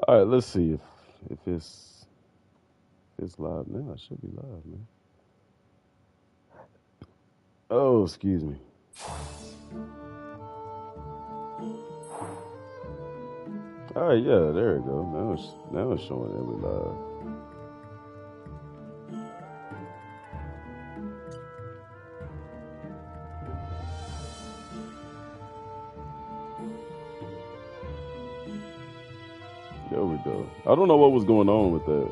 All right, let's see if it's live now. It should be live, man. Oh, excuse me. All right, yeah, there we go. Now it's showing that we live. There we go. I don't know what was going on with that.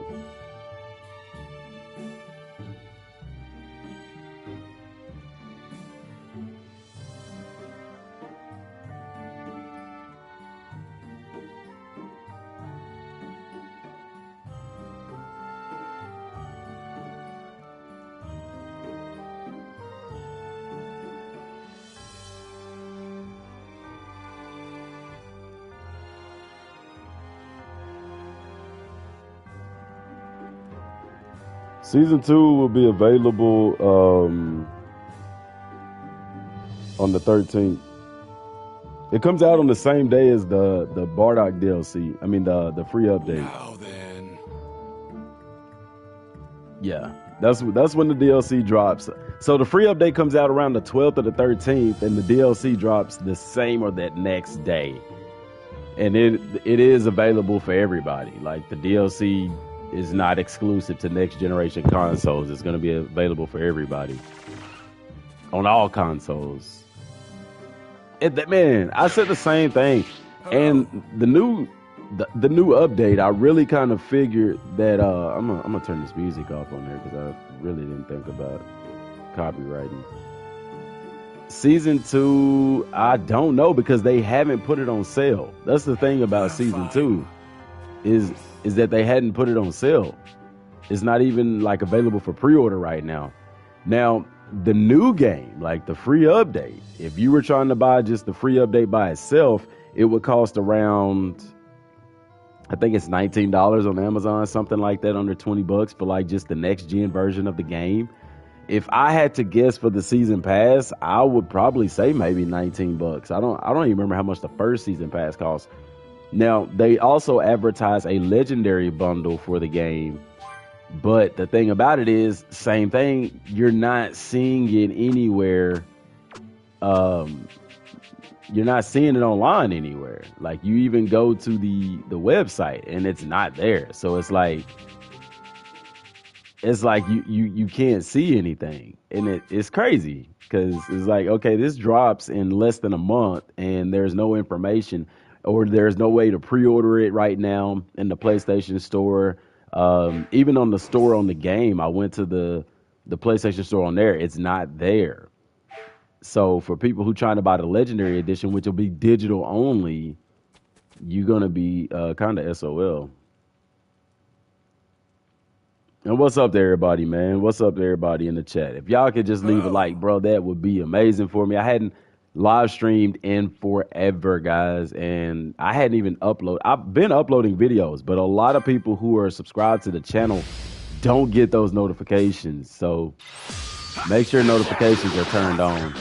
Season two will be available on the 13th. It comes out on the same day as the Bardock DLC. I mean the free update. Now then. Yeah, that's when the DLC drops. So the free update comes out around the 12th or the 13th, and the DLC drops the same or that next day. And it is available for everybody. Like the DLC is not exclusive to next generation consoles. It's going to be available for everybody on all consoles. Man, I said the same thing. And the new update, I really kind of figured that I'm gonna turn this music off on there because I really didn't think about copywriting. Season two, I don't know because they haven't put it on sale. That's the thing about season two, is that they hadn't put it on sale. It's not even like available for pre-order right now. Now, the new game, like the free update, if you were trying to buy just the free update by itself, it would cost around, I think it's $19 on Amazon, something like that, under $20 for like just the next gen version of the game. If I had to guess for the season pass, I would probably say maybe $19. I don't even remember how much the first season pass cost. Now, they also advertise a legendary bundle for the game. But the thing about it is, same thing, you're not seeing it anywhere. You're not seeing it online anywhere. Like you even go to the website and it's not there. So it's like you can't see anything. And it's crazy because it's like, okay, this drops in less than a month and there's no information, or there's no way to pre-order it right now in the PlayStation Store. Even on the store on the game, I went to the PlayStation Store on there. It's not there. So for people who trying to buy the Legendary Edition, which will be digital only, you're gonna be kind of SOL. And what's up to everybody, man? What's up to everybody in the chat? If y'all could just leave a like, bro, that would be amazing for me. I hadn't live streamed in forever, guys, and I hadn't even uploaded. I've been uploading videos, but a lot of people who are subscribed to the channel don't get those notifications. So make sure notifications are turned on.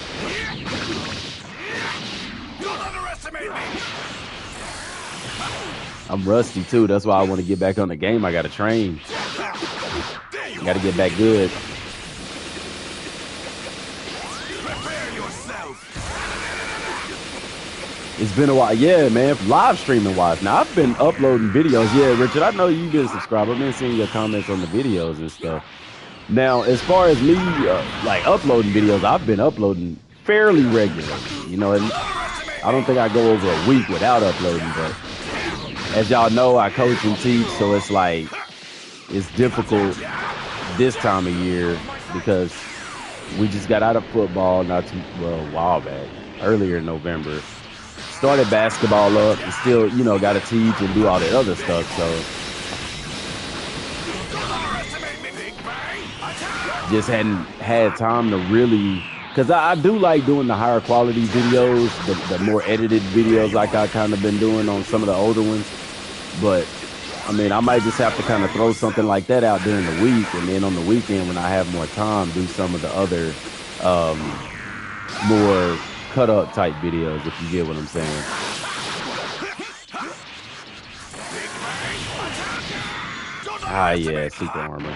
I'm rusty too. That's why I want to get back on the game. I got to train. Got to get back good. It's been a while. Yeah, man. Live streaming wise. Now, I've been uploading videos. Yeah, Richard, I know you've been subscribed. I've been seeing your comments on the videos and stuff. Now, as far as me, like uploading videos, I've been uploading fairly regularly. You know, and I don't think I go over a week without uploading. But as y'all know, I coach and teach, so it's like it's difficult this time of year because we just got out of football a while back, earlier in November. Started basketball up and still, you know, got to teach and do all that other stuff. So just hadn't had time to really, because I do like doing the higher quality videos, the more edited videos like I kind of been doing on some of the older ones. But I mean, I might just have to kind of throw something like that out during the week, and then on the weekend when I have more time, do some of the other more cut up type videos, if you get what I'm saying. Ah, yeah, super armor.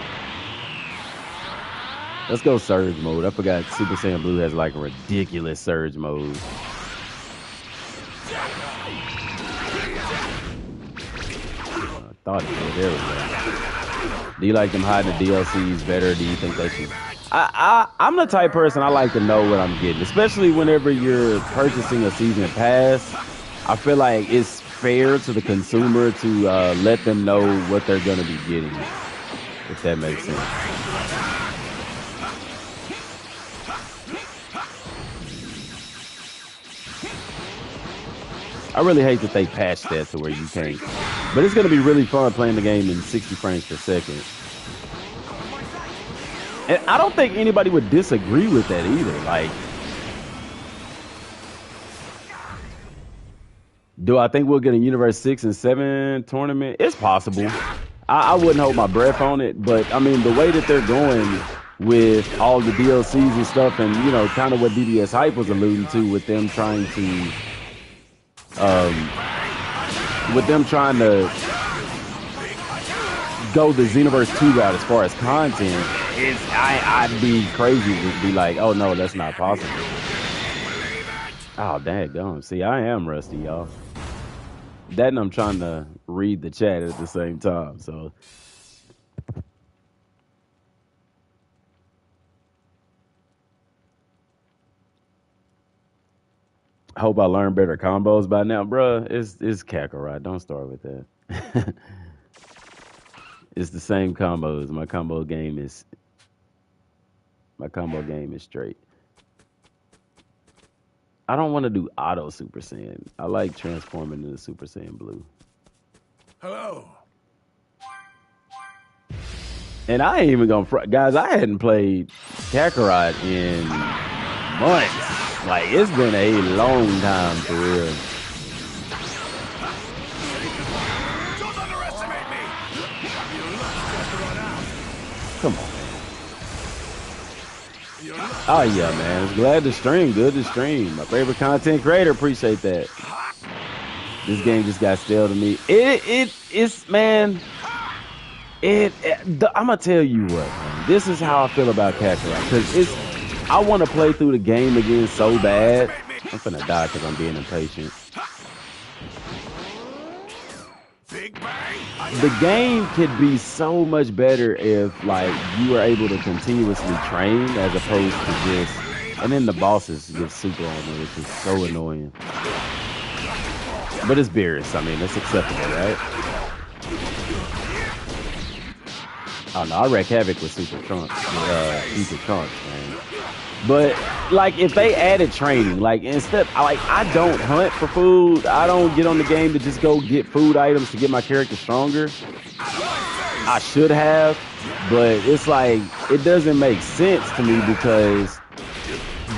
Let's go surge mode. I forgot Super Saiyan Blue has like a ridiculous surge mode. I thought it did. There we go. Do you like them hiding the DLCs better? Do you think they should? I'm the type person I like to know what I'm getting, especially whenever you're purchasing a season pass. I feel like it's fair to the consumer to let them know what they're going to be getting, if that makes sense. I really hate that they patched that to where you can't. But it's going to be really fun playing the game in 60 frames per second. And I don't think anybody would disagree with that either. Like, do I think we'll get a Universe 6 and 7 tournament? It's possible. I wouldn't hold my breath on it. But, I mean, the way that they're going with all the DLCs and stuff and, you know, kind of what DBS Hype was alluding to with them trying to... go the Xenoverse 2 route as far as content, I'd be crazy to be like, oh no, that's not possible. Oh, daggone. See, I am rusty, y'all. That and I'm trying to read the chat at the same time, so. Hope I learned better combos by now. Bruh, it's Kakarot. Don't start with that. It's the same combos. My combo game is straight. I don't want to do auto Super Saiyan. I like transforming into Super Saiyan Blue. Hello. And I ain't even gonna guys, I hadn't played Kakarot in months. Like, it's been a long time for real. Come on. Oh yeah, man. Glad to stream. Good to stream. My favorite content creator. Appreciate that. This game just got stale to me. It's man. I'm gonna tell you what, man. This is how I feel about Kakarot, because I want to play through the game again so bad. I'm finna die because I'm being impatient. The game could be so much better if, like, you were able to continuously train as opposed to just, and then the bosses get super on me, which is so annoying. But it's Beerus. I mean, it's acceptable, right? Oh no, I wreck havoc with Super Trunks, man. But like, if they added training, like instead, I don't hunt for food. I don't get on the game to just go get food items to get my character stronger. I should have, but it's like, it doesn't make sense to me because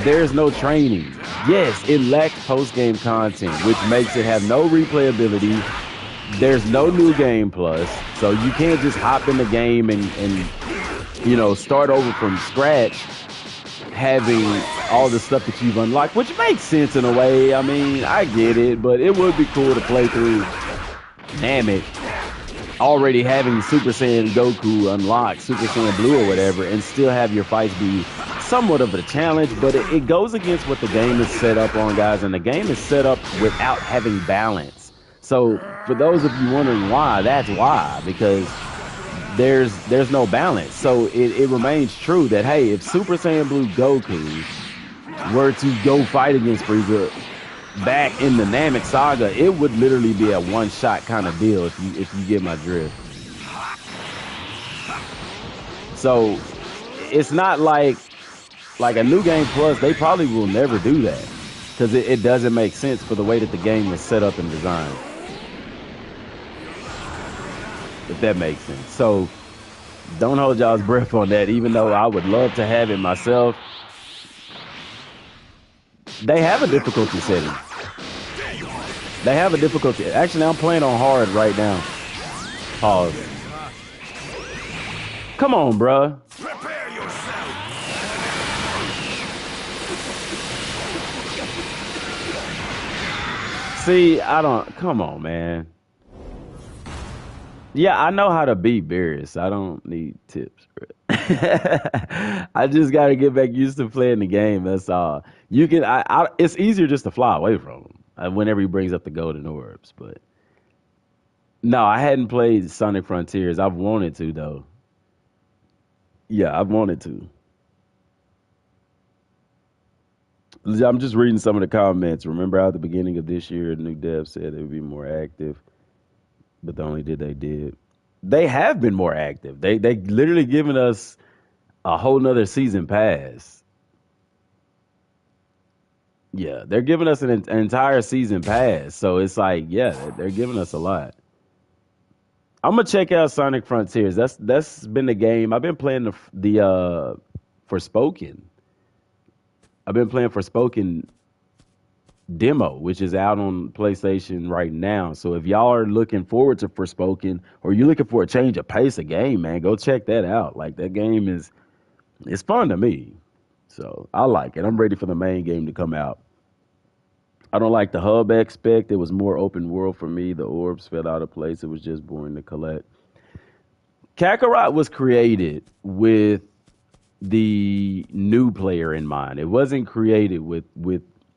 there's no training. Yes, it lacks post-game content, which makes it have no replayability. There's no new game plus, so you can't just hop in the game and you know, start over from scratch, having all the stuff that you've unlocked, which makes sense in a way. I mean, I get it, but it would be cool to play through Namek already having Super Saiyan Goku unlocked, Super Saiyan Blue or whatever, and still have your fights be somewhat of a challenge. But it goes against what the game is set up on, guys, and the game is set up without having balance. So for those of you wondering why, that's why, because there's no balance. So it remains true that, hey, if Super Saiyan Blue Goku were to go fight against Frieza back in the Namek saga, it would literally be a one-shot kind of deal, if you get my drift. So it's not like a new game plus, they probably will never do that, because it doesn't make sense for the way that the game is set up and designed, if that makes sense. So don't hold y'all's breath on that, even though I would love to have it myself. They have a difficulty setting. They have a difficulty. Actually, I'm playing on hard right now. Pause. Come on, bruh. Prepare yourself. See, come on, man. Yeah, I know how to beat Beerus. I don't need tips, bro. I just got to get back used to playing the game. That's all. You can. It's easier just to fly away from him whenever he brings up the golden orbs. But no, I hadn't played Sonic Frontiers. I've wanted to though. Yeah, I've wanted to. I'm just reading some of the comments. Remember how at the beginning of this year, new dev said they would be more active, but the only they did. They have been more active. They literally given us a whole nother season pass. Yeah, they're giving us an entire season pass. So it's like, yeah, they're giving us a lot. I'm gonna check out Sonic Frontiers. That's been the game. I've been playing the Forspoken. I've been playing Forspoken demo, which is out on PlayStation right now. So if y'all are looking forward to Forspoken or you're looking for a change of pace of game, man, go check that out. Like that game it's fun to me. So I like it. I'm ready for the main game to come out. I don't like the hub aspect. It was more open world for me. The orbs fell out of place. It was just boring to collect. Kakarot was created with the new player in mind. It wasn't created with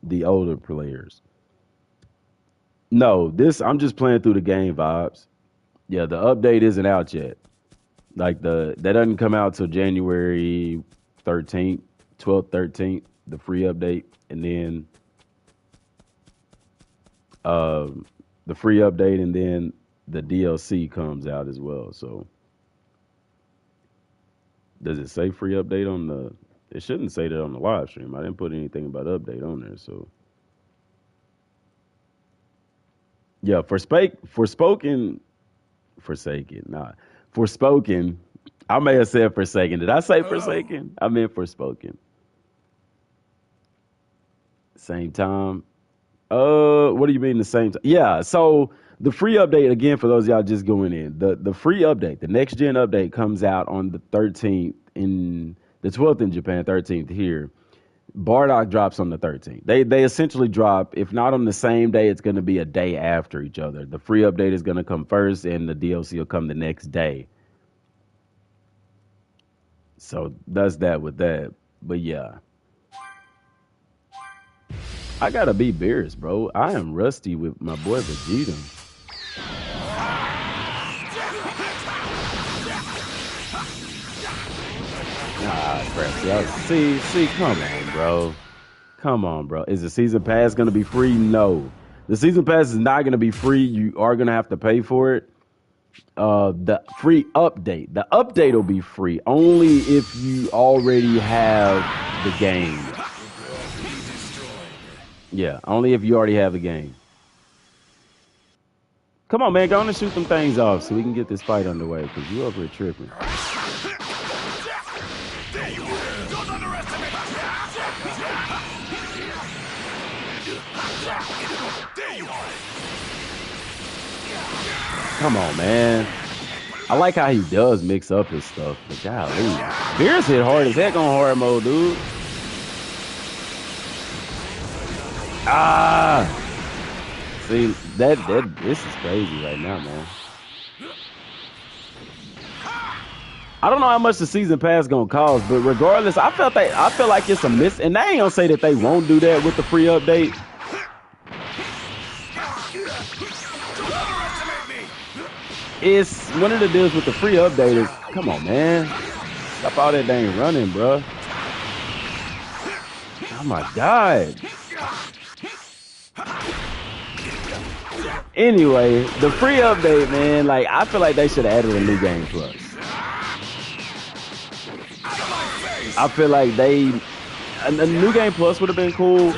the older players. No, this I'm just playing through the game vibes. Yeah, the update isn't out yet. Like that doesn't come out till January 13th, 12th, 13th, the free update, and then the free update, and then the DLC comes out as well. So does it say free update on the? It shouldn't say that on the live stream. I didn't put anything about update on there. So yeah, Forspoken. I may have said Forsaken. Did I say Forsaken? I meant Forspoken. Same time. What do you mean the same time? Yeah, so the free update again for those of y'all just going in. The free update, the next gen update comes out on the 13th in the 12th in Japan, 13th here. Bardock drops on the 13th. They essentially drop, if not on the same day, it's going to be a day after each other. The free update is going to come first, and the DLC will come the next day. So that's that with that. But yeah. I gotta be Beerus, bro. I am rusty with my boy Vegeta. Ah, crap. See, come on, bro. Come on, bro. Is the season pass gonna be free? No. The season pass is not gonna be free. You are gonna have to pay for it. The free update. The update will be free only if you already have the game. Yeah, only if you already have the game. Come on, man. Go on and shoot them things off so we can get this fight underway, because you over here tripping. Come on, man. I like how he does mix up his stuff, but golly. Beerus hit hard as heck on hard mode, dude. Ah, see that this is crazy right now, man. I don't know how much the season pass gonna cost, but regardless, I feel like it's a miss, and they ain't gonna say that they won't do that with the free update. It's one of the deals with the free update is, come on, man, stop all that dang running, bro. Oh my God. Anyway, the free update, man, like I feel like they should have added a new game plus. I feel like a new game plus would have been cool,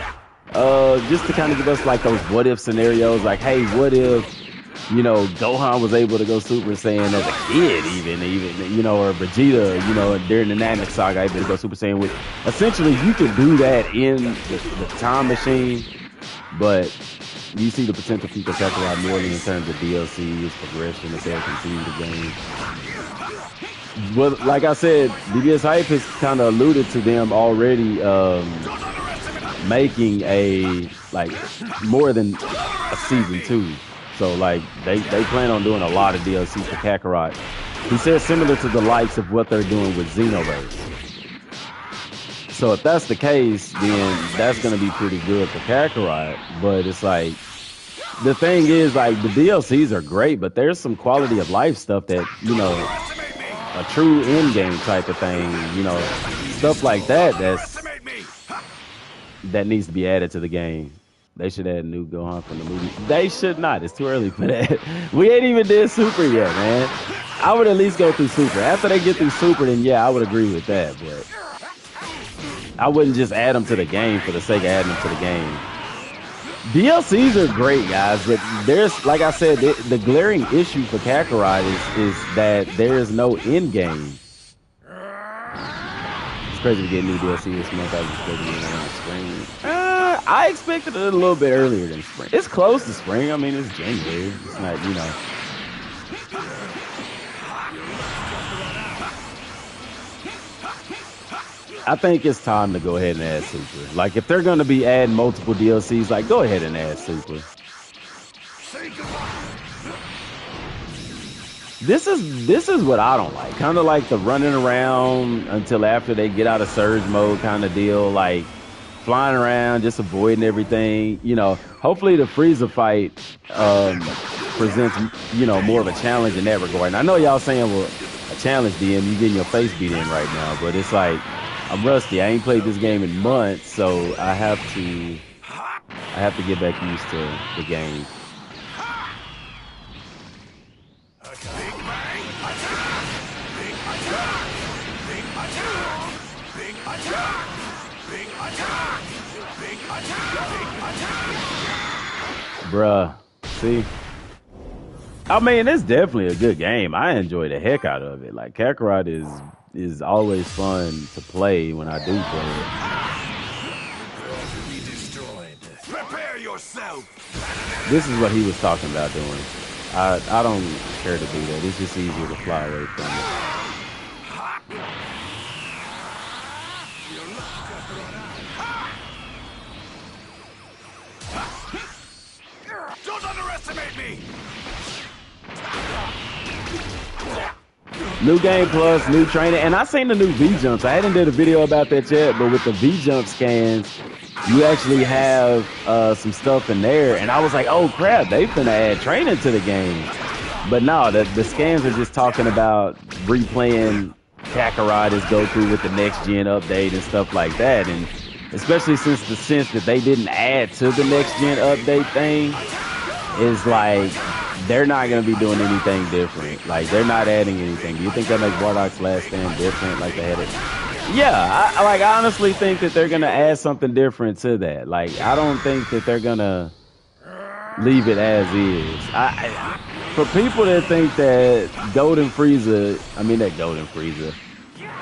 just to kind of give us like those what if scenarios, like, hey, what if, you know, Gohan was able to go Super Saiyan as a kid, even, you know, or Vegeta, you know, during the Namek saga, able to go Super Saiyan with. Essentially, you can do that in the time machine, but you see the potential for Kakarot more in terms of DLCs, progression, if they'll continue the game. Well, like I said, DBS Hype has kind of alluded to them already making a, like, more than a season 2. So like they plan on doing a lot of DLC for Kakarot. He says similar to the likes of what they're doing with Xenoverse. So if that's the case, then that's gonna be pretty good for Kakarot. But it's like the thing is like the DLCs are great, but there's some quality of life stuff that, you know, a true end game type of thing, you know, stuff like that that needs to be added to the game. They should add new Gohan from the movie. They should not. It's too early for that. We ain't even did Super yet, man. I would at least go through Super. After they get through Super, then yeah, I would agree with that. But I wouldn't just add them to the game for the sake of adding them to the game. DLCs are great, guys, but there's, like I said, the glaring issue for Kakarot is that there is no end game. It's crazy to get new DLC this month. I was expecting it around spring. I expected it a little bit earlier than spring. It's close to spring. I mean, it's January. It's not, you know. I think it's time to go ahead and add Super. Like, if they're going to be adding multiple DLCs, like, go ahead and add Super. This is what I don't like. Kind of like the running around until after they get out of surge mode kind of deal. Like, flying around, just avoiding everything. You know, hopefully the Frieza fight presents, you know, more of a challenge in that regard. And I know y'all saying, well, a challenge, DM, you getting your face beat in right now. But it's like, I'm rusty. I ain't played this game in months, so I have to get back used to the game. Bruh, see? I mean, it's definitely a good game. I enjoy the heck out of it. Like, Kakarot is always fun to play when I do play it. Prepare yourself. This is what he was talking about doing. I don't care to do that. It's just easier to fly away from it. Don't underestimate me. New game plus, new training, and I seen the new V-jumps. I hadn't did a video about that yet, but with the V-jump scans, you actually have some stuff in there, and I was like, oh crap, they finna add training to the game. But no, the scans are just talking about replaying Kakarot as Goku with the next gen update and stuff like that, and especially since the sense that they didn't add to the next gen update thing is like they're not going to be doing anything different. Like, they're not adding anything. Do you think that makes Bardock's Last Stand different? Like, they had it. Yeah, I honestly think that they're going to add something different to that. Like, I don't think that they're going to leave it as is. For people that think that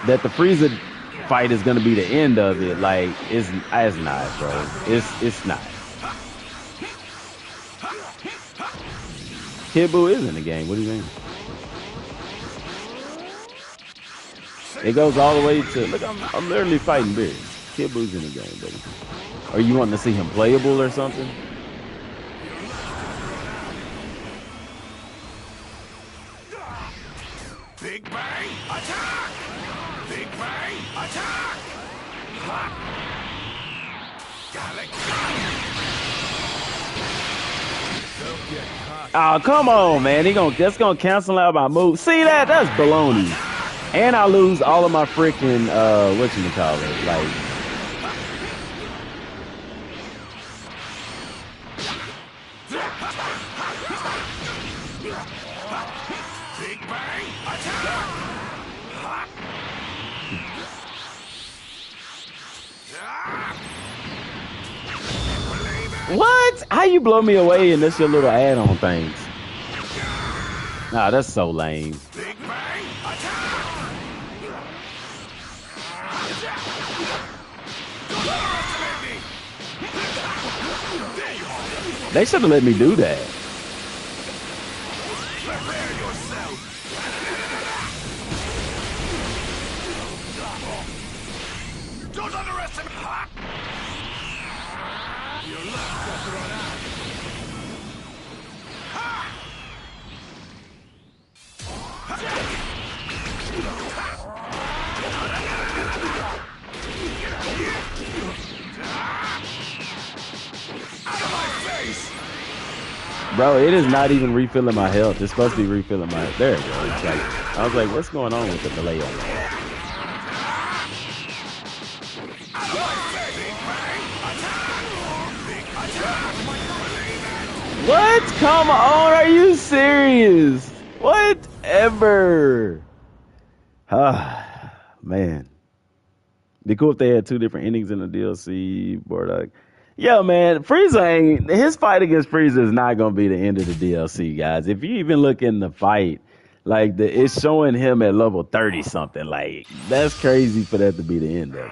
that the Frieza fight is going to be the end of it, like, it's not, bro. It's not. Kid Buu is in the game. What do you think? It goes all the way to, look, I'm literally fighting Beerus. Kid Buu's in the game, baby. Are you wanting to see him playable or something? Big Bang attack! Big Bang attack! Oh, come on, man. That's gonna cancel out my move. See that? That's baloney. And I lose all of my freaking whatchamacallit, like. Big Bang attack! What? How you blow me away and that's your little add-on things? Nah, that's so lame. Big Bang attack! They should have let me do that. Prepare yourself. Don't underestimate. Your luck just run out. Bro, it is not even refilling my health. It's supposed to be refilling my. There it goes. It's like, I was like, what's going on with the delay on that? What? Come on, are you serious? Whatever. Ah, man. Be cool if they had 2 different endings in the DLC. Bardock. Yo, man, Frieza ain't. His fight against Frieza is not gonna be the end of the DLC, guys. If you even look in the fight, like it's showing him at level 30 something. Like that's crazy for that to be the end of it.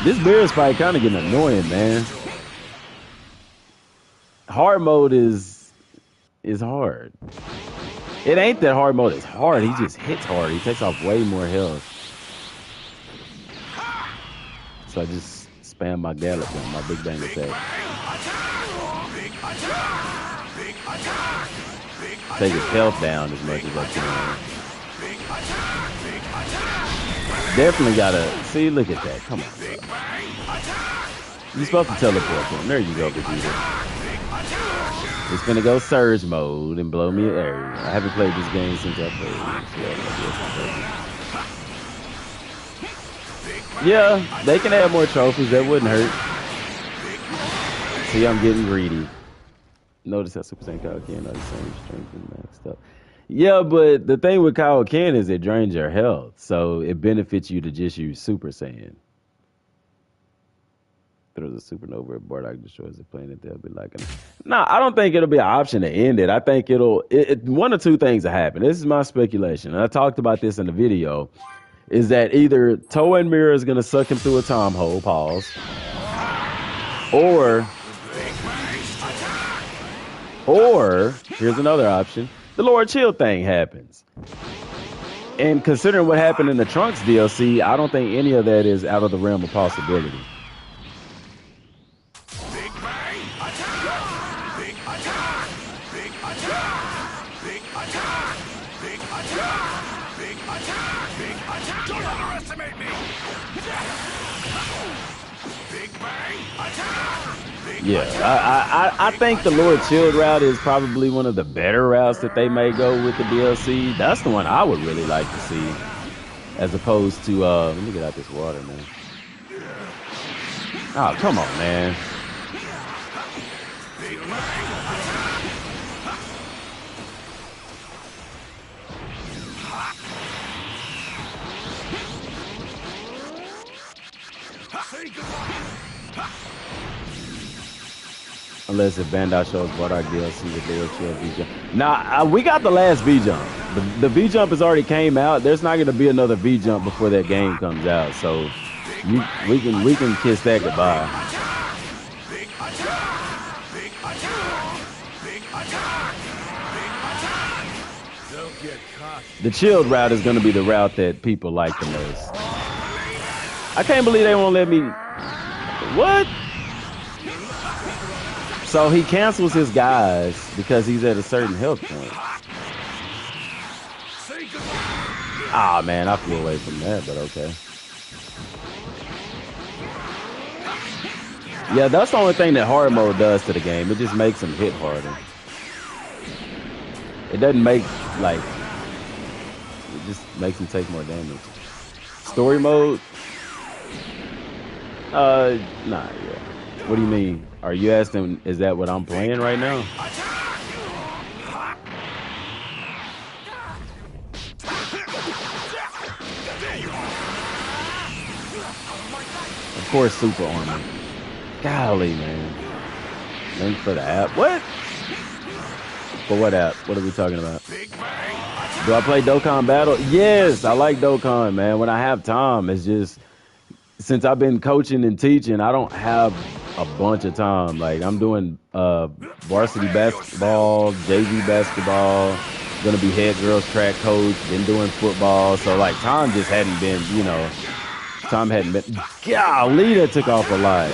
This Beerus fight kind of getting annoying, man. Hard mode is hard. It ain't that hard mode is hard. He just hits hard. He takes off way more health. So I just spam my Gallop on my Big Bang attack. Take his health down as much as I can. Definitely gotta see. Look at that. Come on, bro. You're supposed to teleport to him. There you go, Vegeta. It's gonna go Surge mode and blow me there. I haven't played this game since I played. Yeah, they can add more trophies. That wouldn't hurt. See, I'm getting greedy. Notice how Super Saiyan Kaioken are the same strength and maxed up. Yeah, but the thing with Kaioken is it drains your health, so it benefits you to just use Super Saiyan. Throws a supernova at Bardock, destroys the planet. They'll be like, nah, I don't think it'll be an option to end it. I think one or two things will happen. This is my speculation, and I talked about this in the video. Is that either Toa and Mira is gonna suck him through a time hole? Pause. Or here's another option: the Lord Chill thing happens. And considering what happened in the Trunks DLC, I don't think any of that is out of the realm of possibility. Yeah, I think the Lord Chilled route is probably one of the better routes that they may go with the DLC. That's the one I would really like to see, as opposed to let me get out this water, man. Oh, come on, man. Unless if Bandai shows Bardock DLC with Lord Chill V-Jump. Nah, we got the last V-Jump. The V-Jump has already came out. There's not going to be another V-Jump before that game comes out. So we can kiss that goodbye. The chilled route is going to be the route that people like the most. I can't believe they won't let me. What? So he cancels his guys because he's at a certain health point. Ah, man, I flew away from that, but okay. Yeah, that's the only thing that hard mode does to the game. It just makes him hit harder. It doesn't make, like, it just makes him take more damage. Story mode? Nah, yeah. What do you mean? Are you asking, is that what I'm playing right now? Of course, super armor. Golly, man. Link for the app. What? For what app? What are we talking about? Do I play Dokkan Battle? Yes, I like Dokkan, man. When I have time, it's just, since I've been coaching and teaching, I don't have a bunch of time. Like, I'm doing varsity basketball, JV basketball, gonna be head girls track coach, been doing football. So, like, time just hadn't been, you know, time hadn't been. Golly, that took off a lot.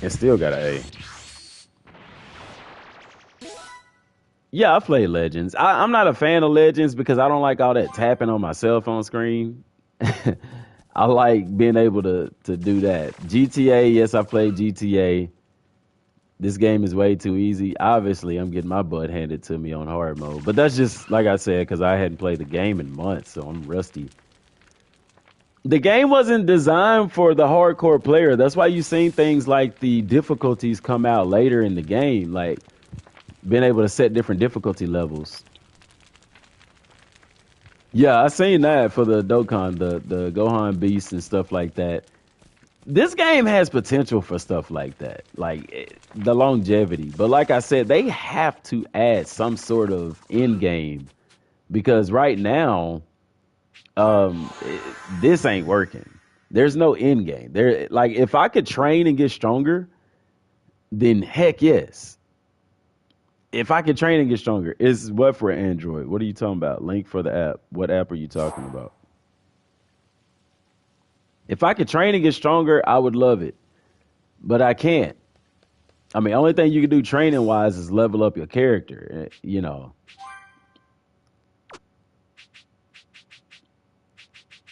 It still got an A. Yeah, I play Legends. I'm not a fan of Legends because I don't like all that tapping on my cell phone screen. I like being able to do that. GTA, yes, I played GTA. This game is way too easy. Obviously, I'm getting my butt handed to me on hard mode, but that's just like I said because I hadn't played the game in months, so I'm rusty. The game wasn't designed for the hardcore player. That's why you seen things like the difficulties come out later in the game, like being able to set different difficulty levels. Yeah, I seen that for the Dokkan, the Gohan Beast and stuff like that. This game has potential for stuff like that, like the longevity. But like I said, they have to add some sort of end game because right now, this ain't working. There's no end game. There, like if I could train and get stronger, then heck yes. If I could train and get stronger, is what for Android? What are you talking about? Link for the app. What app are you talking about? If I could train and get stronger, I would love it. But I can't. I mean, only thing you can do training wise is level up your character, you know.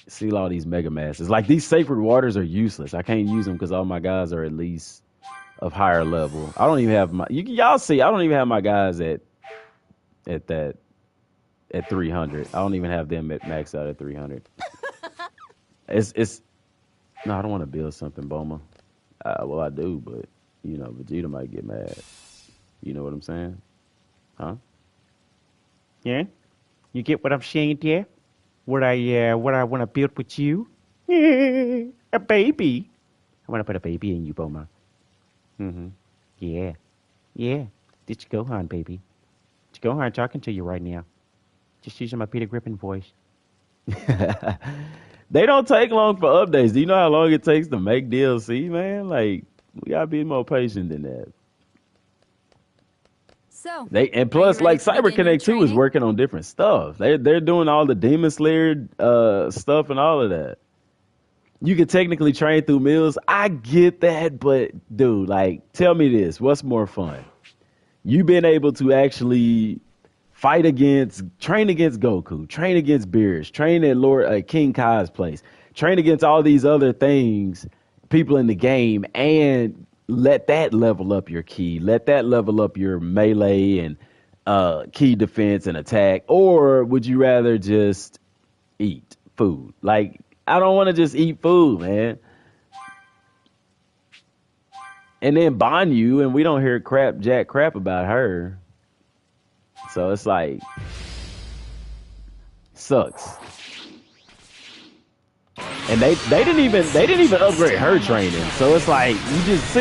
See all these mega masses. Like these sacred waters are useless. I can't use them because all my guys are at least of higher level. I don't even have my y'all see, I don't even have my guys at 300. I don't even have them at max out at 300. It's no, I don't want to build something, Boma. Well, I do, but you know, Vegeta might get mad. You know what I'm saying? Huh? Yeah? You get what I'm saying there? What I want to build with you? A baby. I want to put a baby in you, Boma. Mm-hmm. Yeah. Yeah. It's Gohan, baby. It's Gohan talking to you right now. Just using my Peter Griffin voice. They don't take long for updates. Do you know how long it takes to make DLC, man? Like, we gotta be more patient than that. So, And plus, like Cyber Connect 2 is working on different stuff. They're doing all the Demon Slayer stuff and all of that. You can technically train through meals. I get that, but dude, like, tell me this: what's more fun? You being able to actually train against Goku, train against Beerus, train at King Kai's place, train against all these other things, people in the game, and let that level up your ki, let that level up your melee and key defense and attack, or would you rather just eat food? Like, I don't want to just eat food, man. And then Banyu, and we don't hear jack crap about her. So it's like, sucks. And they didn't even upgrade her training. So it's like you just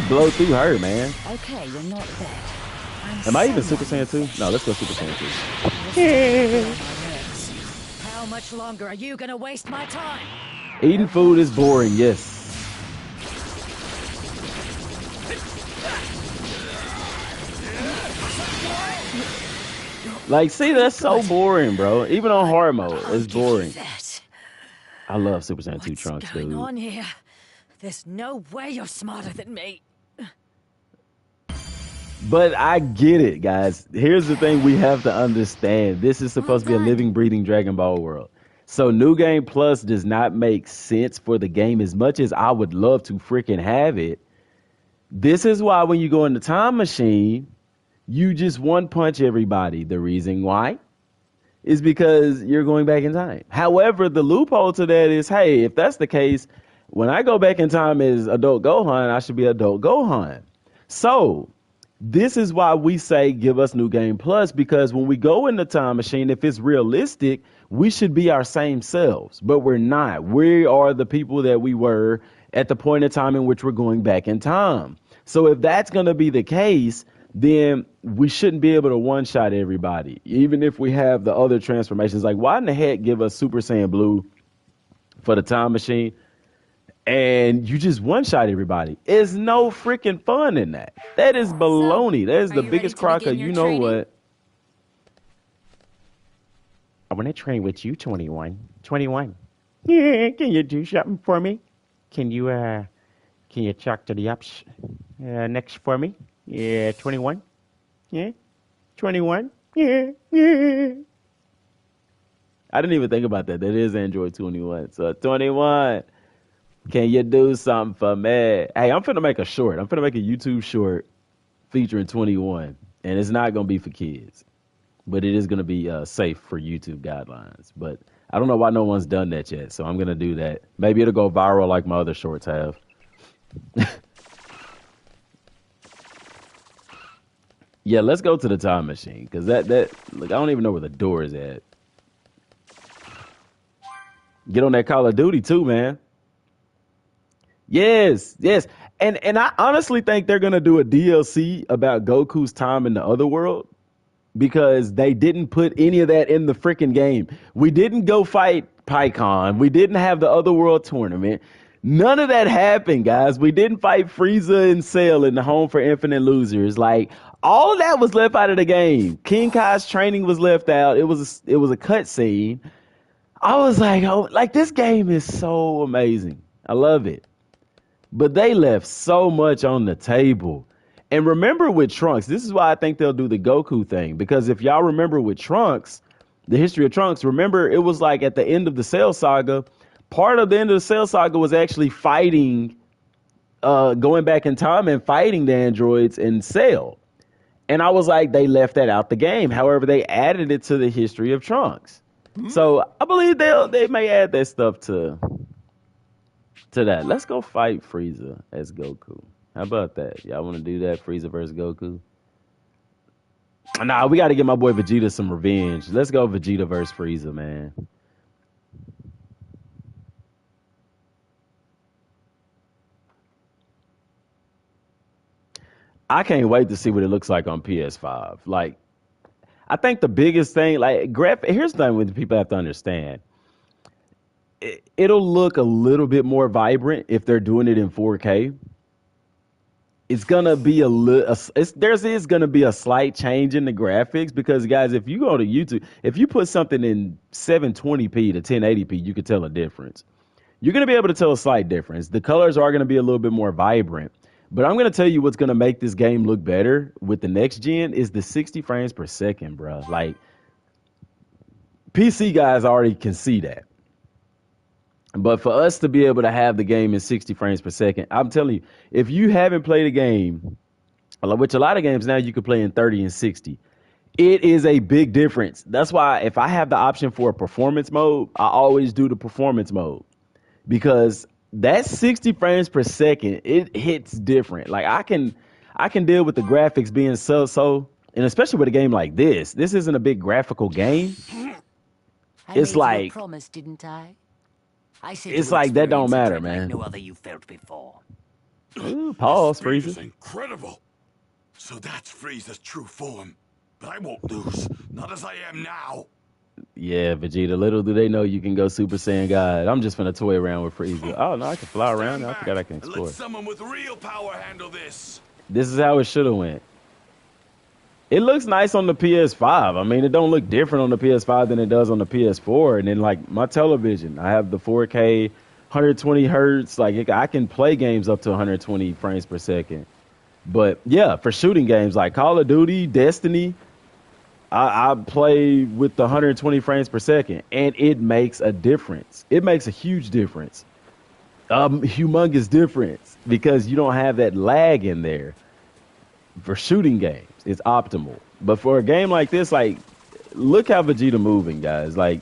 blow through her, man. Okay, you're not bad. Am I even Super Saiyan 2? No, let's go Super Saiyan 2. How much longer are you gonna waste my time? Eating food is boring, yes. Like, see, that's so boring, bro. Even on hard mode, it's boring. I love Super Saiyan 2 Trunks, dude. What's going on here? There's no way you're smarter than me. But I get it, guys. Here's the thing we have to understand. This is supposed to be a living, breathing Dragon Ball world. So New Game Plus does not make sense for the game as much as I would love to freaking have it. This is why when you go in the time machine, you just one punch everybody. The reason why is because you're going back in time. However, the loophole to that is, hey, if that's the case, when I go back in time as adult Gohan, I should be adult Gohan. So this is why we say give us New Game Plus, because when we go in the time machine, if it's realistic, we should be our same selves, but we're not. We are the people that we were at the point in time in which we're going back in time. So if that's going to be the case, then we shouldn't be able to one-shot everybody, even if we have the other transformations. Like, why in the heck give us Super Saiyan Blue for the time machine and you just one-shot everybody? There's no freaking fun in that. That is baloney. That is the biggest crock of you know what. I want to train with you, 21. 21. Yeah, can you do something for me? Can you talk to the ups next for me? Yeah, 21. Yeah, 21. Yeah, yeah. I didn't even think about that. That is Android 21. So 21, can you do something for me? Hey, I'm finna make a short. I'm finna make a YouTube short featuring 21, and it's not gonna be for kids, but it is gonna be safe for YouTube guidelines. But I don't know why no one's done that yet, so I'm gonna do that. Maybe it'll go viral like my other shorts have. Yeah, let's go to the time machine because that like I don't even know where the door is at. Get on that Call of Duty too, man. Yes, yes. And I honestly think they're gonna do a DLC about Goku's time in the other world because they didn't put any of that in the freaking game. We didn't go fight PyCon. We didn't have the other world tournament. None of that happened, guys. We didn't fight Frieza and Cell in the Home for Infinite Losers. Like all of that was left out of the game. King Kai's training was left out. It was a cutscene. I was like, oh, like this game is so amazing. I love it. But they left so much on the table. And remember with Trunks, this is why I think they'll do the Goku thing. Because if y'all remember with Trunks, the history of Trunks, remember it was like at the end of the Cell Saga, part of the end of the Cell Saga was actually fighting, going back in time and fighting the androids in Cell. And I was like, they left that out the game. However, they added it to the history of Trunks. So I believe they may add that stuff to that. Let's go fight Frieza as Goku. How about that? Y'all want to do that? Frieza versus Goku? Nah, we got to get my boy Vegeta some revenge. Let's go Vegeta versus Frieza, man. I can't wait to see what it looks like on PS5. Like, I think the biggest thing, like, here's the thing with people have to understand. It'll look a little bit more vibrant if they're doing it in 4K. It's gonna be there's gonna be a slight change in the graphics because guys, if you go to YouTube, if you put something in 720p to 1080p, you could tell a difference. You're gonna be able to tell a slight difference. The colors are gonna be a little bit more vibrant. But I'm gonna tell you what's gonna make this game look better with the next gen is the 60 frames per second, bro. Like PC guys already can see that. But for us to be able to have the game in 60 frames per second, I'm telling you, if you haven't played a game, which a lot of games now you can play in 30 and 60, it is a big difference. That's why if I have the option for a performance mode, I always do the performance mode because that 60 frames per second, it hits different. Like I can deal with the graphics being so, and especially with a game like this. This isn't a big graphical game. It's like a promise, didn't I? I said it's like that don't matter, like man. no other you felt before. Ooh, pause, Speed is Frieza. incredible. So that's Frieza's true form. But I won't lose. Not as I am now. Yeah, Vegeta. Little do they know you can go Super Saiyan God. I'm just gonna toy around with Frieza. Oh no, I can fly around. Stand I back forgot I can and explore. let someone with real power handle this. This is how it should have went. It looks nice on the PS5. I mean, it don't look different on the PS5 than it does on the PS4. And then like my television, I have the 4K, 120 hertz. Like I can play games up to 120 frames per second. But yeah, for shooting games like Call of Duty, Destiny, I play with the 120 frames per second, and it makes a difference. It makes a huge difference, humongous difference, because you don't have that lag in there. For shooting games, it's optimal. But for a game like this, like, look how Vegeta moving, guys. Like,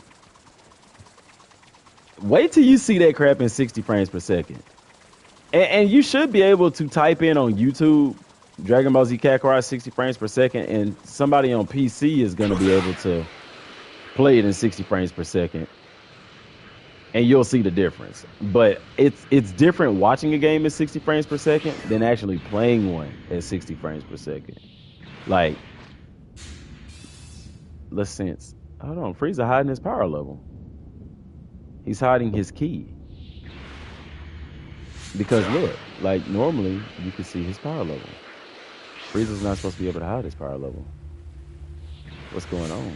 wait till you see that crap in 60 frames per second. And you should be able to type in on YouTube Dragon Ball Z Kakarot 60 frames per second, and somebody on PC is going to be able to play it in 60 frames per second, and you'll see the difference. But it's different watching a game at 60 frames per second than actually playing one at 60 frames per second. Like, let's sense. Hold on, Frieza hiding his power level. He's hiding his key. Because look, like normally you can see his power level. Frieza's not supposed to be able to hide his power level. What's going on?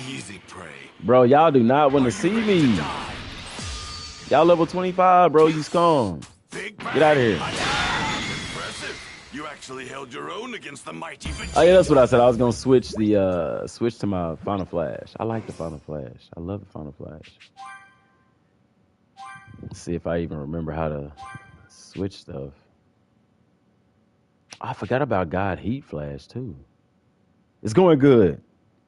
Easy prey. Bro, y'all do not want to see me. Y'all level 25, bro. You scum. Big Get out of here. Impressive. You actually held your own against the mighty Vegeta. Oh yeah, that's what I said. I was gonna switch to my Final Flash. I like the Final Flash. I love the Final Flash. Let's see if I even remember how to switch stuff. I forgot about God Heat Flash too. It's going good.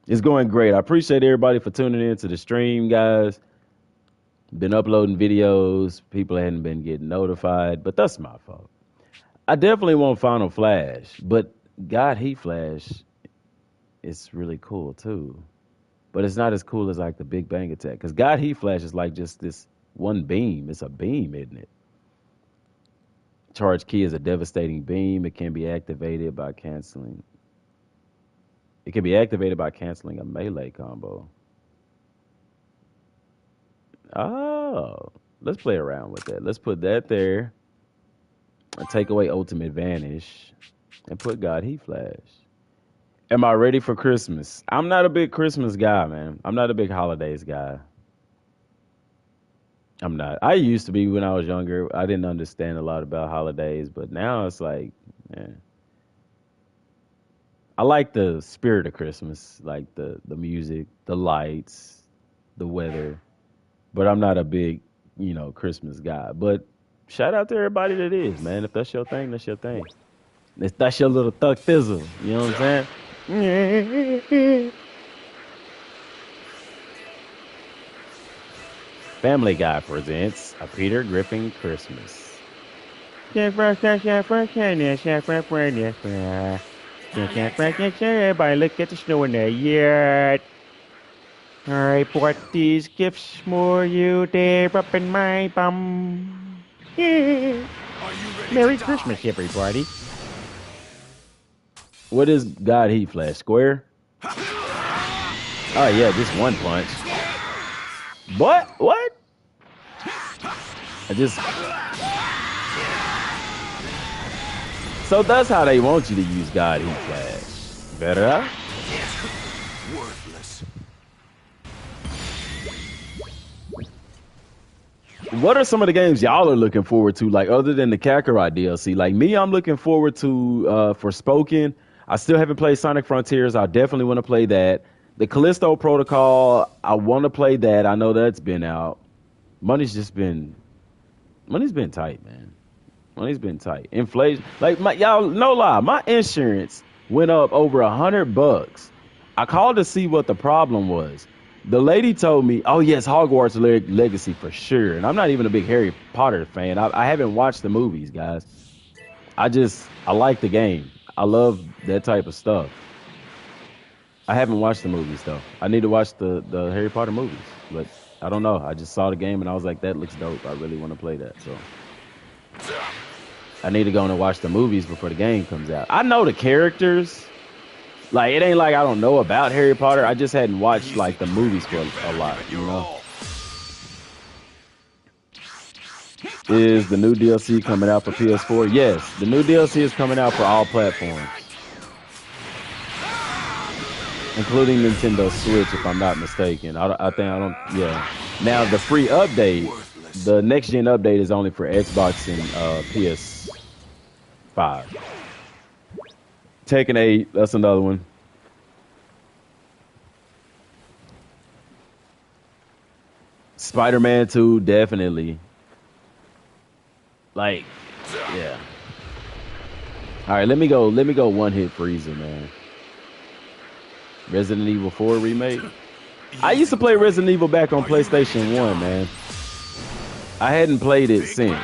It's going great. I appreciate everybody for tuning in to the stream, guys. Been uploading videos. People hadn't been getting notified, but that's my fault. I definitely want Final Flash, but God Heat Flash is really cool too. But it's not as cool as like the Big Bang Attack, because God Heat Flash is like just this one beam. It's a beam, isn't it? Charge key is a devastating beam. It can be activated by canceling. It can be activated by canceling a melee combo. Oh, let's play around with that. Let's put that there and take away Ultimate Vanish and put God Heat Flash. Am I ready for Christmas? I'm not a big Christmas guy, man. I'm not a big holidays guy. I'm not. I used to be when I was younger. I didn't understand a lot about holidays, but now it's like, man. I like the spirit of Christmas, like the music, the lights, the weather. But I'm not a big, Christmas guy. But shout out to everybody that is, man. If that's your thing, that's your thing. If that's your little thug thizzle. You know what I'm saying? Family Guy presents A Peter Griffin Christmas. Everybody look at the snow in the yard. I bought these gifts for you, they're up in my bum. Merry Christmas, everybody. What is God Heat Flash? Square? Oh, yeah, just one punch. What? So that's how they want you to use God Heat Flash. Better? Worthless. What are some of the games y'all are looking forward to, like other than the Kakarot DLC? Like me, I'm looking forward to Forspoken. I still haven't played Sonic Frontiers. I definitely want to play that. The Callisto Protocol, I want to play that. I know that's been out. Money's been tight, man. Money's been tight. Inflation, like y'all, no lie, my insurance went up over $100. I called to see what the problem was. The lady told me, "Oh yes, Hogwarts Legacy for sure." And I'm not even a big Harry Potter fan. I haven't watched the movies, guys. I like the game. I love that type of stuff. I haven't watched the movies though. I need to watch the Harry Potter movies, but I don't know. I just saw the game and I was like, that looks dope. I really want to play that. So I need to go and watch the movies before the game comes out. I know the characters. Like, it ain't like I don't know about Harry Potter. I just hadn't watched like the movies for a lot, you know? Is the new DLC coming out for PS4? Yes, the new DLC is coming out for all platforms, including Nintendo Switch, if I'm not mistaken. Yeah. Now, the free update, the next-gen update is only for Xbox and PS5. Tekken 8, that's another one. Spider-Man 2, definitely. Like, yeah. All right, let me go one-hit freezer, man. Resident Evil 4 remake. I used to play Resident Evil back on PlayStation 1, man. I hadn't played it since.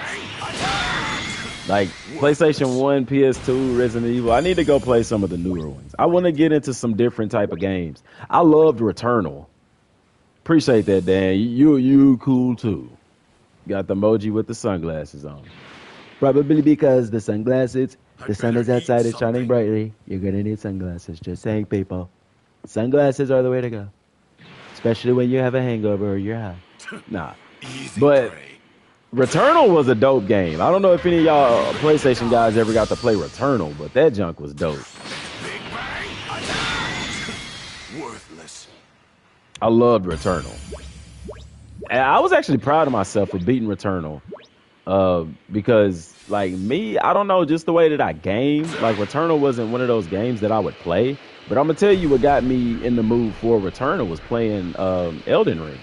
Like, PlayStation 1, PS2, Resident Evil. I need to go play some of the newer ones. I want to get into some different type of games. I loved Returnal. Appreciate that, Dan. You cool, too. Got the emoji with the sunglasses on. Probably because the sun is outside, it's shining brightly. You're going to need sunglasses. Just saying, people. Sunglasses are the way to go. Especially when you have a hangover or you're high. Nah. But Returnal was a dope game. I don't know if any of y'all PlayStation guys ever got to play Returnal, but that junk was dope. Worthless. I loved Returnal. And I was actually proud of myself for beating Returnal. Because, like, me, I don't know, just the way that I game. Like, Returnal wasn't one of those games that I would play. But I'm going to tell you what got me in the mood for Returnal was playing Elden Ring.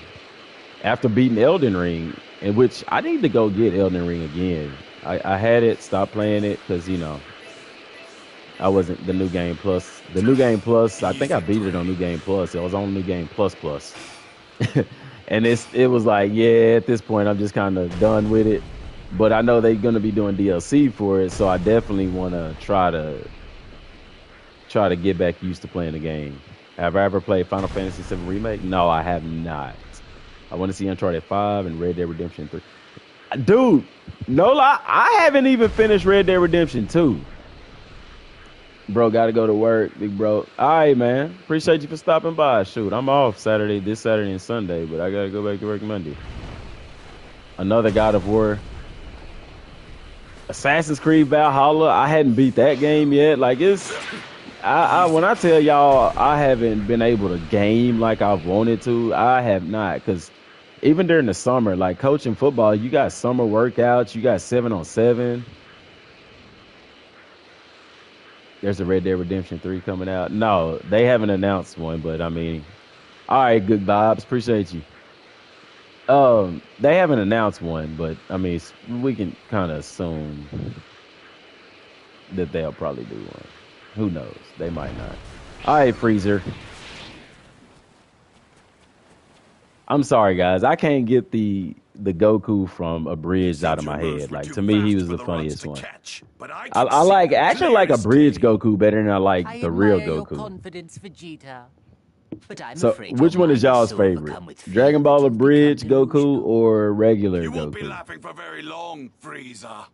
After beating Elden Ring, in which I need to go get Elden Ring again. I had it, stopped playing it, because, I wasn't the New Game Plus. The New Game Plus, I think I beat it on New Game Plus. It was on New Game Plus Plus. And it was like, yeah, at this point I'm just kind of done with it. But I know they're gonna be doing DLC for it, so I definitely want to try to get back used to playing the game. Have I ever played Final Fantasy VII Remake? No, I have not. I want to see Uncharted 5 and Red Dead Redemption 3. Dude, no lie, I haven't even finished Red Dead Redemption 2. Bro, gotta go to work, big bro. All right, man. Appreciate you for stopping by. Shoot, I'm off this Saturday and Sunday, but I gotta go back to work Monday. Another God of War. Assassin's Creed Valhalla. I hadn't beat that game yet. Like when I tell y'all I haven't been able to game like I've wanted to, I have not. Because even during the summer, like coaching football, you got summer workouts, you got 7-on-7. There's a Red Dead Redemption 3 coming out. No, they haven't announced one, but I mean, all right, good vibes. Appreciate you. They haven't announced one, but I mean, we can kind of assume that they'll probably do one. Who knows? They might not. All right, Freezer. I'm sorry, guys. I can't get the Goku from Abridged out of my head. Like, to me, he was the funniest one. I like a Bridge Goku better than I like the real Your Goku. confidence, Vegeta. But I'm So, afraid which your one is mind y'all's so favorite? overcome with fear Dragon Ball that you've Abridged become Goku delusional. or regular You won't be Goku? laughing for very long, Frieza.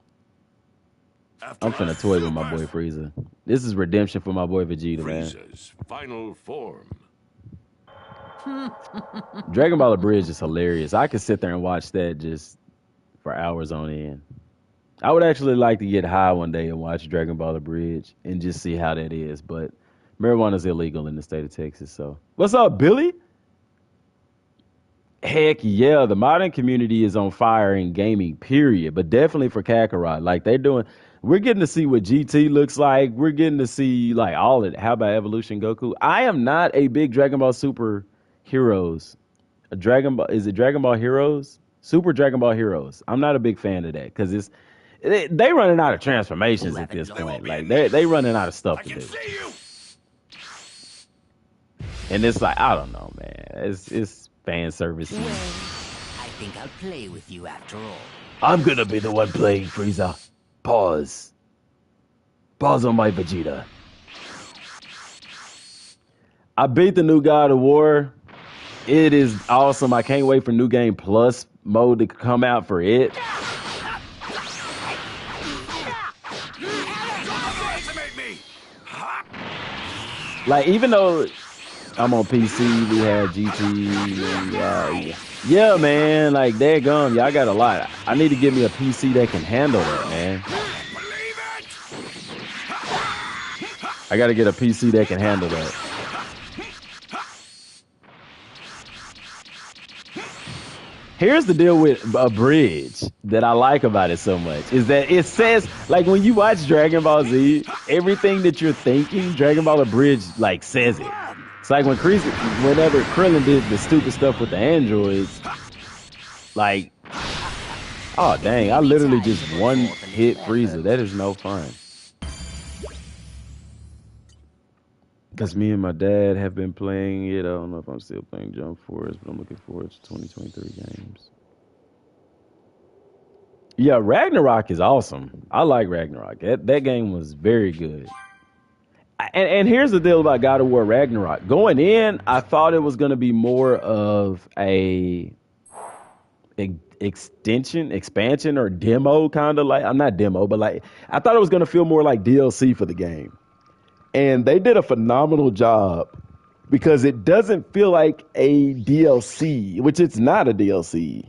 I'm finna toy with my boy Frieza. This is redemption for my boy Vegeta, man. Frieza's final form. Dragon Ball Abridged is hilarious. I could sit there and watch that just for hours on end. I would actually like to get high one day and watch Dragon Ball Abridged and just see how that is. But marijuana is illegal in the state of Texas. So, what's up, Billy? Heck yeah, the modern community is on fire in gaming, period. But definitely for Kakarot. Like we're getting to see what GT looks like. We're getting to see like all of it. How about Evolution Goku? I am not a big Dragon Ball Super Heroes. Is it Dragon Ball Heroes? Super Dragon Ball Heroes. I'm not a big fan of that because they running out of transformations at this point. Like they running out of stuff to do. And it's like, I don't know, man. It's fan service. Well, I think I'll play with you after all. I'm gonna be the one playing Frieza. Pause. Pause on my Vegeta. I beat the new God of War. It is awesome. I can't wait for New Game Plus mode to come out for it. Like, even though I'm on PC, we have GT. Yeah, man. Like, daggum, y'all got a lot. I need to get me a PC that can handle it, man. I got to get a PC that can handle that. Here's the deal with Abridged that I like about it so much is that it says, like, when you watch Dragon Ball Z, everything that you're thinking, Dragon Ball Abridged, like, says it. It's like whenever Krillin did the stupid stuff with the androids, like, oh, dang, I literally just one-hit Frieza. That is no fun. Because me and my dad have been playing it. I don't know if I'm still playing Jump Force, but I'm looking forward to 2023 games. Yeah, Ragnarok is awesome. I like Ragnarok. That game was very good. And here's the deal about God of War Ragnarok. Going in, I thought it was going to be more of a expansion, or demo, kind of like. I'm not demo, but like I thought it was going to feel more like DLC for the game. And they did a phenomenal job because it doesn't feel like a DLC, which it's not a DLC.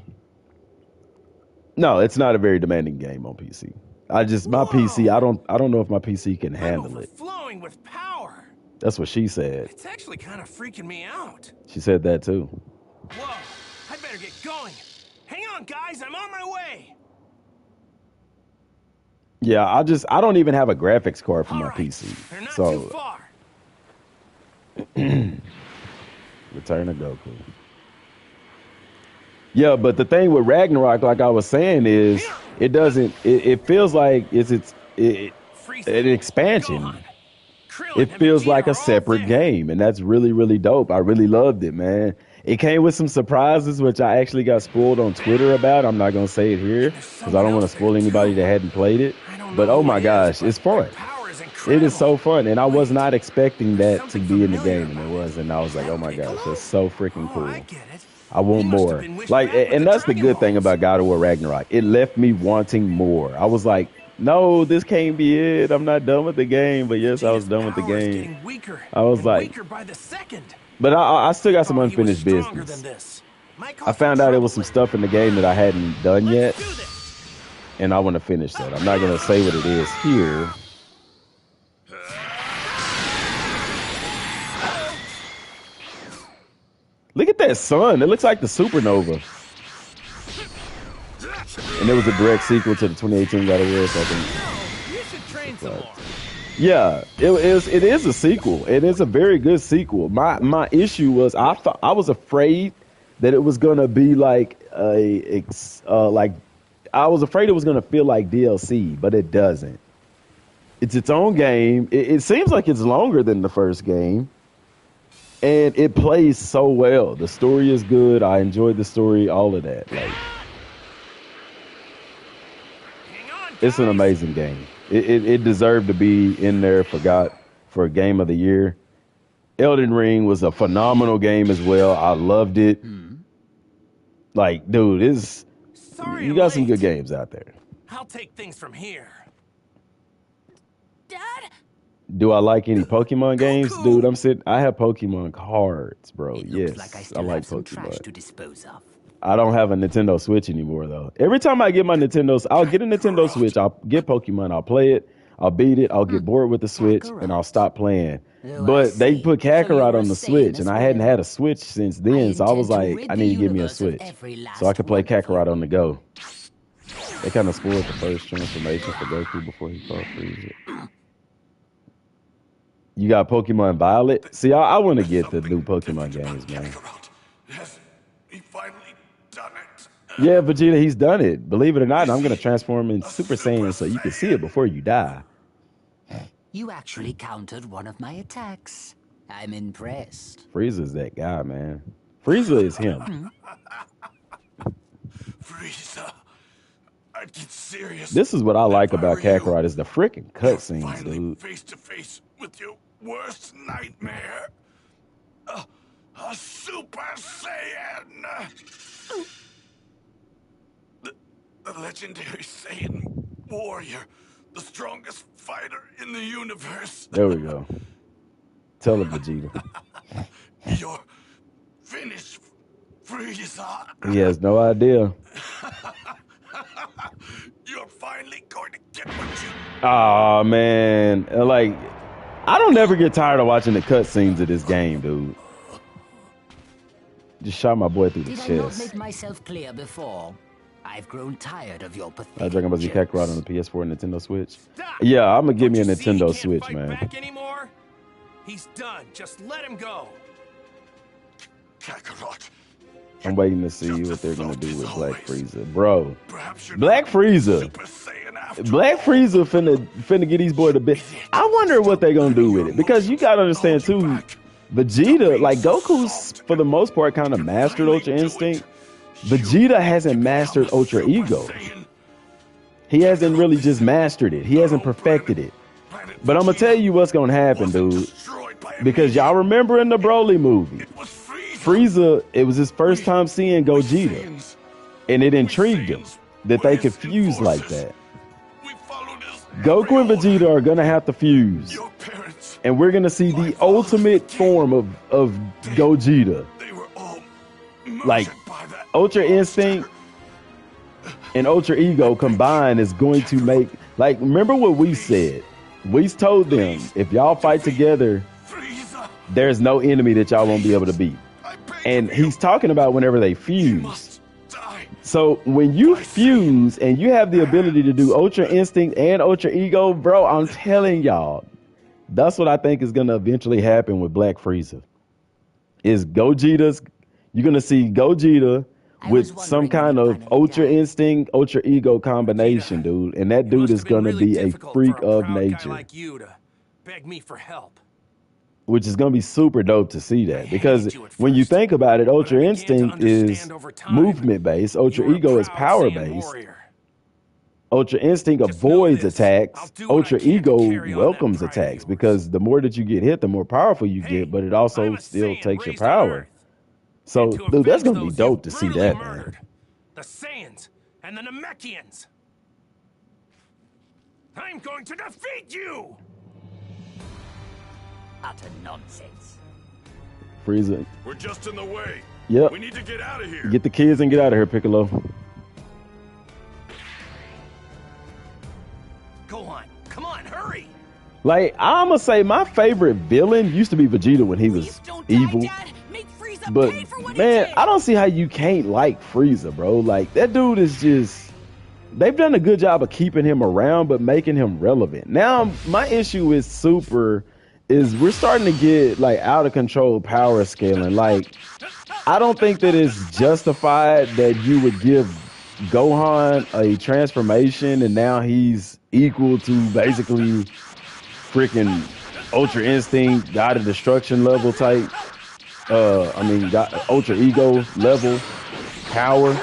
No, it's not a very demanding game on PC. My PC, I don't know if my PC can handle it. Flowing with power. That's what she said. It's actually kind of freaking me out. She said that too. Whoa, I better get going. Hang on, guys, I'm on my way. Yeah, I don't even have a graphics card for my Alright, PC. they're not too So far. Return of Goku. Yeah, but the thing with Ragnarok, like I was saying, is it feels like it's an expansion. it feels like a separate game, and that's really, really dope. I really loved it, man. It came with some surprises, which I actually got spoiled on Twitter about. I'm not gonna say it here because I don't want to spoil anybody that hadn't played it. But oh my gosh, it's fun. It is so fun, and I was not expecting that to be in the game, and it was, and I was like, oh my gosh, that's so freaking cool. I want more. Like, and that's the good thing about God of War Ragnarok. It left me wanting more. I was like, no, this can't be it. I'm not done with the game. But yes, I was done with the game. I was like, but I still got some unfinished business. I found out there was some stuff in the game that I hadn't done yet, and I want to finish that. I'm not going to say what it is here. Look at that sun. It looks like the supernova. And it was a direct sequel to the 2018 God of War, so I think. You should train some more. Yeah, it is a sequel. It is a very good sequel. My issue was I was afraid that it was gonna be like I was afraid it was gonna feel like DLC, but it doesn't. It's its own game. It seems like it's longer than the first game. And it plays so well. The story is good. I enjoyed the story, all of that. Like, it's an amazing game. It deserved to be in there for a game of the year. Elden Ring was a phenomenal game as well. I loved it. Like, dude, you got some good games out there. I'll take things from here. Dad? Do I like any Pokemon games? Dude, I have Pokemon cards, bro. It Yes, looks like I I still like have some trash Pokemon. to dispose of. I don't have a Nintendo Switch anymore, though. Every time I get my I'll get a Nintendo Switch. I'll get Pokemon. I'll play it. I'll beat it. I'll get bored with the Switch, and I'll stop playing. But they put Kakarot on the Switch, and I hadn't had a Switch since then, so I was like, I need to give me a Switch so I could play Kakarot on the go. They kind of spoiled the first transformation for Goku before he fought Frieza. You got Pokemon Violet? See, I want to get the new Pokemon games, man. Has he finally done it? Yeah, Vegeta, he's done it. Believe it or not, I'm going to transform in Super Saiyan so you can see it before you die. You actually countered one of my attacks. I'm impressed. Frieza's that guy, man. Frieza is him. Frieza, I'd get serious. This is what I like if about were you. Kakarot is the freaking You're cutscenes, finally dude. face to face with your worst nightmare. A Super Saiyan. The legendary Saiyan warrior, the strongest fighter in the universe. There we go. Tell him, Vegeta. You're finished, Frieza. He has no idea. You're finally going to get what you. Oh man, like I don't ever get tired of watching the cutscenes of this game, dude. Just shot my boy through the Did I not chest. make myself clear before? I've grown tired of your pathetic Dragon Ball Z jokes. Kakarot on the PS4 and Nintendo Switch. Stop! Yeah, I'm gonna give me a Don't you see he Nintendo can't Switch, fight man. back anymore? He's done. Just let him go. Kakarot. I'm waiting to see what they're gonna do with Black Frieza, bro. Perhaps you're Black not Frieza. Super Saiyan after Black all. Frieza finna get these boy to bit. I wonder what they gonna do with it because you gotta understand too. Vegeta, like Goku's for the most part kind of mastered Ultra Instinct. Vegeta hasn't mastered Ultra Ego. He hasn't really just mastered it. He hasn't perfected it. But I'm gonna tell you what's gonna happen, dude. Because y'all remember in the Broly movie, Frieza, it was his first time seeing Gogeta, and it intrigued him that they could fuse like that. Goku and Vegeta are gonna have to fuse, and we're gonna see the ultimate form of Gogeta. Like Ultra Instinct and Ultra Ego combined is going to make, like, remember what we said? We told them if y'all fight together, there's no enemy that y'all won't be able to beat. And he's talking about whenever they fuse. So when you fuse and you have the ability to do Ultra Instinct and Ultra Ego, bro, I'm telling y'all, that's what I think is going to eventually happen with Black Frieza. Is Gogeta's, you're going to see Gogeta with some kind of Ultra Instinct, Ultra Ego combination, dude. And that dude is going to be a freak of nature. Like you to beg me for help. which is going to be super dope to see that, because you at when you first, think about it, Ultra I began to Instinct is understand over time, movement based, Ultra you were a Ego is proud power Saiyan based. warrior. Ultra Instinct Just know avoids this, I'll attacks. do what I Ultra can to Ego carry on that welcomes pride of attacks, yours. because the more that you get hit, the more powerful you Hey, get, but it I'm also a still Saiyan takes your raised on power. Earth. So, And to dude, that's avenge going to be those dope you've to see brutally that, man. murdered. The Saiyans and the Namekians. I'm going to defeat you! Utter nonsense. Frieza. We're just in the way. Yep. We need to get out of here. Get the kids and get out of here, Piccolo. Go on, come on, hurry! Like, I'm going to say my favorite villain used to be Vegeta when he was evil. Dad. Make Frieza But, pay for what man, he did. I don't see how you can't like Frieza, bro. Like, that dude is just... They've done a good job of keeping him around, but making him relevant. Now, my issue with Super is we're starting to get, like, out of control power scaling. Like, I don't think that it's justified that you would give Gohan a transformation and now he's equal to basically freaking Ultra Instinct, God of Destruction level type. Ultra Ego level power.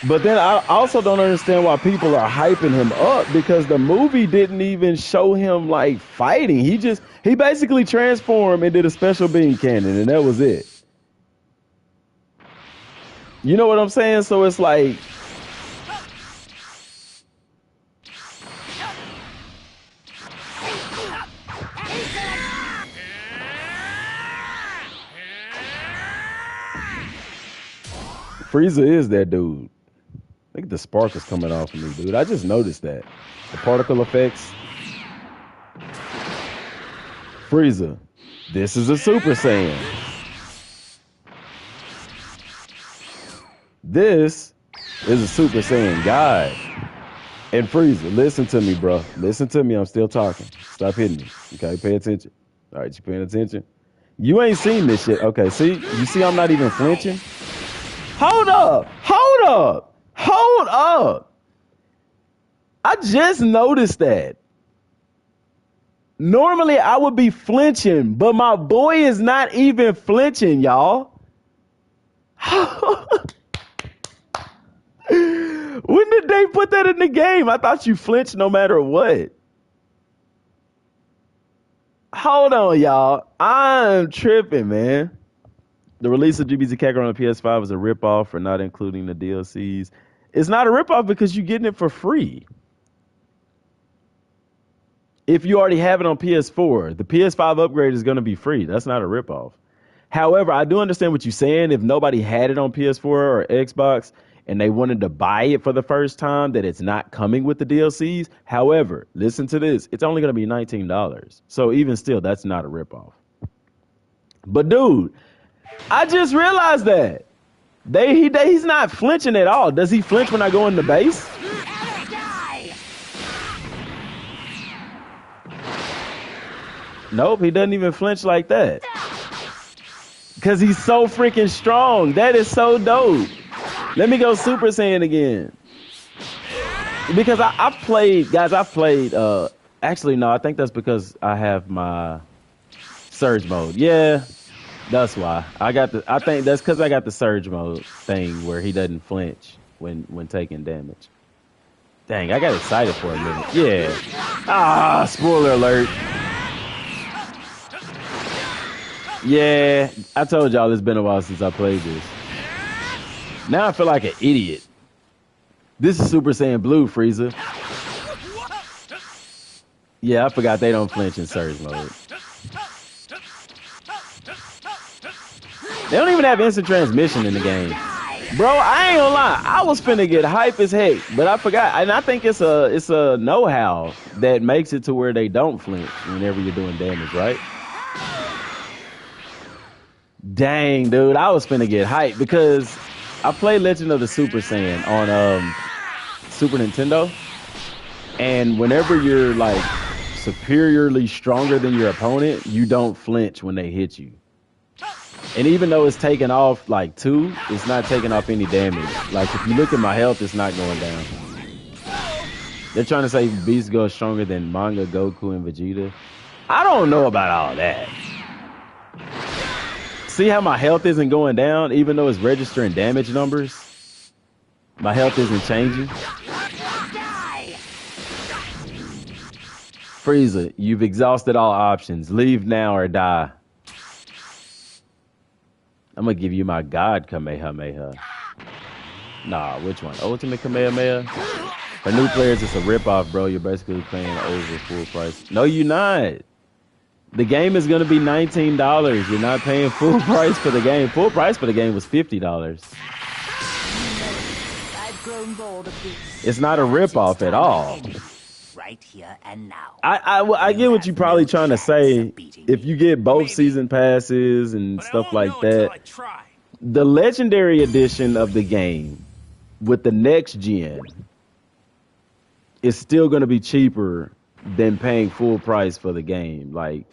But then I also don't understand why people are hyping him up, because the movie didn't even show him like fighting. He basically transformed and did a special beam cannon, and that was it. You know what I'm saying? So it's like, Frieza is that dude. Look at the sparkles coming off of me, dude. I just noticed that. The particle effects. Frieza. This is a Super Saiyan. This is a Super Saiyan God. And Frieza, listen to me, bro. Listen to me. I'm still talking. Stop hitting me. Okay, pay attention. All right, you paying attention? You ain't seen this shit. Okay, see? You see I'm not even flinching? Hold up. Hold up. Hold up. I just noticed that. Normally I would be flinching, but my boy is not even flinching, y'all. When did they put that in the game? I thought you flinched no matter what. Hold on, y'all. I'm tripping, man. The release of GBZ Kakarot on the PS5 is a ripoff for not including the DLCs. It's not a ripoff because you're getting it for free. If you already have it on PS4, the PS5 upgrade is going to be free. That's not a ripoff. However, I do understand what you're saying. If nobody had it on PS4 or Xbox and they wanted to buy it for the first time, that it's not coming with the DLCs. However, listen to this. It's only going to be $19. So even still, that's not a ripoff. But dude, I just realized that. He's not flinching at all. Does he flinch when I go in the base? Nope, he doesn't even flinch like that. Because he's so freaking strong. That is so dope. Let me go Super Saiyan again. Because I've played, actually, no, I think that's because I have my Surge mode. Yeah, that's why. I think that's because I got the Surge mode thing where he doesn't flinch when taking damage. Dang, I got excited for a minute. Yeah. Spoiler alert. Yeah, I told y'all it's been a while since I played this. Now I feel like an idiot. This is Super Saiyan Blue, Frieza. Yeah, I forgot they don't flinch in Surge mode. They don't even have instant transmission in the game. Bro, I ain't gonna lie. I was finna get hype as heck, but I forgot. And I think it's a know-how that makes it to where they don't flinch whenever you're doing damage, right? Dang, dude, I was finna get hype because I played Legend of the Super Saiyan on Super Nintendo, and whenever you're like superiorly stronger than your opponent, you don't flinch when they hit you. And even though it's taking off like 2, it's not taking off any damage. Like if you look at my health, it's not going down. They're trying to say Beast goes stronger than manga Goku and Vegeta. I don't know about all that. See how my health isn't going down, even though it's registering damage numbers? My health isn't changing. Frieza, you've exhausted all options. Leave now or die. I'm gonna give you my God Kamehameha. Nah, which one? Ultimate Kamehameha? For new players, it's a ripoff, bro. You're basically paying over full price. No, you're not. The game is gonna be $19. You're not paying full price for the game. Full price for the game was $50. I've grown bored of this. It's not a ripoff at all. Right here and now. I get what you're probably trying to say. If you get both season passes and But stuff I won't like know until that, I try. the legendary edition of the game with the next gen is still going to be cheaper than paying full price for the game. Like,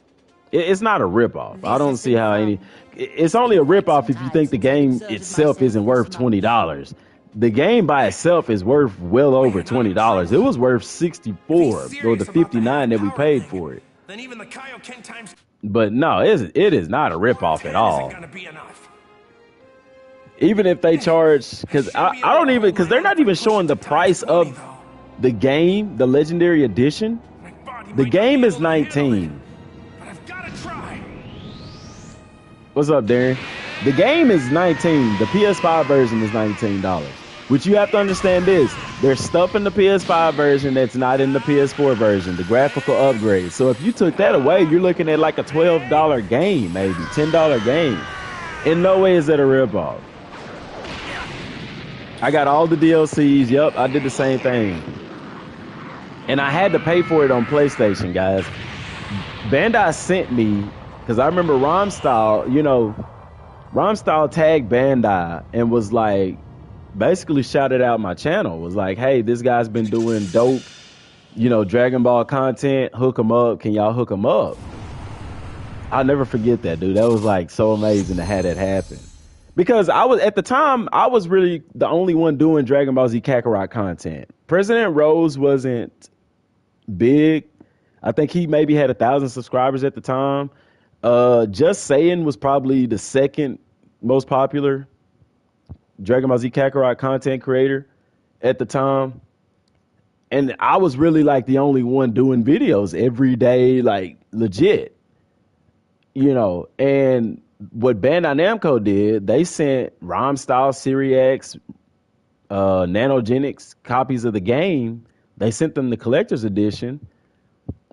it's not a ripoff. I don't see how any. It's only a ripoff if you think the game itself isn't worth $20. The game by itself is worth well over $20. It was worth $64 or the $59 that we paid for it. Then even the Kaioken times But no, it is not a ripoff 10 at all. isn't gonna be enough. Even if they charge, because I don't even, because they're not even showing the price of the game, the legendary edition. My body The might game not is be able to handle 19. it, but I've gotta try. What's up, Darren? The game is 19. The PS5 version is $19. Which you have to understand this. There's stuff in the PS5 version that's not in the PS4 version, the graphical upgrades. So if you took that away, you're looking at like a $12 game, maybe $10 game. In no way is that a ripoff. I got all the DLCs. Yep, I did the same thing. And I had to pay for it on PlayStation, guys. Bandai sent me, because I remember Romstyle, Romstyle tagged Bandai and was like, basically shouted out my channel, was like, hey, this guy's been doing dope, Dragon Ball content, hook him up, can y'all hook him up? I'll never forget that, dude. That was like so amazing to have that happen. Because at the time, I was really the only one doing Dragon Ball Z Kakarot content. President Rose wasn't big. I think he maybe had 1,000 subscribers at the time. Just Saying was probably the second most popular Dragon Ball Z Kakarot content creator at the time. And I was really like the only one doing videos every day, like legit, and what Bandai Namco did, they sent Romstyle, Siriax, Nanogenics copies of the game. They sent them the collector's edition.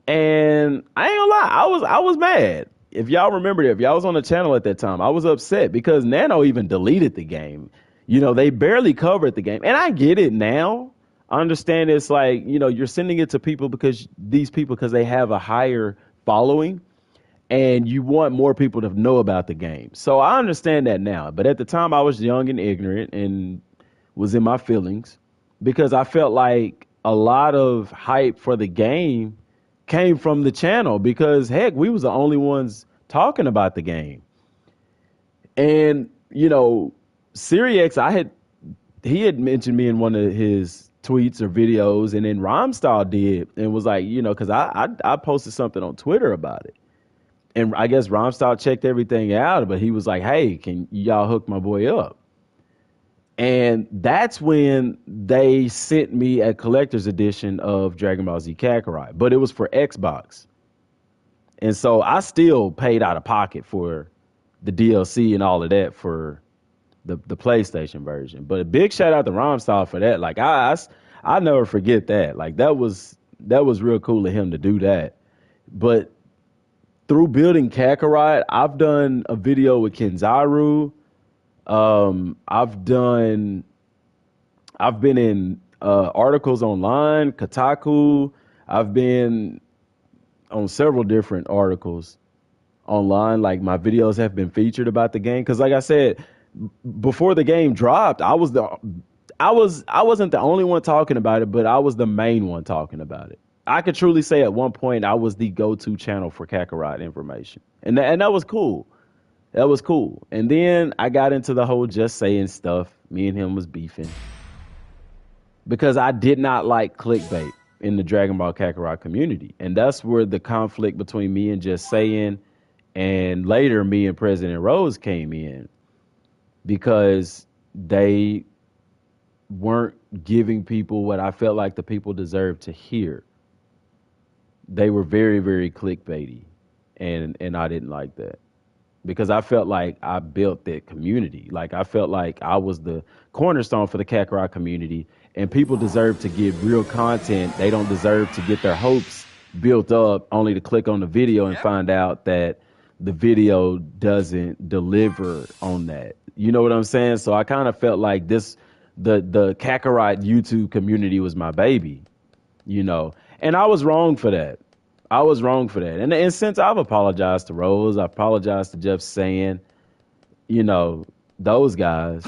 And I ain't gonna lie, I was mad. If y'all remember, if y'all was on the channel at that time, I was upset because Nano even deleted the game. They barely covered the game. And I get it now. I understand it's like, you're sending it to people because they have a higher following and you want more people to know about the game. So I understand that now. But at the time I was young and ignorant and was in my feelings because I felt like a lot of hype for the game came from the channel because heck, we was the only ones talking about the game. And, Siriax, he had mentioned me in one of his tweets or videos, and then Romstyle did, and was like, because I posted something on Twitter about it, and I guess Romstyle checked everything out, but he was like, hey, can y'all hook my boy up? And that's when they sent me a collector's edition of Dragon Ball Z Kakarot, but it was for Xbox, and so I still paid out of pocket for the DLC and all of that for the PlayStation version. But a big shout out to Romstyle for that. Like I never forget that. Like that was real cool of him to do that. But through building Kakarot, I've done a video with Kenzaru. I've been in articles online, Kotaku. I've been on several different articles online. Like my videos have been featured about the game. Cause like I said, before the game dropped, I wasn't the only one talking about it, but I was the main one talking about it. I could truly say at one point I was the go-to channel for Kakarot information. And that was cool. That was cool. And then I got into the whole Just Saying stuff. Me and him was beefing because I did not like clickbait. in the Dragon Ball Kakarot community. And that's where the conflict between me and Just Saying and later me and President Rose came in, because they weren't giving people what I felt like the people deserved to hear. They were very, very clickbaity, and I didn't like that, because I felt like I built that community. Like, I felt like I was the cornerstone for the Kakarot community, and people deserve to get real content. They don't deserve to get their hopes built up only to click on the video and find out that the video doesn't deliver on that. You know what I'm saying? So I kind of felt like the Kakarot YouTube community was my baby, you know, and I was wrong for that. And since I've apologized to Rose, I apologized to Jeff Saying, you know, those guys,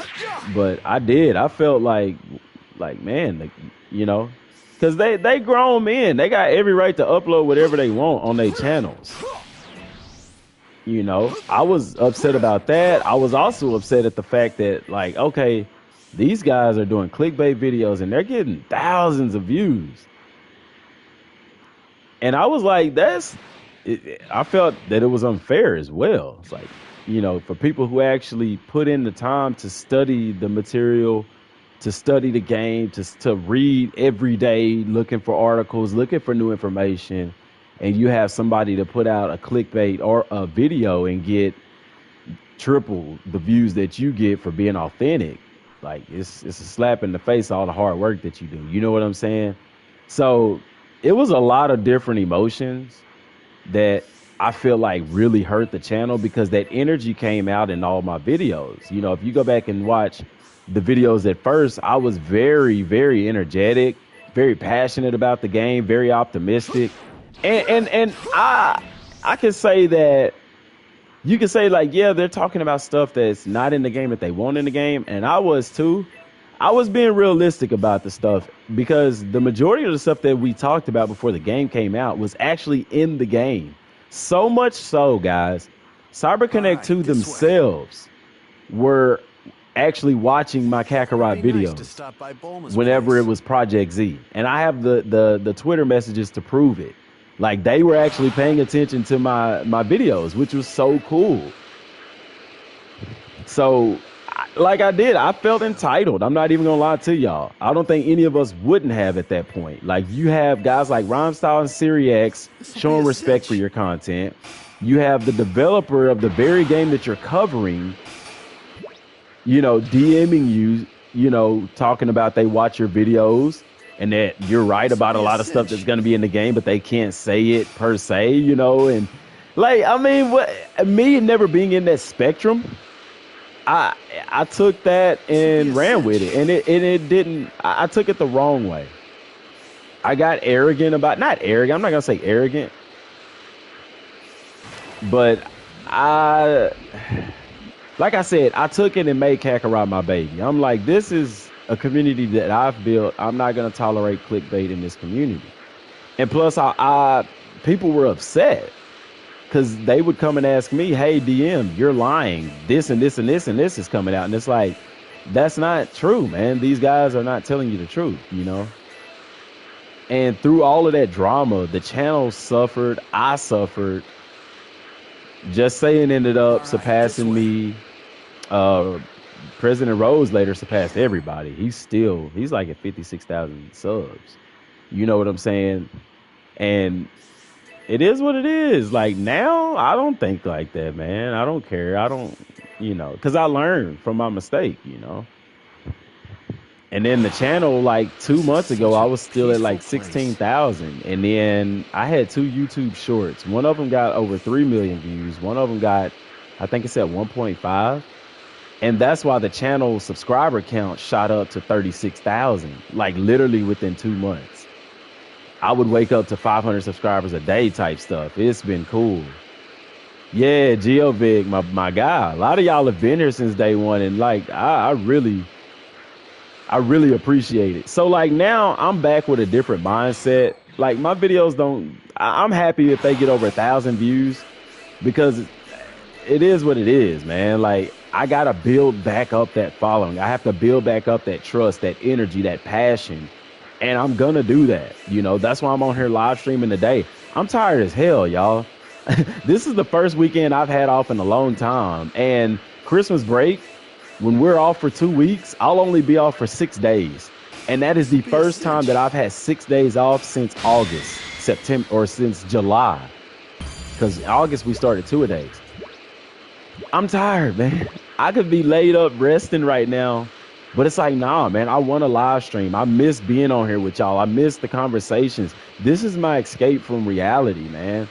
but I felt like, man, you know, because they grown men. They got every right to upload whatever they want on their channels. You know, I was upset about that. I was also upset at the fact that, like, okay, these guys are doing clickbait videos and they're getting thousands of views. And I was like, I felt that it was unfair as well. It's like, you know, for people who actually put in the time to study the material, to study the game, to read every day, looking for articles, looking for new information, and you have somebody to put out a clickbait or a video and get triple the views that you get for being authentic. Like, it's a slap in the face, all the hard work that you do. You know what I'm saying? So it was a lot of different emotions that I feel like really hurt the channel, because that energy came out in all my videos. You know, if you go back and watch the videos at first, I was very, very energetic, very passionate about the game, very optimistic. And I can say that you can say, like, yeah, they're talking about stuff that's not in the game that they want in the game. And I was too. I was being realistic about the stuff, because the majority of the stuff that we talked about before the game came out was actually in the game. So much so, guys, CyberConnect 2 themselves were actually watching my Kakarot videos whenever it was Project Z. And I have the Twitter messages to prove it. Like, they were actually paying attention to my videos, which was so cool. So, I felt entitled. I'm not even gonna lie to y'all. I don't think any of us wouldn't have at that point. Like, you have guys like Rhymestyle and SiriX showing respect for your content. You have the developer of the very game that you're covering, you know, DMing you, you know, talking about they watch your videos and that you're right about a lot of stuff that's going to be in the game, but they can't say it per se, you know. And, like, I mean, me never being in that spectrum, I took that and ran with it, and it didn't. I took it the wrong way. I got arrogant about, not arrogant. I'm not gonna say arrogant, but like I said, I took it and made Kakarot my baby. I'm like, this is a community that I've built. I'm not gonna tolerate clickbait in this community. And plus, people were upset, because they would come and ask me, hey, DM, you're lying. This and this and this and this is coming out. And it's like, that's not true, man. These guys are not telling you the truth, you know? And through all of that drama, the channel suffered. I suffered. Just Saying ended up surpassing me. President Rose later surpassed everybody. He's like at 56,000 subs. You know what I'm saying? And it is what it is. Like, now, I don't think like that, man. I don't care. I don't, you know, because I learned from my mistake, you know. And then the channel, like 2 months ago, I was still at like 16,000. And then I had 2 YouTube shorts. One of them got over 3 million views. One of them got, I think it's at 1.5. And that's why the channel subscriber count shot up to 36,000, like literally within 2 months. I would wake up to 500 subscribers a day type stuff. It's been cool. Yeah, GeoVig, my guy. A lot of y'all have been here since day one, and like I really appreciate it. So like now I'm back with a different mindset. Like my videos I'm happy if they get over 1,000 views, because it is what it is, man. Like I gotta build back up that following. I have to build back up that trust, that energy, that passion And I'm gonna do that. You know, that's why I'm on here live streaming today. I'm tired as hell, y'all. This is the first weekend I've had off in a long time. And Christmas break, when we're off for 2 weeks, I'll only be off for 6 days. And that is the first time that I've had 6 days off since August, September, or since July. Because August we started 2-a-days. I'm tired, man. I could be laid up resting right now. But it's like, nah, man, I want to live stream. I miss being on here with y'all. I miss the conversations. This is my escape from reality, man.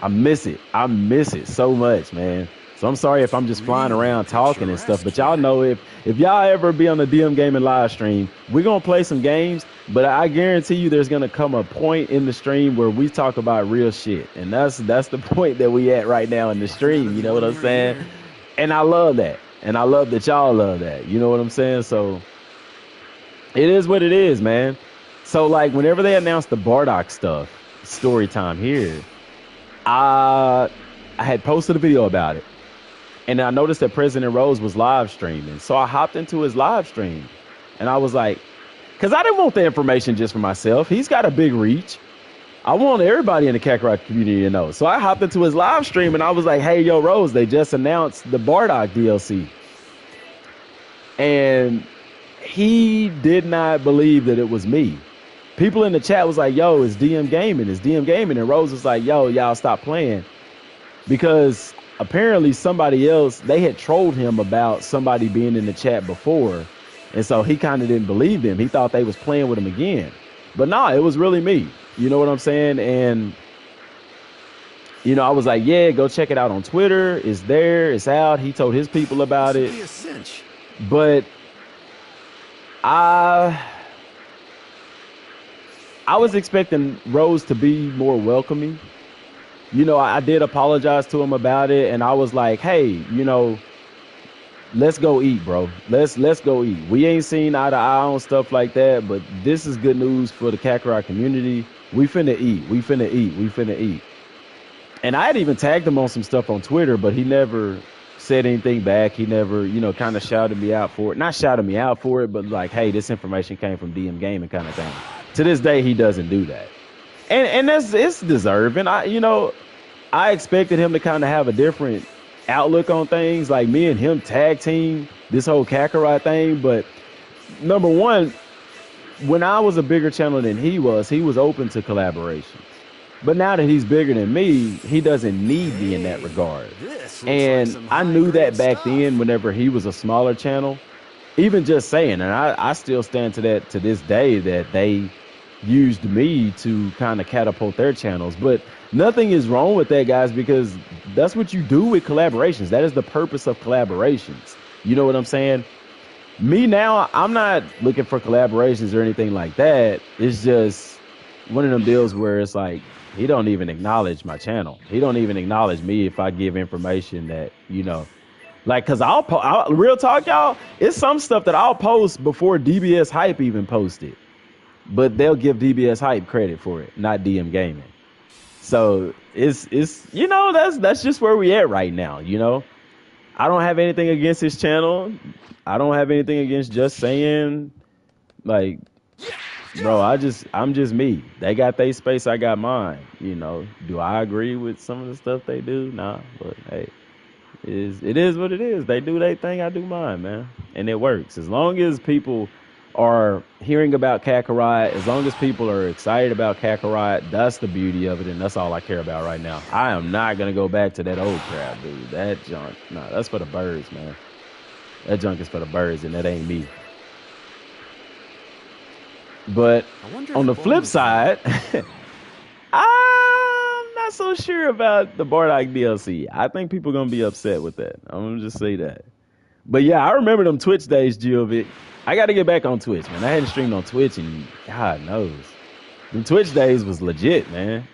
I miss it. I miss it so much, man. So I'm sorry if I'm just flying around talking and stuff. But y'all know if y'all ever be on the DM Gaming live stream, we're going to play some games. But I guarantee you there's going to come a point in the stream where we talk about real shit. And that's the point that we at right now in the stream. You know what I'm saying? And I love that. And I love that y'all love that. You know what I'm saying? So it is what it is, man. So like whenever they announced the Bardock stuff, story time here, I had posted a video about it. And I noticed that President Rose was live streaming. So I hopped into his live stream. And I was like, because I didn't want the information just for myself. He's got a big reach. I want everybody in the Kakarot community to know. So I hopped into his live stream and I was like, hey, yo, Rose, they just announced the Bardock DLC. And he did not believe that it was me. People in the chat was like, yo, it's DM Gaming. It's DM Gaming. And Rose was like, yo, y'all stop playing. Because apparently somebody else, they had trolled him about somebody being in the chat before. And so he kind of didn't believe them. He thought they was playing with him again. But nah, it was really me. You know what I'm saying? And, you know, I was like, yeah, go check it out on Twitter. It's there. It's out. He told his people about it. But I was expecting Rose to be more welcoming. You know, I did apologize to him about it. And I was like, hey, you know, let's go eat, bro. Let's go eat. We ain't seen eye to eye on stuff like that. But this is good news for the Kakarot community. We finna eat. We finna eat. We finna eat. And I had even tagged him on some stuff on Twitter, but he never said anything back. He never, you know, kind of shouted me out for it. Not shouted me out for it, but like, hey, this information came from DM Gaming kind of thing. To this day, he doesn't do that. And it's deserving. I expected him to kind of have a different outlook on things. Like me and him tag team this whole Kakarot thing. But number one, when I was a bigger channel than he was open to collaborations. But now that he's bigger than me, he doesn't need me in that regard. And I knew that back then whenever he was a smaller channel. Even just saying, and I still stand to that to this day, that they used me to kind of catapult their channels. But nothing is wrong with that, guys, because that's what you do with collaborations. That is the purpose of collaborations. You know what I'm saying? Me now, I'm not looking for collaborations or anything like that. It's just one of them deals where it's like, he don't even acknowledge my channel. He don't even acknowledge me if I give information that, you know, like, cause I'll real talk, y'all. It's some stuff that I'll post before DBS Hype even posted, but they'll give DBS Hype credit for it, not DM Gaming. So it's you know, that's just where we at right now. You know, I don't have anything against his channel. I don't have anything against Just Saying. Like, bro, I'm just me. They got their space, I got mine. You know, do I agree with some of the stuff they do? Nah, but hey, it is what it is. They do their thing, I do mine, man, and it works. As long as people are hearing about Kakarot, as long as people are excited about Kakarot, that's the beauty of it, and that's all I care about right now. I am not gonna go back to that old crap, dude. That junk, nah, that's for the birds, man. That junk is for the birds, and that ain't me. But on the flip side, I'm not so sure about the Bardock DLC. I think people are going to be upset with that. I'm going to just say that. But yeah, I remember them Twitch days, Giovic. I got to get back on Twitch, man. I hadn't streamed on Twitch and God knows. Them Twitch days was legit, man.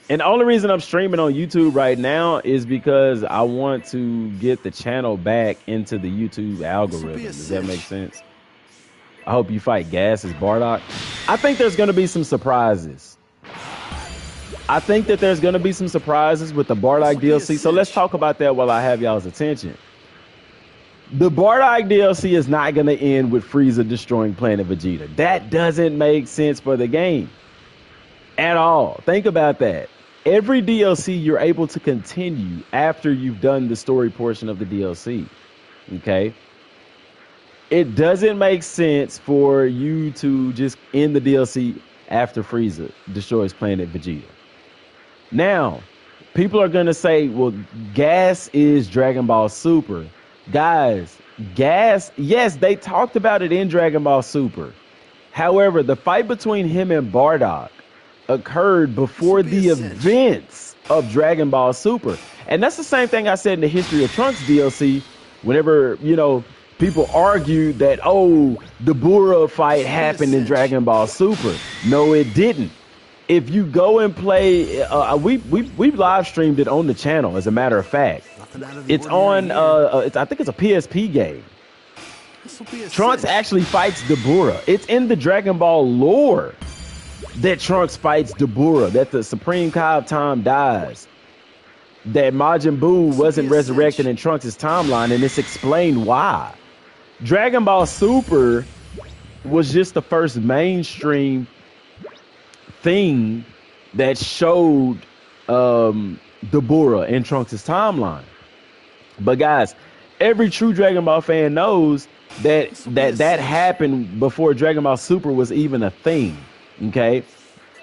And the only reason I'm streaming on YouTube right now is because I want to get the channel back into the YouTube algorithm. Does that make sense? I hope you fight gas as Bardock. I think there's going to be some surprises. I think that there's going to be some surprises with the Bardock DLC. So let's talk about that while I have y'all's attention. The Bardock DLC is not going to end with Frieza destroying Planet Vegeta. That doesn't make sense for the game at all. Think about that. Every DLC you're able to continue after you've done the story portion of the DLC. Okay? It doesn't make sense for you to just end the DLC after Frieza destroys Planet Vegeta. Now, people are going to say, well, Gas is Dragon Ball Super. Guys, Gas, yes, they talked about it in Dragon Ball Super. However, the fight between him and Bardock occurred before the events of Dragon Ball Super. And that's the same thing I said in the History of Trunks DLC whenever, people argued that, the Bura fight happened in Dragon Ball Super. No, it didn't. If you go and play, we live streamed it on the channel. As a matter of fact, it's on. I think it's a PSP game. Trunks actually fights Dabura. It's in the Dragon Ball lore that Trunks fights Dabura. That the Supreme Kai of Time dies. That Majin Buu wasn't resurrected in Trunks' timeline, and it's explained why. Dragon Ball Super was just the first mainstream thing that showed Dabura in Trunks' timeline. But guys, every true Dragon Ball fan knows that happened before Dragon Ball Super was even a thing. Okay?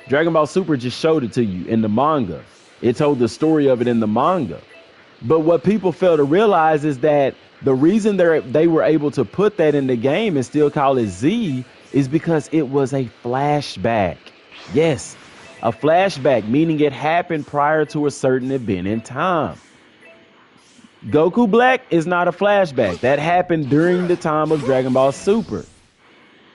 Dragon Ball Super just showed it to you in the manga. It told the story of it in the manga. But what people fail to realize is that the reason they were able to put that in the game and still call it Z is because it was a flashback. Yes, a flashback, meaning it happened prior to a certain event in time. Goku Black is not a flashback. That happened during the time of Dragon Ball Super.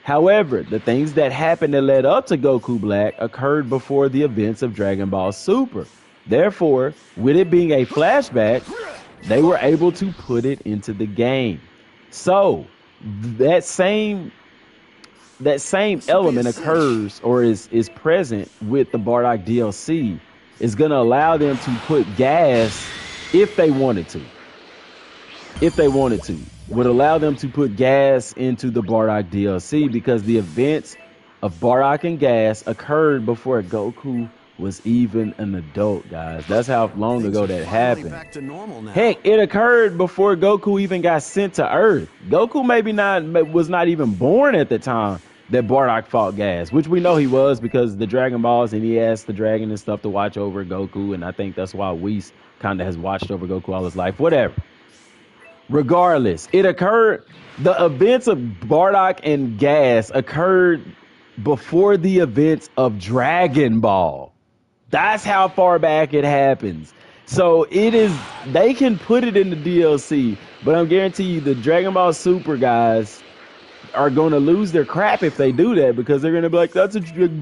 However, the things that happened that led up to Goku Black occurred before the events of Dragon Ball Super. Therefore, with it being a flashback, they were able to put it into the game. So, that same element occurs or is present with the Bardock DLC. Is going to allow them to put gas if they wanted to. Would allow them to put gas into the Bardock DLC because the events of Bardock and Gas occurred before Goku was even an adult, guys. That's how long ago that happened. Heck, it occurred before Goku even got sent to Earth. Goku was not even born at the time that Bardock fought Gas, which we know he was because the Dragon Balls, and he asked the dragon and stuff to watch over Goku, and I think that's why Whis kind of has watched over Goku all his life. Whatever. Regardless, it occurred. The events of Bardock and Gas occurred before the events of Dragon Ball. That's how far back it happens. So they can put it in the DLC, but I'm guaranteeing you the Dragon Ball Super guys are going to lose their crap if they do that because they're going to be like,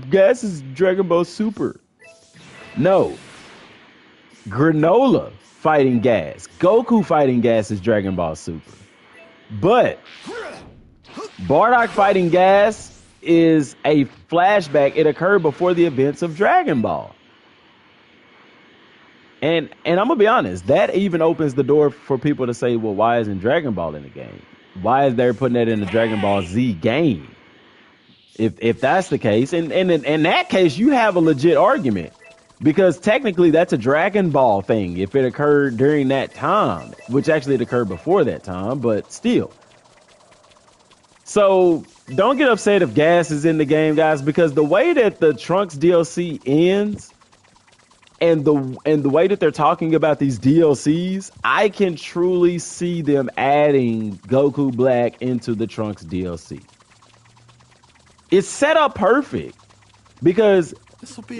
Gas is Dragon Ball Super. No. Granola fighting Gas. Goku fighting Gas is Dragon Ball Super. But Bardock fighting Gas is a flashback. It occurred before the events of Dragon Ball. And I'm going to be honest, that even opens the door for people to say, well, why isn't Dragon Ball in the game? Why is they putting that in the Dragon Ball Z game? If that's the case, and in that case, you have a legit argument. Because technically that's a Dragon Ball thing if it occurred during that time, which actually it occurred before that time, but still. So don't get upset if Gas is in the game, guys, because the way that the Trunks DLC ends and the way that they're talking about these DLCs, I can truly see them adding Goku Black into the Trunks DLC. It's set up perfect because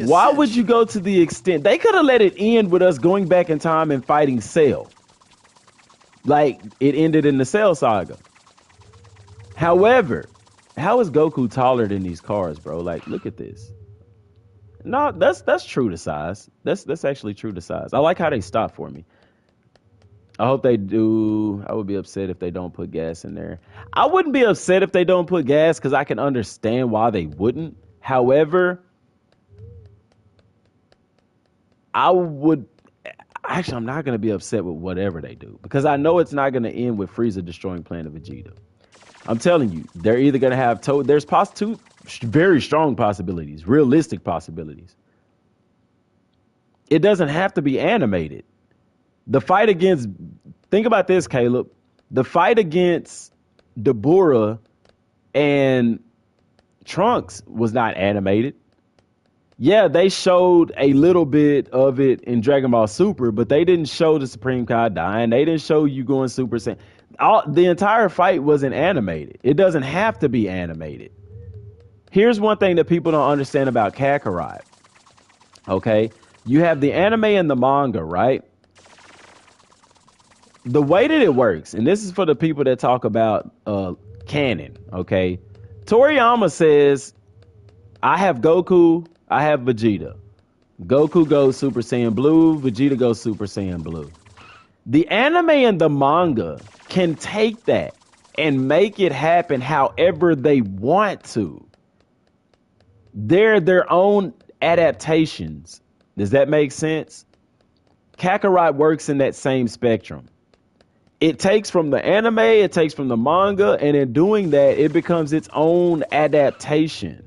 why would you go to the extent they could have let it end with us going back in time and fighting Cell like it ended in the Cell saga. However, how is Goku taller than these cars, bro? Like, look at this. No, that's true to size. That's actually true to size. I like how they stop for me. I hope they do. I would be upset if they don't put Gas in there. I wouldn't be upset if they don't put Gas because I can understand why they wouldn't. However, I Actually, I'm not going to be upset with whatever they do because I know it's not going to end with Frieza destroying Planet Vegeta. I'm telling you, they're either going to have there's two very strong possibilities, realistic possibilities. It doesn't have to be animated. The fight against, think about this, Caleb. The fight against Dabura and Trunks was not animated. Yeah, they showed a little bit of it in Dragon Ball Super, but they didn't show the Supreme Kai dying. They didn't show you going Super Saiyan. The entire fight wasn't animated. It doesn't have to be animated. Here's one thing that people don't understand about Kakarot. Okay, you have the anime and the manga, right? The way that it works, and this is for the people that talk about canon, okay? Toriyama says, I have Goku, I have Vegeta. Goku goes Super Saiyan Blue, Vegeta goes Super Saiyan Blue. The anime and the manga can take that and make it happen however they want to. They're their own adaptations. Does that make sense? Kakarot works in that same spectrum. It takes from the anime, it takes from the manga, and in doing that, it becomes its own adaptation.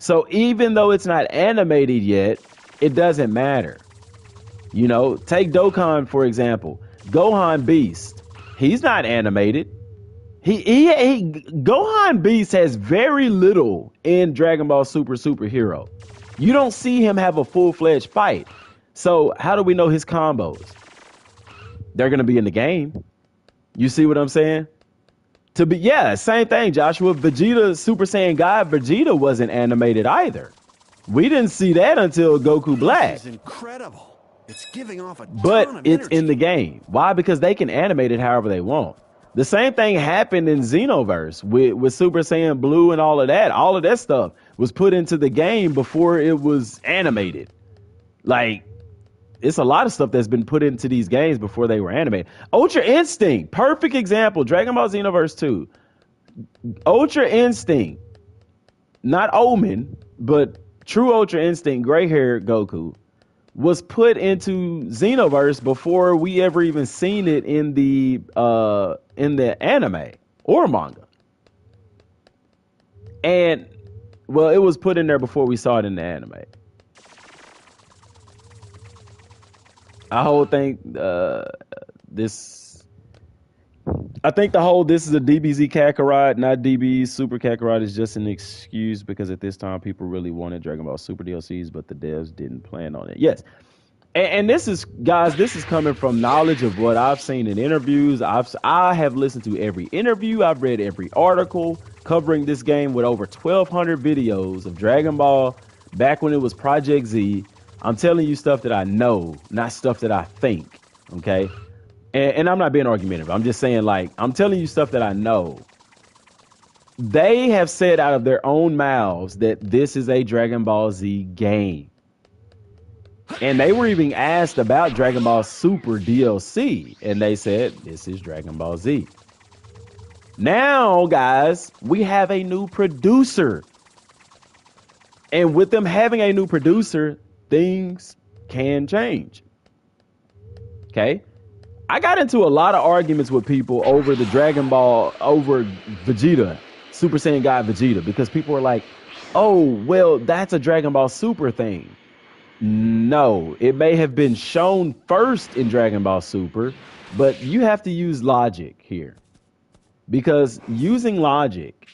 So even though it's not animated yet, it doesn't matter. You know, take Dokkan, for example. Gohan Beast. He's not animated. Gohan Beast has very little in Dragon Ball Superhero. You don't see him have a full-fledged fight. So how do we know his combos? They're going to be in the game. You see what I'm saying? Same thing, Joshua. Vegeta, Super Saiyan God Vegeta wasn't animated either. We didn't see that until Goku Black. This is incredible. It's giving off a ton But of it's energy. in the game. Why? Because they can animate it however they want. The same thing happened in Xenoverse with Super Saiyan Blue and all of that. All of that stuff was put into the game before it was animated. Like, it's a lot of stuff that's been put into these games before they were animated. Ultra Instinct, perfect example. Dragon Ball Xenoverse 2. Ultra Instinct, not Omen, but true Ultra Instinct, gray-haired Goku, was put into Xenoverse before we ever even seen it in the anime or manga. And, well, it was put in there before we saw it in the anime. I whole think this is a DBZ Kakarot, not DB Super Kakarot, is just an excuse because at this time people really wanted Dragon Ball Super DLCs, but the devs didn't plan on it. Yes. And this is, guys, this is coming from knowledge of what I've seen in interviews. I have listened to every interview. I've read every article covering this game with over 1,200 videos of Dragon Ball back when it was Project Z. I'm telling you stuff that I know, not stuff that I think, okay? And I'm not being argumentative. I'm just saying, like, I'm telling you stuff that I know. They have said out of their own mouths that this is a Dragon Ball Z game. And they were even asked about Dragon Ball Super DLC, and they said, this is Dragon Ball Z. Now, guys, we have a new producer. And with them having a new producer, things can change. Okay? I got into a lot of arguments with people over the Dragon Ball, over Vegeta, Super Saiyan God Vegeta, because people were like, oh, well, that's a Dragon Ball Super thing. No, it may have been shown first in Dragon Ball Super, but you have to use logic here. Because using logic,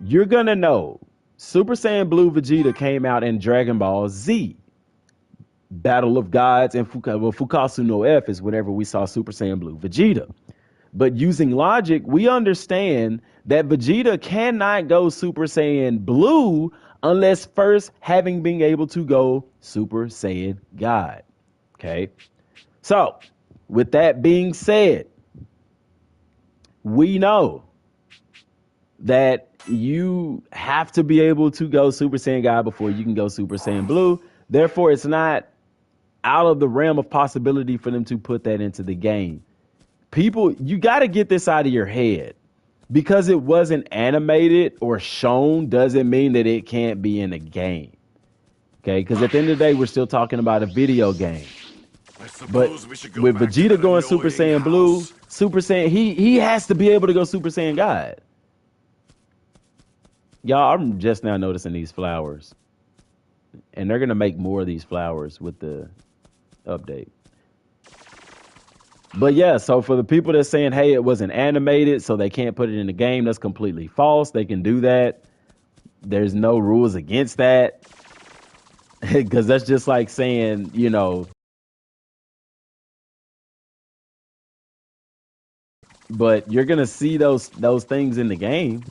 you're going to know Super Saiyan Blue Vegeta came out in Dragon Ball Z. Battle of Gods and Fukasu no F is whenever we saw Super Saiyan Blue Vegeta. But using logic, we understand that Vegeta cannot go Super Saiyan Blue unless first having been able to go Super Saiyan God. Okay? So, with that being said, we know that you have to be able to go Super Saiyan God before you can go Super Saiyan Blue. Therefore, it's not out of the realm of possibility for them to put that into the game. People, you got to get this out of your head. Because it wasn't animated or shown doesn't mean that it can't be in a game. Okay? Because at the end of the day, we're still talking about a video game. I But suppose we should go with back to Vegeta that going Super annoying Saiyan Blue, house. Super Saiyan, he has to be able to go Super Saiyan God. Y'all, I'm just now noticing these flowers. And they're gonna make more of these flowers with the update. But yeah, so for the people that's saying, hey, it wasn't animated, so they can't put it in the game, that's completely false. They can do that. There's no rules against that. Because that's just like saying, you know, but you're gonna see those things in the game.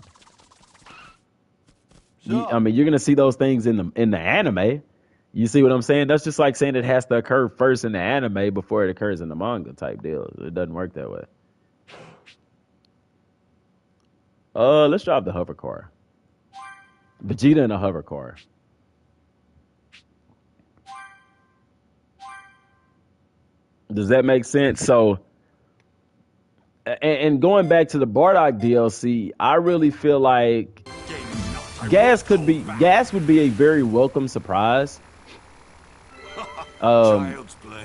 I mean, you're gonna see those things in the anime. You see what I'm saying? That's just like saying it has to occur first in the anime before it occurs in the manga type deal. It doesn't work that way. Let's drive the hover car. Vegeta in a hover car. Does that make sense? So, and going back to the Bardock DLC, I really feel like gas would be a very welcome surprise. Child's play,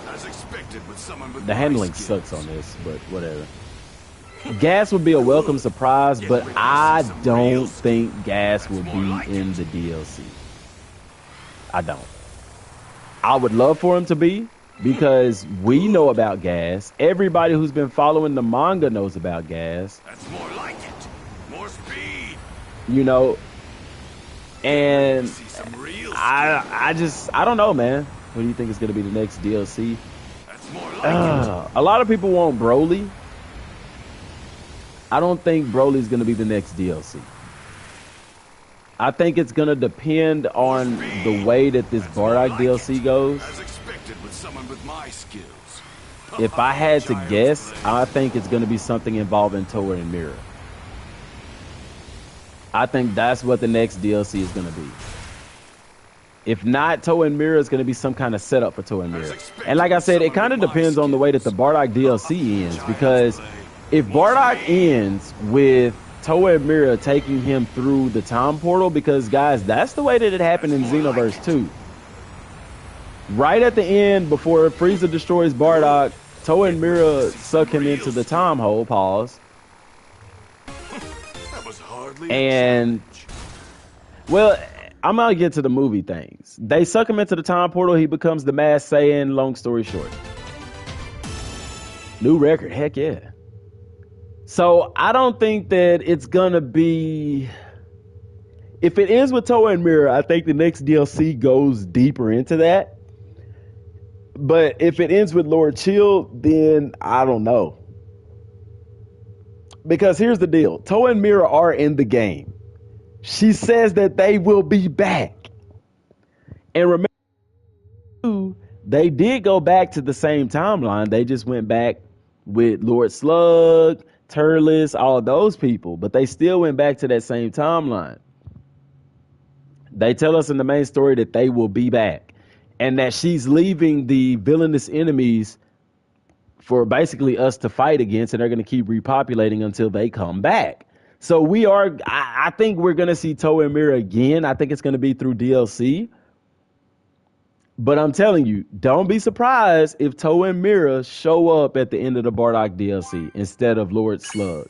as expected with someone with The my handling skills. sucks on this, but whatever. Gas would be a welcome surprise, but I don't think Gas will be in the DLC. I don't. I would love for him to be, because we know about Gas. Everybody who's been following the manga knows about Gas. That's more like it. More speed. You know, and See some real I don't know, man. What do you think is going to be the next DLC? That's more like A lot of people want Broly. I don't think Broly's going to be the next DLC. I think it's going to depend on the way that this Bardock DLC goes. As expected with someone with my skills. If I had to Child's guess, play. I think it's going to be something involving Toa and Mira. I think that's what the next DLC is going to be. If not Toa and Mira, it's going to be some kind of setup for Toa and Mira. And like I said, it kind of depends on the way that the Bardock DLC ends, because if Bardock ends with Toa and Mira taking him through the time portal, because guys, that's the way that it happened in Xenoverse 2. Right at the end, before Frieza destroys Bardock, Toa and Mira suck him into the time hole, pause. That was hardly And, well, I'm gonna get to the movie things. They suck him into the time portal, he becomes the Masked Saiyan, long story short. New record, heck yeah. So I don't think that it's gonna be. If it ends with Toa and Mira, I think the next DLC goes deeper into that. But if it ends with Lord Chill, then I don't know. Because here's the deal: Toa and Mira are in the game. She says that they will be back. And remember, they did go back to the same timeline. They just went back with Lord Slug, Turles, all those people, but they still went back to that same timeline. They tell us in the main story that they will be back, and that she's leaving the villainous enemies for basically us to fight against, and they're going to keep repopulating until they come back. So I think we're going to see Toa and Mira again. I think it's going to be through DLC. But I'm telling you, don't be surprised if Toa and Mira show up at the end of the Bardock DLC instead of Lord Slug.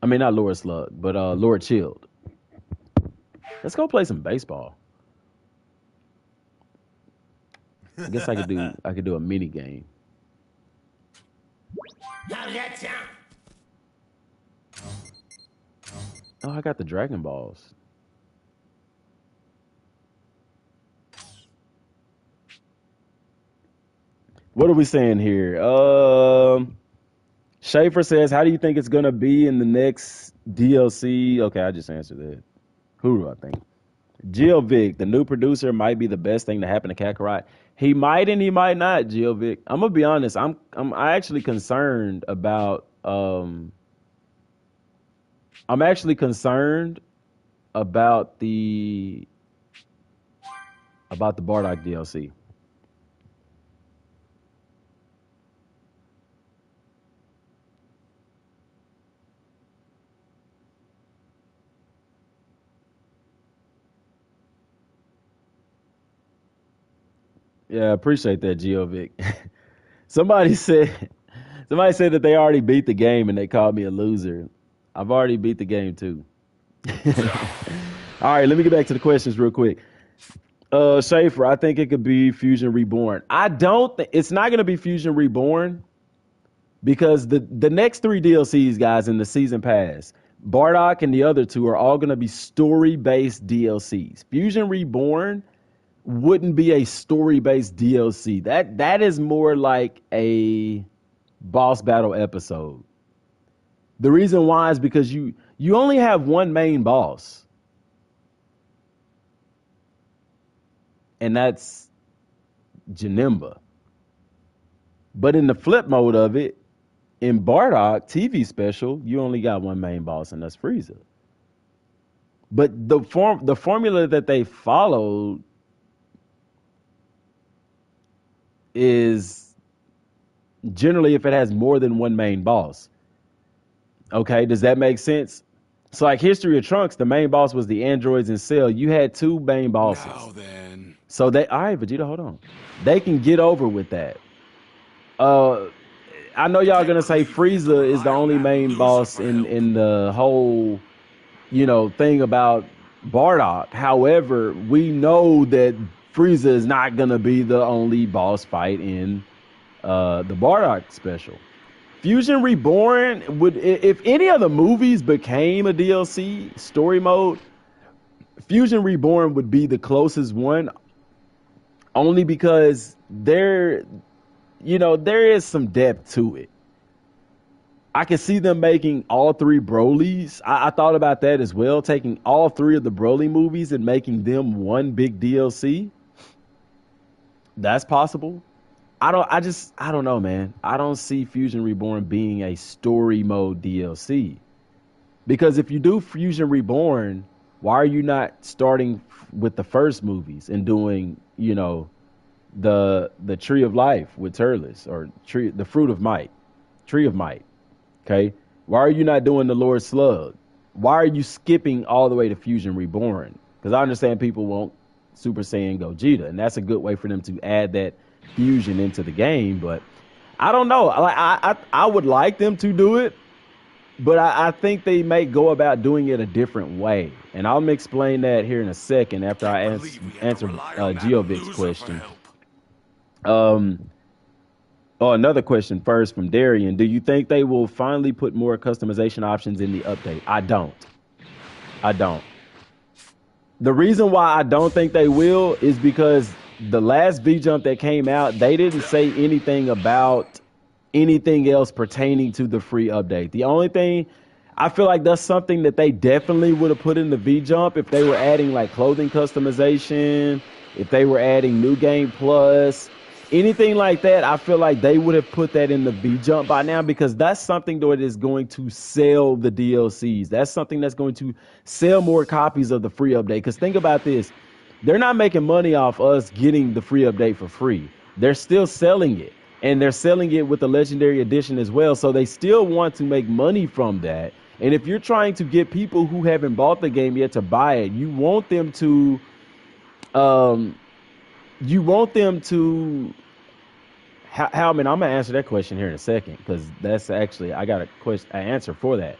I mean, not Lord Slug, but Lord Chilled. Let's go play some baseball. I guess I could do a mini game. How's that sound? Oh, I got the Dragon Balls. What are we saying here? Schaefer says, how do you think it's going to be in the next DLC? Okay, I just answered that. Who do I think? Jill Vic, the new producer, might be the best thing to happen to Kakarot. He might and he might not, Jill Vic. I'm going to be honest. I'm actually concerned about I'm actually concerned about the Bardock DLC. Yeah, I appreciate that, Geovic. somebody said somebody said that they already beat the game and they called me a loser. I've already beat the game too. All right, let me get back to the questions real quick. Schaefer, I think it could be Fusion Reborn. I don't think it's not gonna be Fusion Reborn because the next three DLCs, guys, in the season pass, Bardock and the other two are all gonna be story-based DLCs. Fusion Reborn wouldn't be a story-based DLC. That is more like a boss battle episode. The reason why is because you only have one main boss, and that's Janemba. But in the flip mode of it, in Bardock TV special, you only got one main boss, and that's Frieza. But the formula that they followed is generally if it has more than one main boss. Okay, does that make sense? So like History of Trunks, the main boss was the androids in Cell. You had two main bosses. Now then. So they all right, Vegeta, hold on. They can get over with that. I know y'all gonna say Frieza is the only main boss in the whole, thing about Bardock. However, we know that Frieza is not gonna be the only boss fight in the Bardock special. Fusion Reborn would, if any of the movies became a DLC story mode, Fusion Reborn would be the closest one, only because there is some depth to it. I can see them making all three Brolys. I thought about that as well, taking all three of the Broly movies and making them one big DLC. That's possible. I don't know, man. I don't see Fusion Reborn being a story mode DLC. Because if you do Fusion Reborn, why are you not starting with the first movies and doing, the Tree of Life with Turles, or the Fruit of Might, Tree of Might? Okay, why are you not doing the Lord Slug? Why are you skipping all the way to Fusion Reborn? Because I understand people want Super Saiyan Gogeta, and that's a good way for them to add that fusion into the game. But I don't know. I would like them to do it, but I think they may go about doing it a different way. And I'll explain that here in a second after I answer Geovic's question. Another question first from Darian. Do you think they will finally put more customization options in the update? I don't. The reason why I don't think they will is because the last V-Jump that came out, they didn't say anything about anything else pertaining to the free update. The only thing, I feel like that's something that they definitely would have put in the V-Jump if they were adding like clothing customization, if they were adding New Game Plus, anything like that. I feel like they would have put that in the V-Jump by now, because that's something that is going to sell the DLCs. That's something that's going to sell more copies of the free update. Because think about this. They're not making money off us getting the free update for free. They're still selling it. And they're selling it with the Legendary Edition as well. So they still want to make money from that. And if you're trying to get people who haven't bought the game yet to buy it, you want them to I'm going to answer that question here in a second, because that's actually, I got an answer for that.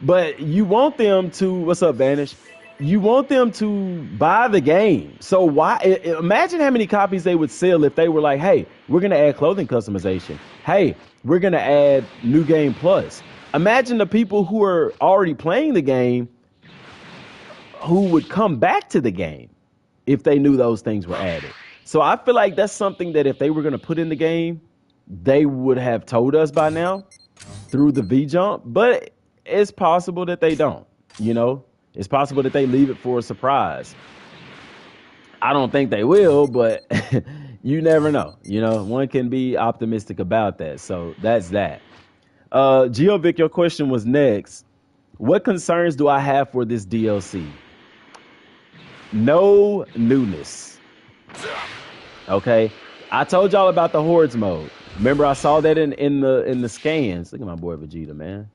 But you want them to, what's up, Vanish? You want them to buy the game. So imagine how many copies they would sell if they were like, hey, we're going to add clothing customization. Hey, we're going to add New Game Plus. Imagine the people who are already playing the game who would come back to the game if they knew those things were added. So I feel like that's something that if they were going to put in the game, they would have told us by now through the V-Jump. But it's possible that they don't, It's possible that they leave it for a surprise. I don't think they will, but you never know. One can be optimistic about that. So that's that. Geovic, your question was next. What concerns do I have for this DLC? No newness. Okay, I told y'all about the Hordes mode. Remember, I saw that in the scans. Look at my boy Vegeta, man.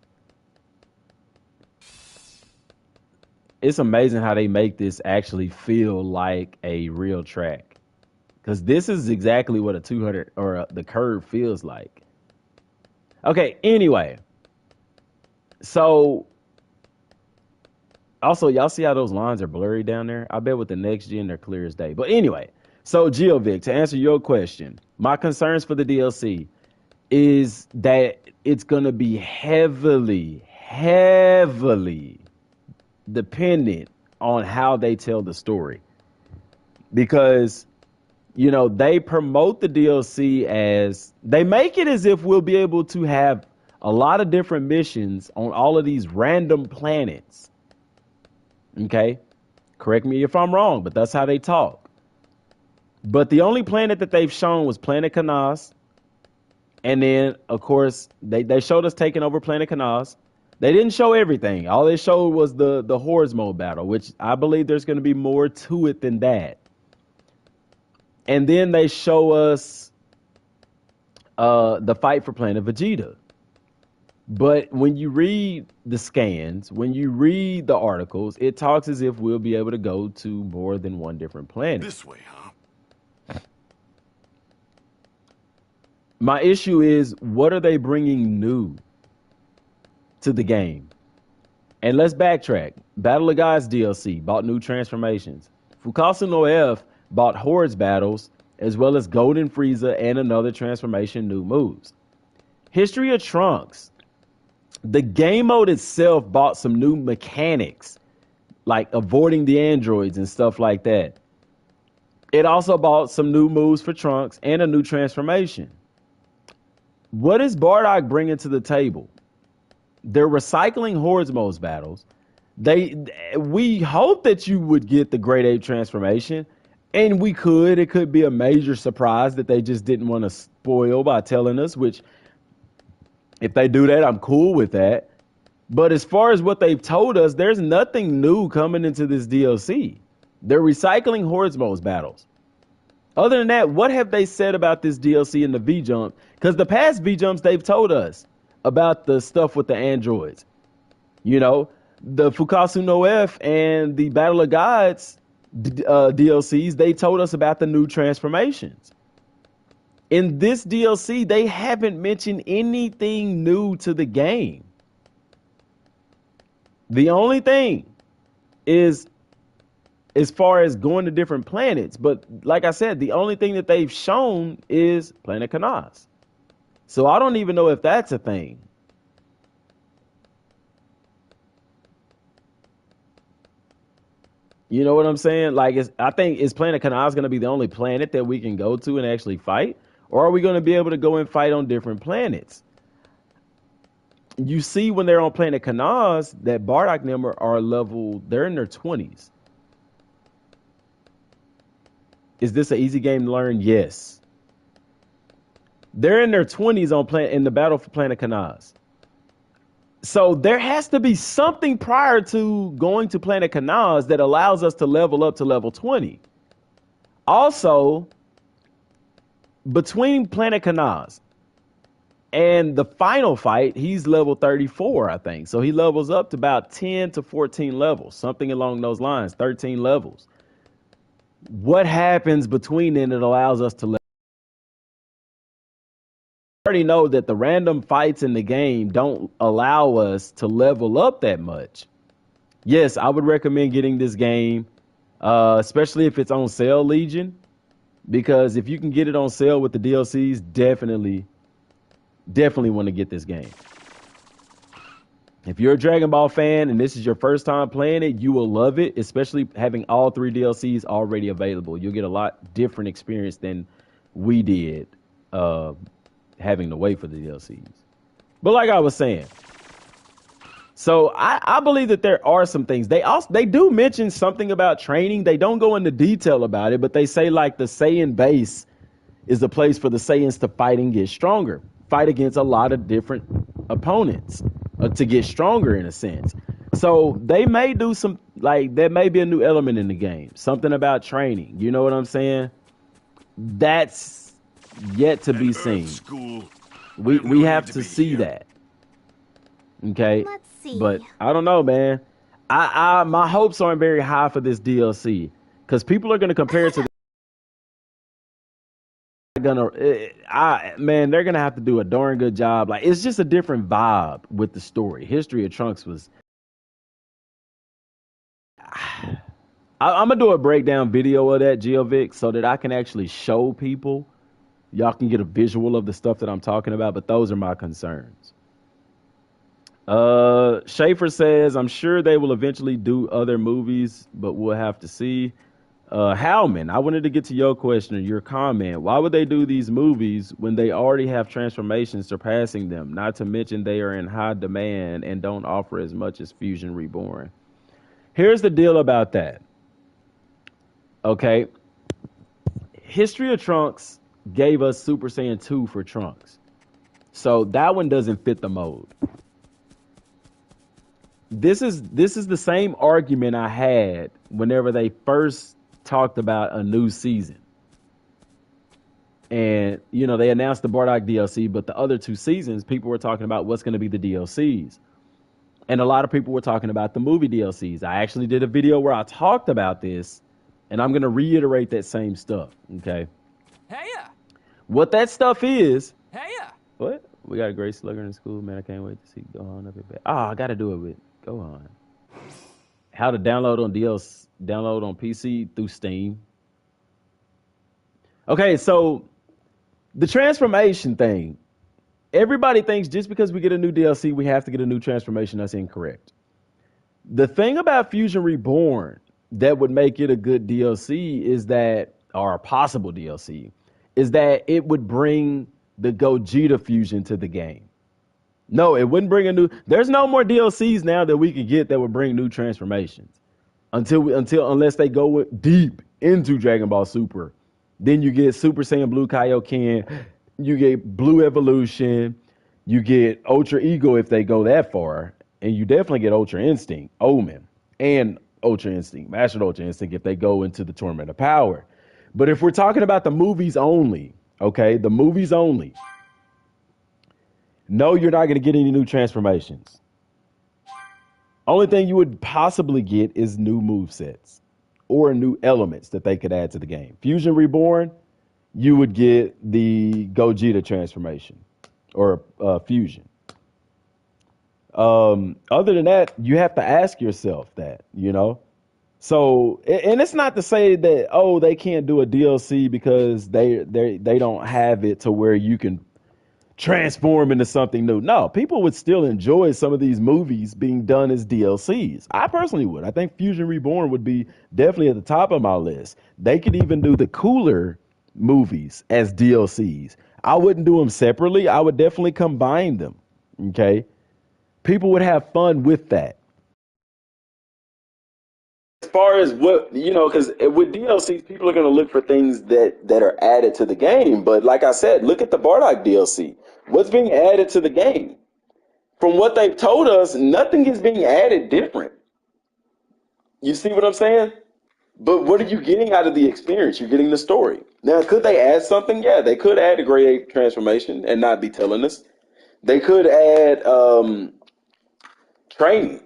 It's amazing how they make this actually feel like a real track. because this is exactly what a 200 or the curve feels like. Okay, anyway. So, also, y'all see how those lines are blurry down there? I bet with the next gen, they're clear as day. But anyway, so Geovic, to answer your question, my concerns for the DLC is that it's going to be heavily dependent on how they tell the story. Because, you know, they promote the DLC as, they make it as if we'll be able to have a lot of different missions on all of these random planets. Okay? Correct me if I'm wrong, but that's how they talk. But the only planet that they've shown was Planet Canas. And then, of course, they showed us taking over Planet Canas. They didn't show everything. All they showed was the Hordes mode battle, which I believe there's going to be more to it than that. And then they show us the fight for Planet Vegeta. But when you read the scans, when you read the articles, it talks as if we'll be able to go to more than one different planet. This way, huh? My issue is, what are they bringing new to the game? And let's backtrack. Battle of Gods DLC bought new transformations. Fukasu no F bought Hordes battles, as well as Golden Frieza and another transformation new moves. History of Trunks. The game mode itself bought some new mechanics, like avoiding the androids and stuff like that. It also bought some new moves for Trunks and a new transformation. What is Bardock bringing to the table? They're recycling Hordes modes battles. We hope that you would get the Great Ape transformation, and we could. It could be a major surprise that they just didn't want to spoil by telling us, which, if they do that, I'm cool with that. But as far as what they've told us, there's nothing new coming into this DLC. They're recycling Hordes modes battles. Other than that, what have they said about this DLC in the V-Jump? Because the past V-Jumps, they've told us about the stuff with the androids. You know, the Fukasu no F and the Battle of Gods DLCs, they told us about the new transformations. In this DLC, they haven't mentioned anything new to the game. The only thing is, as far as going to different planets, but like I said, the only thing that they've shown is Planet Canas. So I don't even know if that's a thing. You know what I'm saying? Like, I think, is Planet Canas going to be the only planet that we can go to and actually fight? Or are we going to be able to go and fight on different planets? You see, when they're on Planet Canas, that Bardock number are level, they're in their 20s. Is this an easy game to learn? Yes. They're in their 20s in the battle for Planet Canas. So there has to be something prior to going to Planet Canas that allows us to level up to level 20. Also, between Planet Canas and the final fight, he's level 34, I think. So he levels up to about 10 to 14 levels, something along those lines, 13 levels. What happens between then that allows us to level? I already know that the random fights in the game don't allow us to level up that much. Yes, I would recommend getting this game, especially if it's on sale, Legion, because if you can get it on sale with the DLCs, definitely want to get this game. If you're a Dragon Ball fan and this is your first time playing it, you will love it, especially having all 3 DLCs already available. You'll get a lot different experience than we did having to wait for the DLCs. But like I was saying, so I believe that there are some things. They do mention something about training. They don't go into detail about it, but they say like the Saiyan base is the place for the Saiyans to fight and get stronger. Fight against a lot of different opponents to get stronger in a sense. So they may do some, like, there may be a new element in the game. Something about training. You know what I'm saying? That's yet to be seen. We have to see that. Okay? Let's see. But I don't know, man. My hopes aren't very high for this DLC because people are going to compare it to gonna. They're gonna have to do a darn good job. Like it's just a different vibe with the story. History of Trunks was. I'm gonna do a breakdown video of that, Geovic, so that I can actually show people. Y'all can get a visual of the stuff that I'm talking about. But those are my concerns. Schaefer says, I'm sure they will eventually do other movies, but we'll have to see. Howman, I wanted to get to your question or your comment. Why would they do these movies when they already have transformations surpassing them? Not to mention they are in high demand and don't offer as much as Fusion Reborn. Here's the deal about that. Okay. History of Trunks gave us Super Saiyan 2 for Trunks. So that one doesn't fit the mold. This is the same argument I had whenever they first talked about a new season. And, they announced the Bardock DLC, but the other 2 seasons, people were talking about what's going to be the DLCs. And a lot of people were talking about the movie DLCs. I actually did a video where I talked about this, and I'm going to reiterate that same stuff, okay? Heya! What that stuff is... Heya! What? We got a great slugger in school, man. I can't wait to see Gohan up at bat. I got to do it with Gohan. How to download on PC through Steam. Okay, so the transformation thing. Everybody thinks just because we get a new DLC, we have to get a new transformation. That's incorrect. The thing about Fusion Reborn that would make it a good DLC is that, or a possible DLC, is that it would bring the Gogeta fusion to the game. No, it wouldn't bring a new. There's no more DLCs now that we could get that would bring new transformations unless they go deep into Dragon Ball Super. Then you get Super Saiyan Blue Kaioken, you get Blue Evolution, you get Ultra Ego if they go that far, and you definitely get Ultra Instinct, Omen, and Ultra Instinct, Master Ultra Instinct if they go into the Tournament of Power. But if we're talking about the movies only, okay, the movies only. No, you're not going to get any new transformations. Only thing you would possibly get is new movesets or new elements that they could add to the game. Fusion Reborn, you would get the Gogeta transformation or fusion. Other than that, you have to ask yourself that, So, and it's not to say that, they can't do a DLC because they don't have it to where you can transform into something new. No, people would still enjoy some of these movies being done as DLCs. I personally would. I think Fusion Reborn would be definitely at the top of my list. They could even do the cooler movies as DLCs. I wouldn't do them separately. I would definitely combine them. Okay. People would have fun with that. As far as what, because with DLCs, people are going to look for things that are added to the game. But like I said, look at the Bardock DLC. What's being added to the game? From what they've told us, nothing is being added different. You see what I'm saying? But what are you getting out of the experience? You're getting the story. Now, could they add something? Yeah, they could add a grade 8 transformation and not be telling us. They could add training.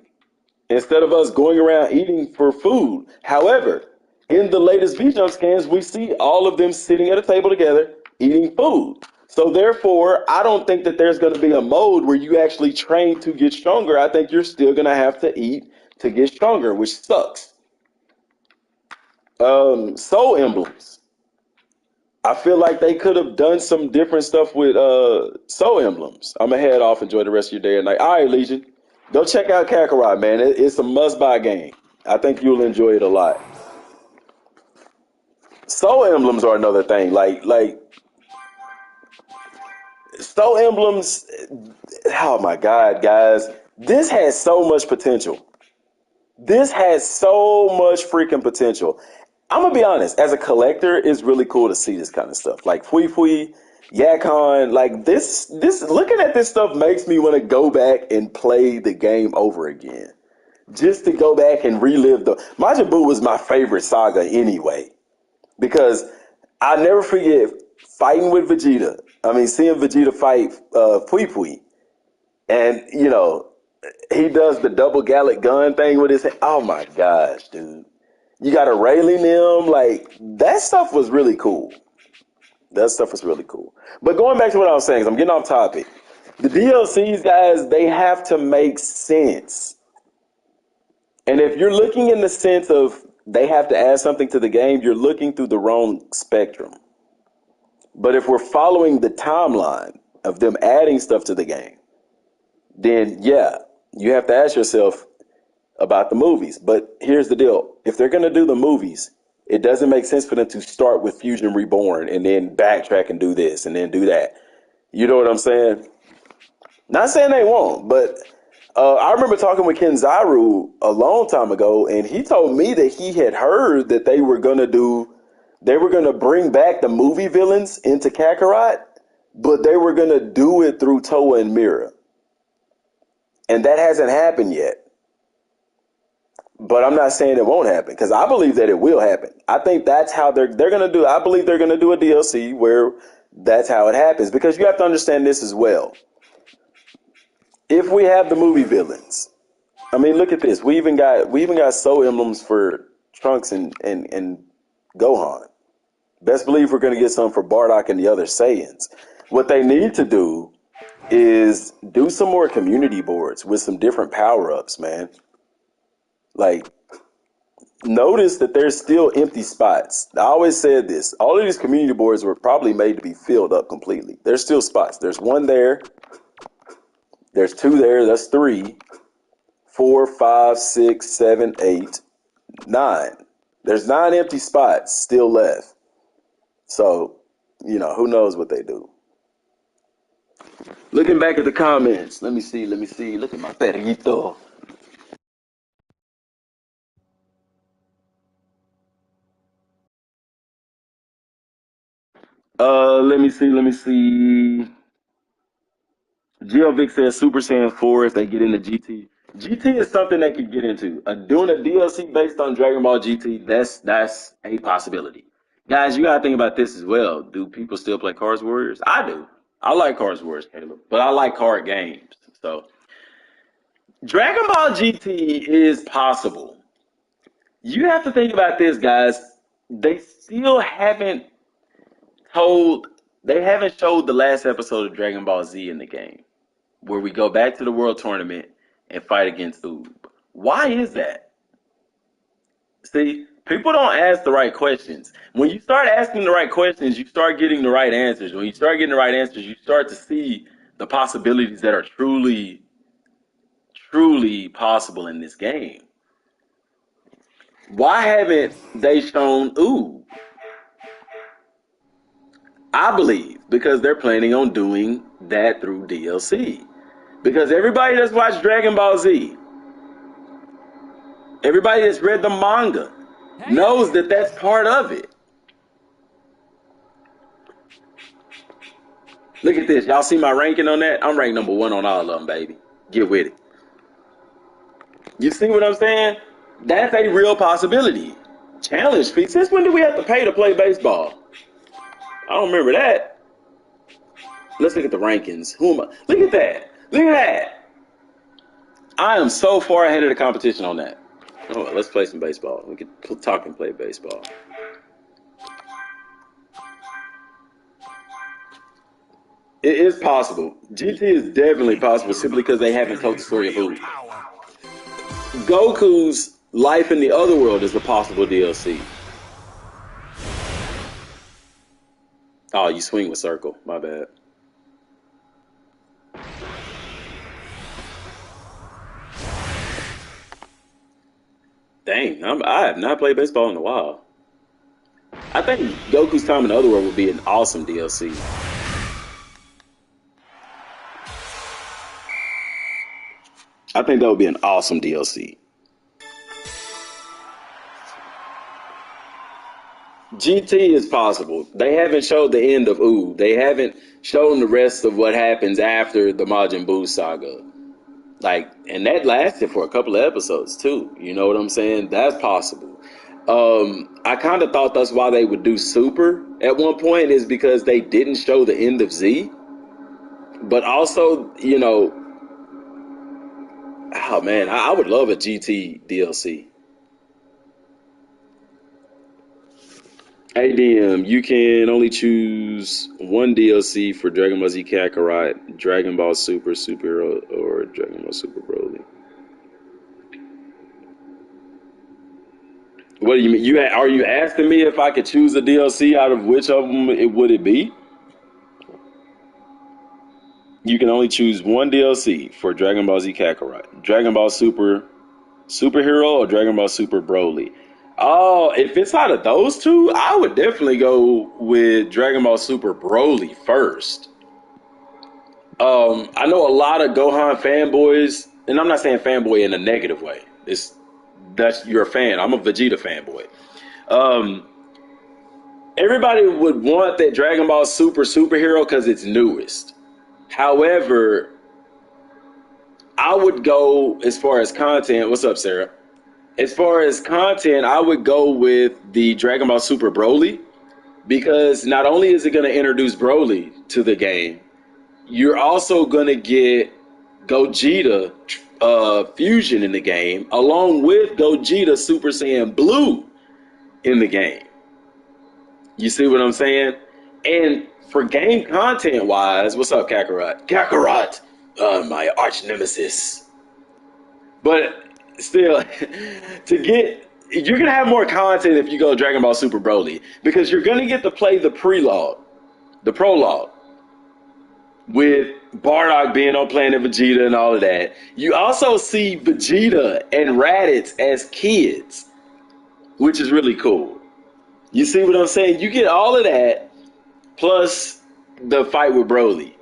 Instead of us going around eating for food. However, in the latest V-Jump scans, we see all of them sitting at a table together eating food. So therefore, I don't think that there's going to be a mode where you actually train to get stronger. I think you're still going to have to eat to get stronger, which sucks. Soul emblems. I feel like they could have done some different stuff with soul emblems. I'm going to head off. Enjoy the rest of your day and night. All right, Legion. Go check out Kakarot, man. It's a must-buy game. I think you'll enjoy it a lot. Soul emblems are another thing. Like soul emblems. Oh my God, guys! This has so much potential. This has so much freaking potential. I'm gonna be honest. As a collector, it's really cool to see this kind of stuff. Like Fui Fui, Yakon, like this. Looking at this stuff makes me want to go back and play the game over again. Just to go back and relive Majin Buu was my favorite saga anyway. Because I never forget fighting with Vegeta. I mean, seeing Vegeta fight Pui Pui. And, he does the double Gallic gun thing with his hand. Oh, my gosh, dude. You got a Rayleigh them. Like, that stuff was really cool. That stuff was really cool. But going back to what I was saying, 'cause I'm getting off topic. The DLCs, guys, they have to make sense. And if you're looking in the sense of they have to add something to the game, you're looking through the wrong spectrum. But if we're following the timeline of them adding stuff to the game, then yeah, you have to ask yourself about the movies. But here's the deal. If they're going to do the movies, it doesn't make sense for them to start with Fusion Reborn and then backtrack and do this and then do that. You know what I'm saying? Not saying they won't, but I remember talking with Ken Zaru a long time ago, and he told me that he had heard that they were going to bring back the movie villains into Kakarot, but they were going to do it through Toa and Mira. And that hasn't happened yet. But I'm not saying it won't happen, because I believe that it will happen. I think that's how they're going to do it. I believe they're going to do a DLC where that's how it happens, because you have to understand this as well. If we have the movie villains, I mean, look at this. We even got soul emblems for Trunks and Gohan. Best believe we're going to get some for Bardock and the other Saiyans. What they need to do is do some more community boards with some different power-ups, man. Like, notice that there's still empty spots. I always said this. All of these community boards were probably made to be filled up completely. There's still spots. There's one there. There's two there. That's 3, 4, 5, 6, 7, 8, 9. There's 9 empty spots still left. So, who knows what they do. Looking back at the comments. Let me see. Look at my perrito. Let me see. GeoVic says Super Saiyan 4 if they get into GT. GT is something they could get into. Doing a DLC based on Dragon Ball GT, that's a possibility. Guys, you gotta think about this as well. Do people still play Cars Warriors? I do. I like Cars Warriors, Caleb, but I like card games. So Dragon Ball GT is possible. You have to think about this, guys. They still haven't they haven't showed the last episode of Dragon Ball Z in the game, where we go back to the World Tournament and fight against Oob. Why is that? See, people don't ask the right questions. When you start asking the right questions, you start getting the right answers. When you start getting the right answers, you start to see the possibilities that are truly, truly possible in this game. Why haven't they shown Oob? I believe because they're planning on doing that through DLC. Because everybody that's watched Dragon Ball Z, everybody that's read the manga, knows that that's part of it. Look at this. Y'all see my ranking on that? I'm ranked number 1 on all of them, baby. Get with it. You see what I'm saying? That's a real possibility. Challenge fee. Since when do we have to pay to play baseball? I don't remember that. Let's look at the rankings. Who am I? Look at that. Look at that. I am so far ahead of the competition on that. Oh, let's play some baseball. We can talk and play baseball. It is possible. GT is definitely possible simply because they haven't told the story of Oob. Goku's life in the other world is a possible DLC. Oh, you swing with circle. My bad. Dang, I have not played baseball in a while. I think Goku's time in the other world would be an awesome DLC. I think that would be an awesome DLC. GT is possible. They haven't showed the end of Oob. They haven't shown the rest of what happens after the Majin Buu saga. And that lasted for a couple of episodes too. You know what I'm saying? That's possible. I kind of thought that's why they would do Super at one point, is because they didn't show the end of Z. But also, oh man, I would love a GT DLC. ADM, you can only choose one DLC for Dragon Ball Z Kakarot, Dragon Ball Super Superhero, or Dragon Ball Super Broly. What do you mean? Are you asking me if I could choose a DLC out of which of them would it be? You can only choose one DLC for Dragon Ball Z Kakarot, Dragon Ball Super Superhero, or Dragon Ball Super Broly. Oh, if it's out of those two, I would definitely go with Dragon Ball Super Broly first. I know a lot of Gohan fanboys, and I'm not saying fanboy in a negative way. That's you're a fan. I'm a Vegeta fanboy. Um, Everybody would want that Dragon Ball Super Superhero because it's newest. However, I would go as far as content. What's up, Sarah? As far as content, I would go with the Dragon Ball Super Broly because not only is it going to introduce Broly to the game, you're also going to get Gogeta fusion in the game, along with Gogeta Super Saiyan Blue in the game. You see what I'm saying? And for game content wise, what's up, Kakarot? Kakarot, my arch nemesis. But still, you're gonna have more content if you go Dragon Ball Super Broly because you're gonna get to play the prologue, with Bardock being on Planet Vegeta and all of that. You also see Vegeta and Raditz as kids, which is really cool. You see what I'm saying? You get all of that, plus the fight with Broly.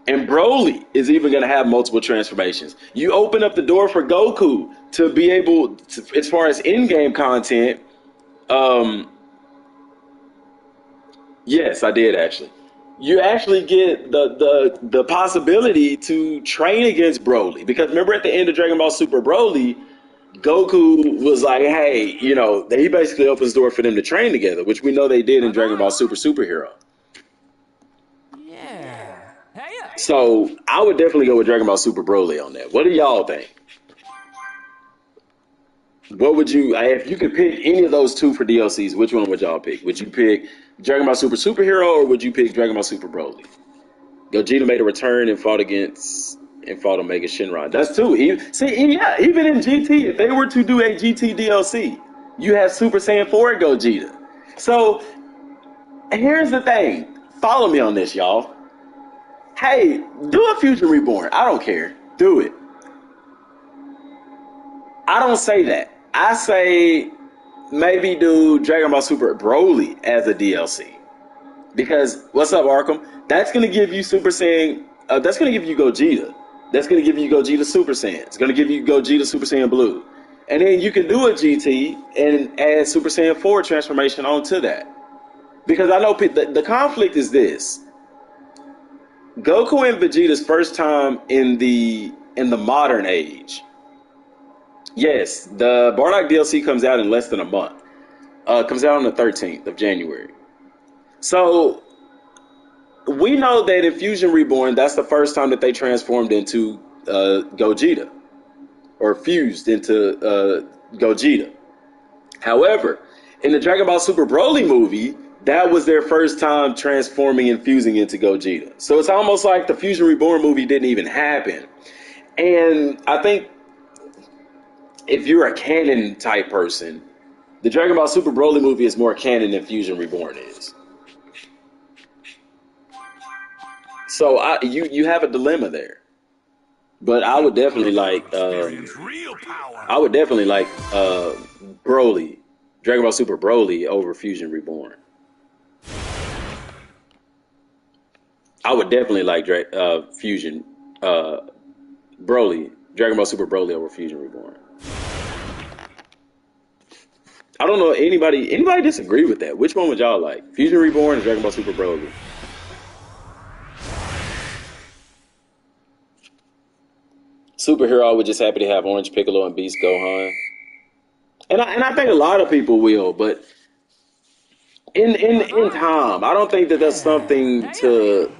And Broly is even going to have multiple transformations. You open up the door for Goku to be able to, as far as in-game content, yes, I did actually. You actually get the possibility to train against Broly. Because remember at the end of Dragon Ball Super Broly, Goku was like, hey, he basically opens the door for them to train together, which we know they did in Dragon Ball Super Superhero. Yeah. Hey. So I would definitely go with Dragon Ball Super Broly on that. What do y'all think? What would you, if you could pick any of those two for DLCs, which one would y'all pick? Would you pick Dragon Ball Super Superhero or would you pick Dragon Ball Super Broly? Gogeta made a return and fought Omega Shenron. That's two. Even in GT, if they were to do a GT DLC, you have Super Saiyan 4 Gogeta. So here's the thing. Follow me on this, y'all. Hey, do a Fusion Reborn. I don't care. Do it. I don't say that. I say maybe do Dragon Ball Super Broly as a DLC. Because, what's up, Arkham? That's going to give you Super Saiyan, that's going to give you Gogeta. That's going to give you Gogeta Super Saiyan. It's going to give you Gogeta Super Saiyan Blue. And then you can do a GT and add Super Saiyan 4 transformation onto that. Because I know the conflict is this. Goku and Vegeta's first time in the modern age. Yes, the Bardock DLC comes out in less than a month. Comes out on the 13th of January. So we know that in Fusion Reborn, that's the first time that they transformed into Gogeta, or fused into Gogeta. However, in the Dragon Ball Super Broly movie, that was their first time transforming and fusing into Gogeta. So it's almost like the Fusion Reborn movie didn't even happen. And I think if you're a canon type person, the Dragon Ball Super Broly movie is more canon than Fusion Reborn is. So you have a dilemma there. But I would definitely like real power. I would definitely like Broly, Dragon Ball Super Broly over Fusion Reborn. I would definitely like Fusion Broly, Dragon Ball Super Broly over Fusion Reborn. I don't know anybody disagree with that. Which one would y'all like? Fusion Reborn or Dragon Ball Super Broly? Superhero, I would just happy to have Orange Piccolo and Beast Gohan. And I think a lot of people will, but in time, I don't think that that's something to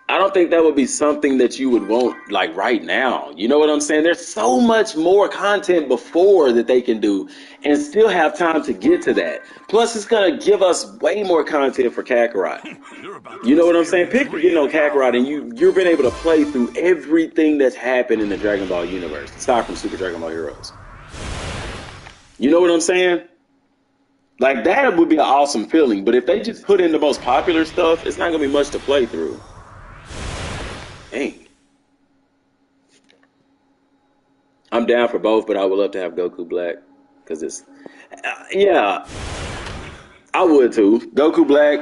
I don't think that would be something that you would want like right now. You know what I'm saying? There's so much more content before that they can do and still have time to get to that. Plus, it's gonna give us way more content for Kakarot. You're about to You know what I'm saying? experience Picture getting on real power. Kakarot and you've been able to play through everything that's happened in the Dragon Ball universe, aside from Super Dragon Ball Heroes. You know what I'm saying? Like that would be an awesome feeling. But if they just put in the most popular stuff, it's not gonna be much to play through. Dang. I'm down for both, but I would love to have Goku Black because it's yeah, I would too. Goku Black,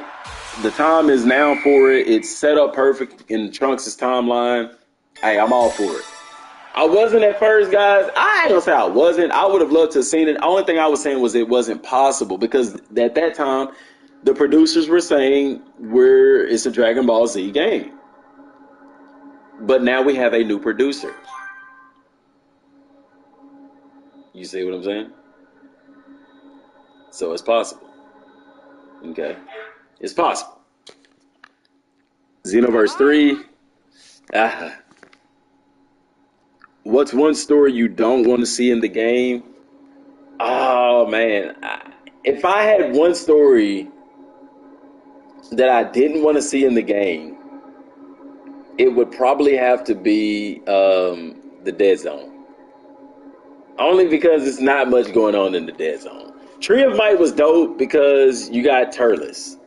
the time is now for it. It's set up perfect in Trunks' timeline. Hey, I'm all for it. I wasn't at first, guys. I ain't gonna say I wasn't. I would have loved to have seen it. The only thing I was saying was it wasn't possible because at that time, the producers were saying it's a Dragon Ball Z game. But now we have a new producer. You see what I'm saying? So it's possible. Okay? It's possible. Xenoverse 3. What's one story you don't want to see in the game? Oh, man. If I had one story that I didn't want to see in the game, it would probably have to be the Dead Zone. Only because it's not much going on in the Dead Zone. Tree of Might was dope because you got Turles.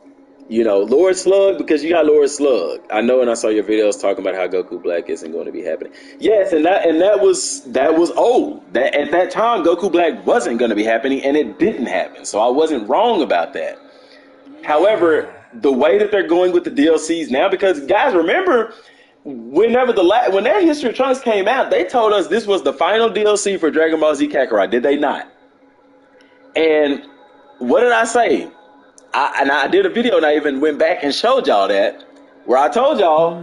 You know, Lord Slug because you got Lord Slug. I know, and I saw your videos talking about how Goku Black isn't going to be happening. Yes, and that was old. That at that time Goku Black wasn't going to be happening, and it didn't happen. So I wasn't wrong about that. However, the way that they're going with the DLCs now, because guys, remember when that History of Trunks came out, they told us this was the final DLC for Dragon Ball Z Kakarot, did they not? And what did I say? I did a video and I even went back and showed y'all that, where I told y'all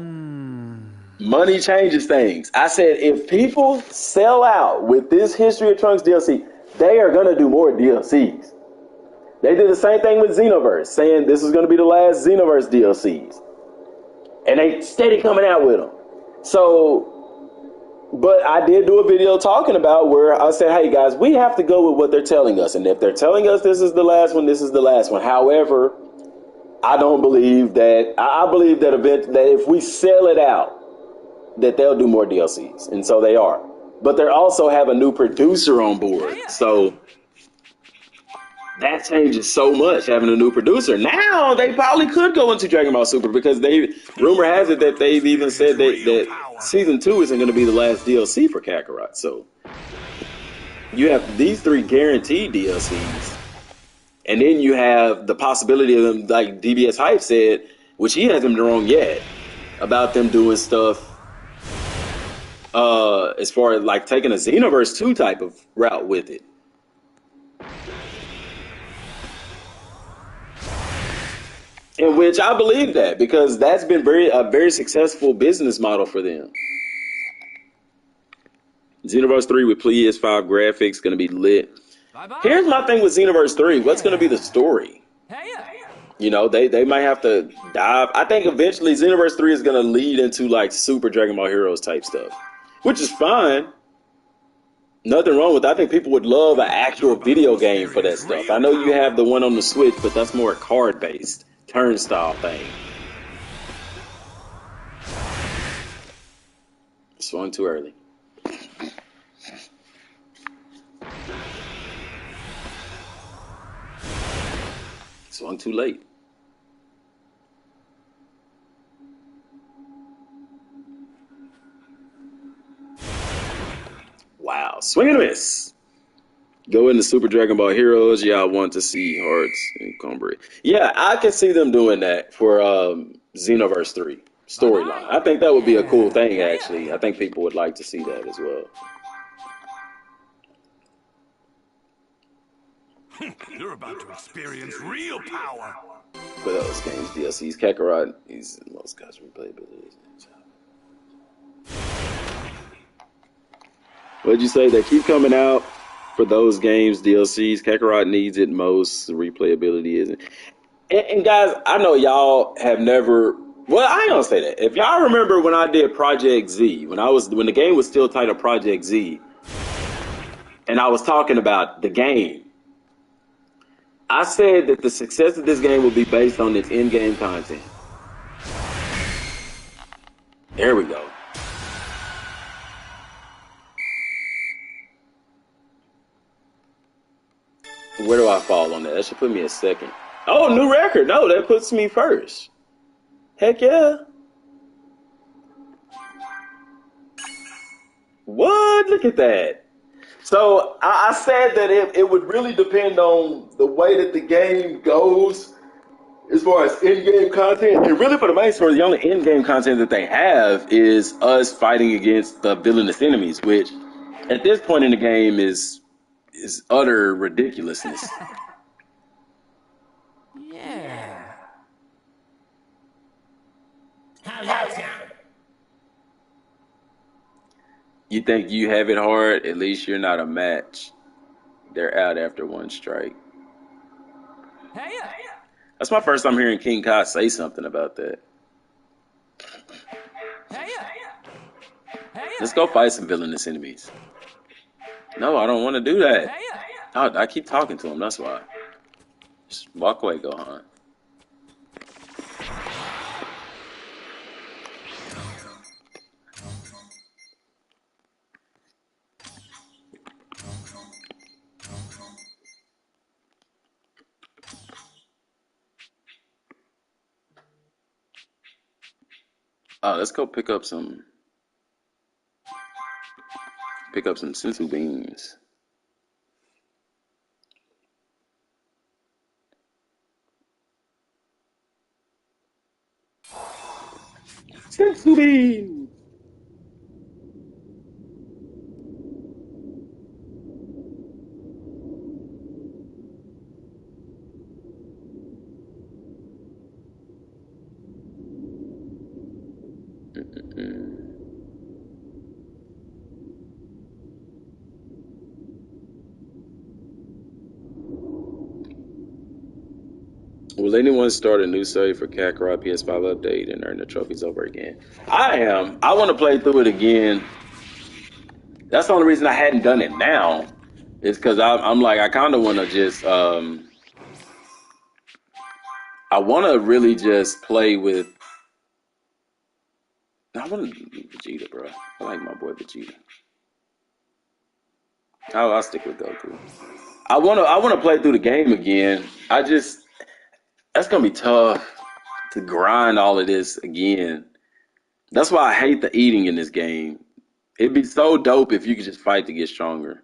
money changes things. I said if people sell out with this History of Trunks DLC, they are going to do more DLCs. They did the same thing with Xenoverse, saying this is going to be the last Xenoverse DLCs. And they steady coming out with them. So, but I did do a video talking about where I said, hey guys, we have to go with what they're telling us. And if they're telling us this is the last one, this is the last one. However, I don't believe that. I believe that if we sell it out, that they'll do more DLCs. And so they are. But they also have a new producer on board. So that changes so much, having a new producer. Now they probably could go into Dragon Ball Super because rumor has it that they've even said that season 2 isn't going to be the last DLC for Kakarot. So you have these 3 guaranteed DLCs, and then you have the possibility of them, like DBS Hype said, which he hasn't been wrong yet, about them doing stuff as far as like taking a Xenoverse 2 type of route with it. In which I believe that, because that's been a very successful business model for them. Xenoverse 3 with PS5 graphics going to be lit. Bye-bye. Here's my thing with Xenoverse 3. What's going to be the story? Hey, You know, they might have to dive. I think eventually Xenoverse 3 is going to lead into like Super Dragon Ball Heroes type stuff, which is fine. Nothing wrong with it. I think people would love an actual video game for that stuff. I know you have the one on the Switch, but that's more card-based. Turnstile thing. Swung too early. Swung too late. Wow. Swing and a miss. Go into Super Dragon Ball Heroes. Yeah, I want to see Hearts and Cornbread. Yeah, I can see them doing that for Xenoverse 3 storyline. I think that would be a cool thing, actually. I think people would like to see that as well. You're about to experience real power. For those games, DLCs, Kakarot, he's the most custom replayability. What'd you say? They keep coming out for those games, DLCs. Kakarot needs it most. The replayability isn't. And guys, I know y'all have never Well, I ain't gonna say that. If y'all remember when I did Project Z, when the game was still titled Project Z, and I was talking about the game, I said that the success of this game will be based on its in-game content. There we go. Where do I fall on that? That should put me at second. Oh, new record. No, that puts me first. Heck yeah. What? Look at that. So I said that it would really depend on the way that the game goes as far as in-game content. And really for the most part, the only in-game content that they have is us fighting against the villainous enemies, which at this point in the game is utter ridiculousness. Yeah. How's that sound? You think you have it hard? At least you're not a match. They're out after one strike. Hey, That's my first time hearing King Kai say something about that. hey, Let's go fight some villainous enemies. No, I don't want to do that. I keep talking to him, that's why. Just walk away, Gohan. Let's go pick up some sensu beans. Sensu beans. Will anyone start a new save for Kakarot PS5 update and earn the trophies over again? I am. I want to play through it again. That's the only reason I hadn't done it now. Is because I'm like, I kind of want to just, I want to really just play with, I want to do Vegeta, bro. I like my boy Vegeta. I'll stick with Goku. I want to play through the game again. That's going to be tough to grind all of this again. That's why I hate the eating in this game. It'd be so dope if you could just fight to get stronger.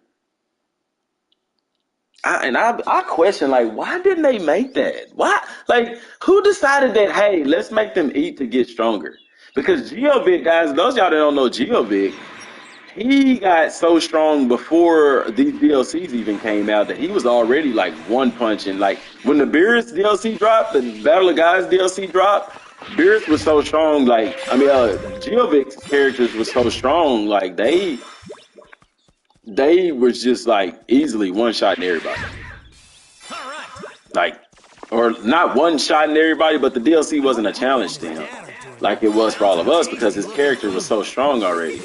I question, like, why didn't they make that? Why? Like, who decided that, hey, let's make them eat to get stronger? Because Geovic, guys, those of y'all that don't know Geovic, he got so strong before these DLCs even came out that he was already, like, one punching. Like, when the Beerus DLC dropped, the Battle of Guys DLC dropped, Beerus was so strong, like, Geovic's characters were so strong, like, they was just like easily one-shotting everybody. all right. Like, or not one-shotting everybody, but the DLC wasn't a challenge to him like it was for all of us because his character was so strong already.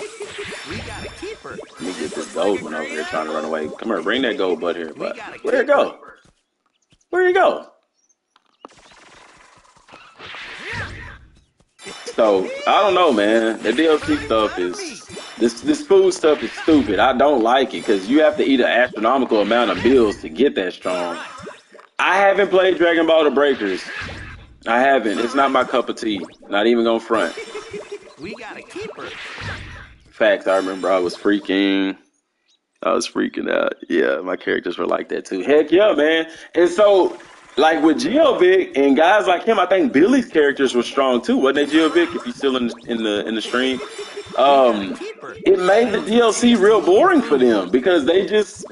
We got a keeper. Let me get this gold one over here trying to run away. Come here, bring that gold butt here. But where'd it go? Where'd it go? So, I don't know, man. The DLC stuff is... This food stuff is stupid. I don't like it because you have to eat an astronomical amount of meals to get that strong. I haven't played Dragon Ball The Breakers. I haven't. It's not my cup of tea. Not even gonna front. We got a keeper. Facts, I remember I was freaking out. Yeah, my characters were like that too. Heck yeah, man. And so, like with Geovic and guys like him, I think Billy's characters were strong too, wasn't they, Geovic? If you're still in the stream, it made the DLC real boring for them because they just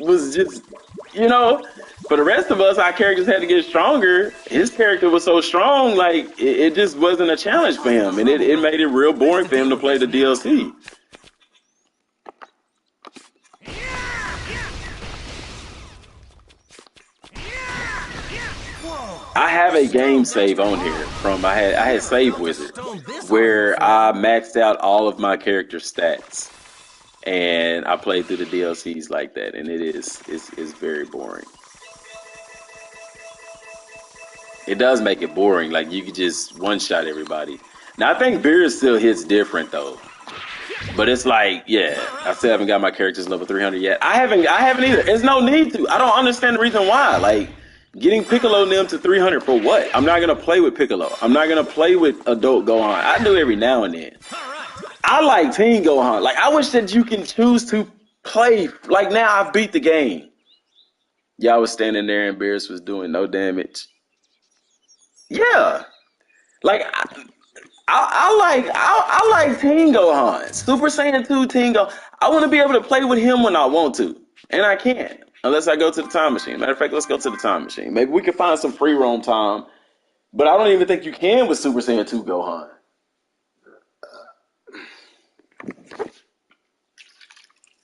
you know. For the rest of us, our characters had to get stronger. His character was so strong, like it just wasn't a challenge for him, and it made it real boring for him to play the DLC. Whoa. I have a game save on here from I had saved with it where I maxed out all of my character stats and I played through the DLCs like that, and it's very boring. It does make it boring. Like you could just one shot everybody. Now I think beer still hits different though. But it's like, yeah, I still haven't got my characters level 300 yet. I haven't either. There's no need to. I don't understand the reason why. Like, getting Piccolo and them to 300 for what? I'm not going to play with Piccolo. I'm not going to play with adult Gohan. I do every now and then. I like Teen Gohan. Like, I wish that you can choose to play. Like, now I've beat the game. Y'all was standing there and Beerus was doing no damage. Yeah. Like, I like Teen Gohan. Super Saiyan 2 Teen Gohan. I want to be able to play with him when I want to. And I can't. Unless I go to the time machine. Matter of fact, let's go to the time machine. Maybe we can find some free roam time. But I don't even think you can with Super Saiyan 2 Gohan.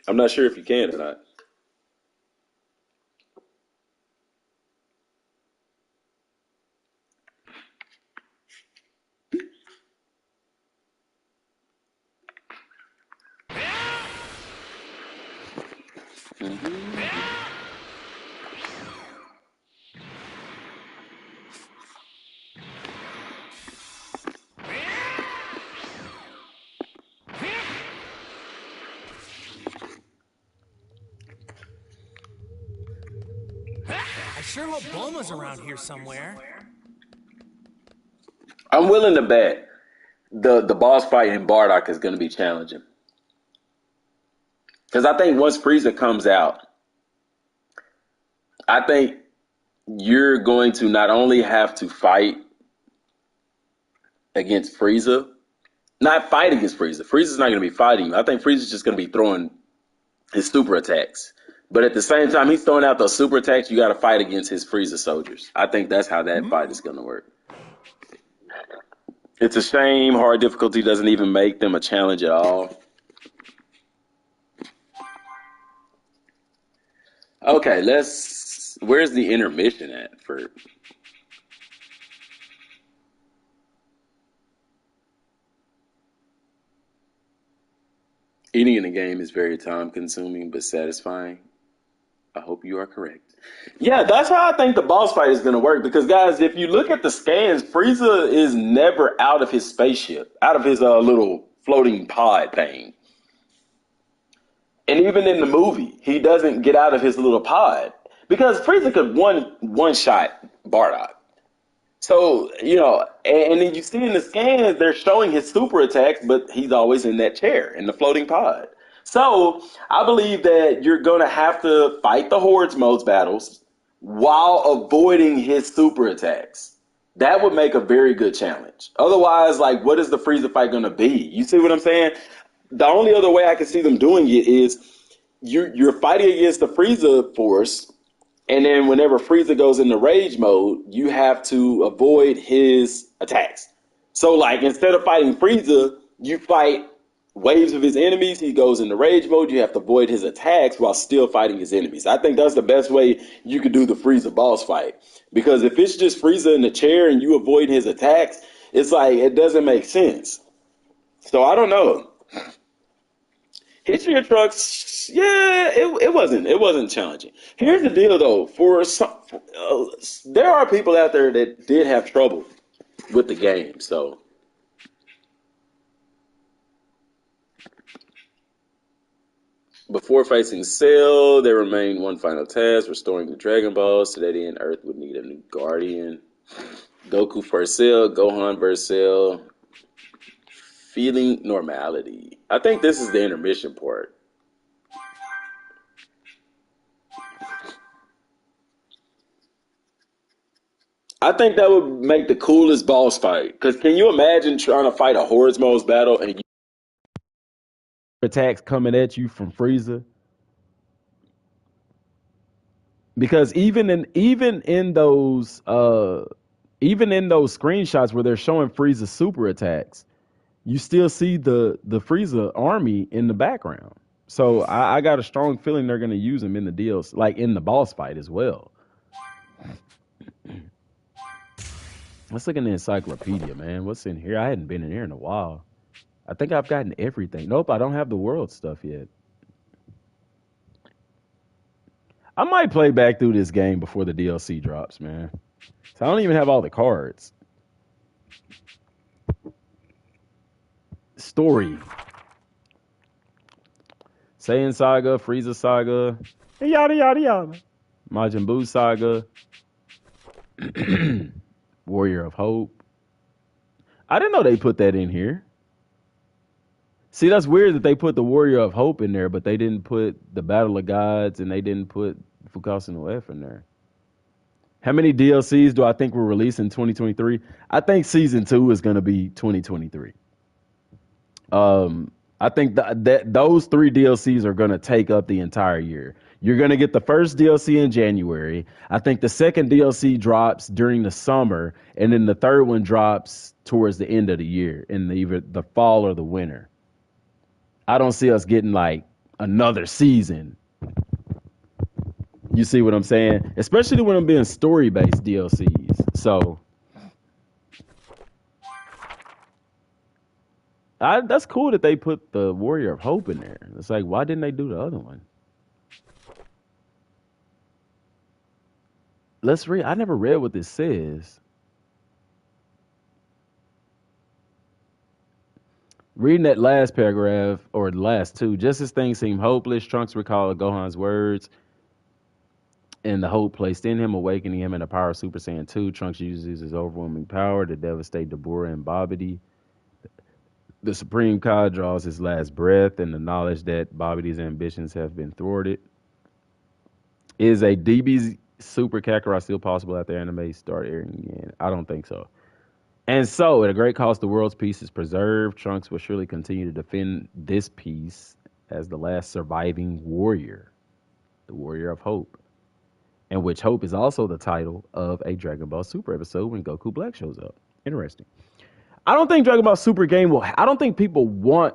I'm not sure if you can or not. I sure hope Bulma's around here somewhere. I'm willing to bet the boss fight in Bardock is going to be challenging. Because I think once Frieza comes out, I think you're going to not only have to fight against Frieza, not fight against Frieza. Frieza's not going to be fighting you. I think Frieza's just going to be throwing his super attacks. But at the same time, he's throwing out those super attacks, you got to fight against his Frieza soldiers. I think that's how that fight is going to work. It's a shame hard difficulty doesn't even make them a challenge at all. Okay, where's the intermission at for... Eating in a game is very time consuming but satisfying. I hope you are correct. Yeah, that's how I think the boss fight is going to work. Because, guys, if you look at the scans, Frieza is never out of his spaceship, out of his little floating pod thing. And even in the movie, he doesn't get out of his little pod. Because Frieza could one-shot Bardock. So, and then you see in the scans, they're showing his super attacks, but he's always in that chair, in the floating pod. So, I believe that you're going to have to fight the Hordes modes battles while avoiding his super attacks. That would make a very good challenge. Otherwise, like, what is the Frieza fight going to be? You see what I'm saying? The only other way I can see them doing it is you're fighting against the Frieza force, and then whenever Frieza goes into rage mode, you have to avoid his attacks. So, like, instead of fighting Frieza, you fight waves of his enemies. He goes into rage mode. You have to avoid his attacks while still fighting his enemies. I think that's the best way you could do the Frieza boss fight. Because if it's just Frieza in the chair and you avoid his attacks, it's like, it doesn't make sense. So, I don't know. Hitching your trucks, yeah, it wasn't challenging. Here's the deal, though. There are people out there that did have trouble with the game. So before facing Cell, there remained one final task: restoring the Dragon Balls. To that end, Earth would need a new Guardian. Goku versus Cell, Gohan versus Cell. Feeling normality. I think this is the intermission part. I think that would make the coolest boss fight. Because can you imagine trying to fight a Hordes Modes battle and attacks coming at you from Frieza? Because even in those screenshots where they're showing Frieza super attacks, you still see the Frieza army in the background. So I got a strong feeling they're going to use him in the deals, like in the boss fight as well. Let's look in the encyclopedia, man. What's in here? I hadn't been in here in a while. I think I've gotten everything. Nope, I don't have the world stuff yet. I might play back through this game before the DLC drops, man. So I don't even have all the cards. Story. Saiyan Saga, Frieza Saga, Yada yada yada. Majin Buu Saga, Warrior of Hope. I didn't know they put that in here. See, that's weird that they put the Warrior of Hope in there, but they didn't put the Battle of Gods and they didn't put Fukasu no F in there. How many DLCs do I think were released in 2023? I think Season 2 is going to be 2023. I think that those 3 DLCs are going to take up the entire year. You're going to get the first DLC in January. I think the second DLC drops during the summer, and then the third one drops towards the end of the year, in either the fall or the winter. I don't see us getting like another season. You see what I'm saying? Especially when I'm being story-based DLCs. So that's cool that they put the Warrior of Hope in there. It's like, why didn't they do the other one? Let's read. I never read what this says. Reading that last paragraph, or the last two, just as things seem hopeless, Trunks recalled Gohan's words and the hope placed in him, awakening him in the power of Super Saiyan 2. Trunks uses his overwhelming power to devastate Dabura and Babidi. The Supreme Kai draws his last breath, and the knowledge that Babidi's ambitions have been thwarted. Is a DB Super Kakarot still possible after anime start airing again? I don't think so. And so, at a great cost, the world's peace is preserved. Trunks will surely continue to defend this peace as the last surviving warrior, the Warrior of Hope, and which Hope is also the title of a Dragon Ball Super episode when Goku Black shows up. Interesting. I don't think Dragon Ball Super game will. I don't think people want.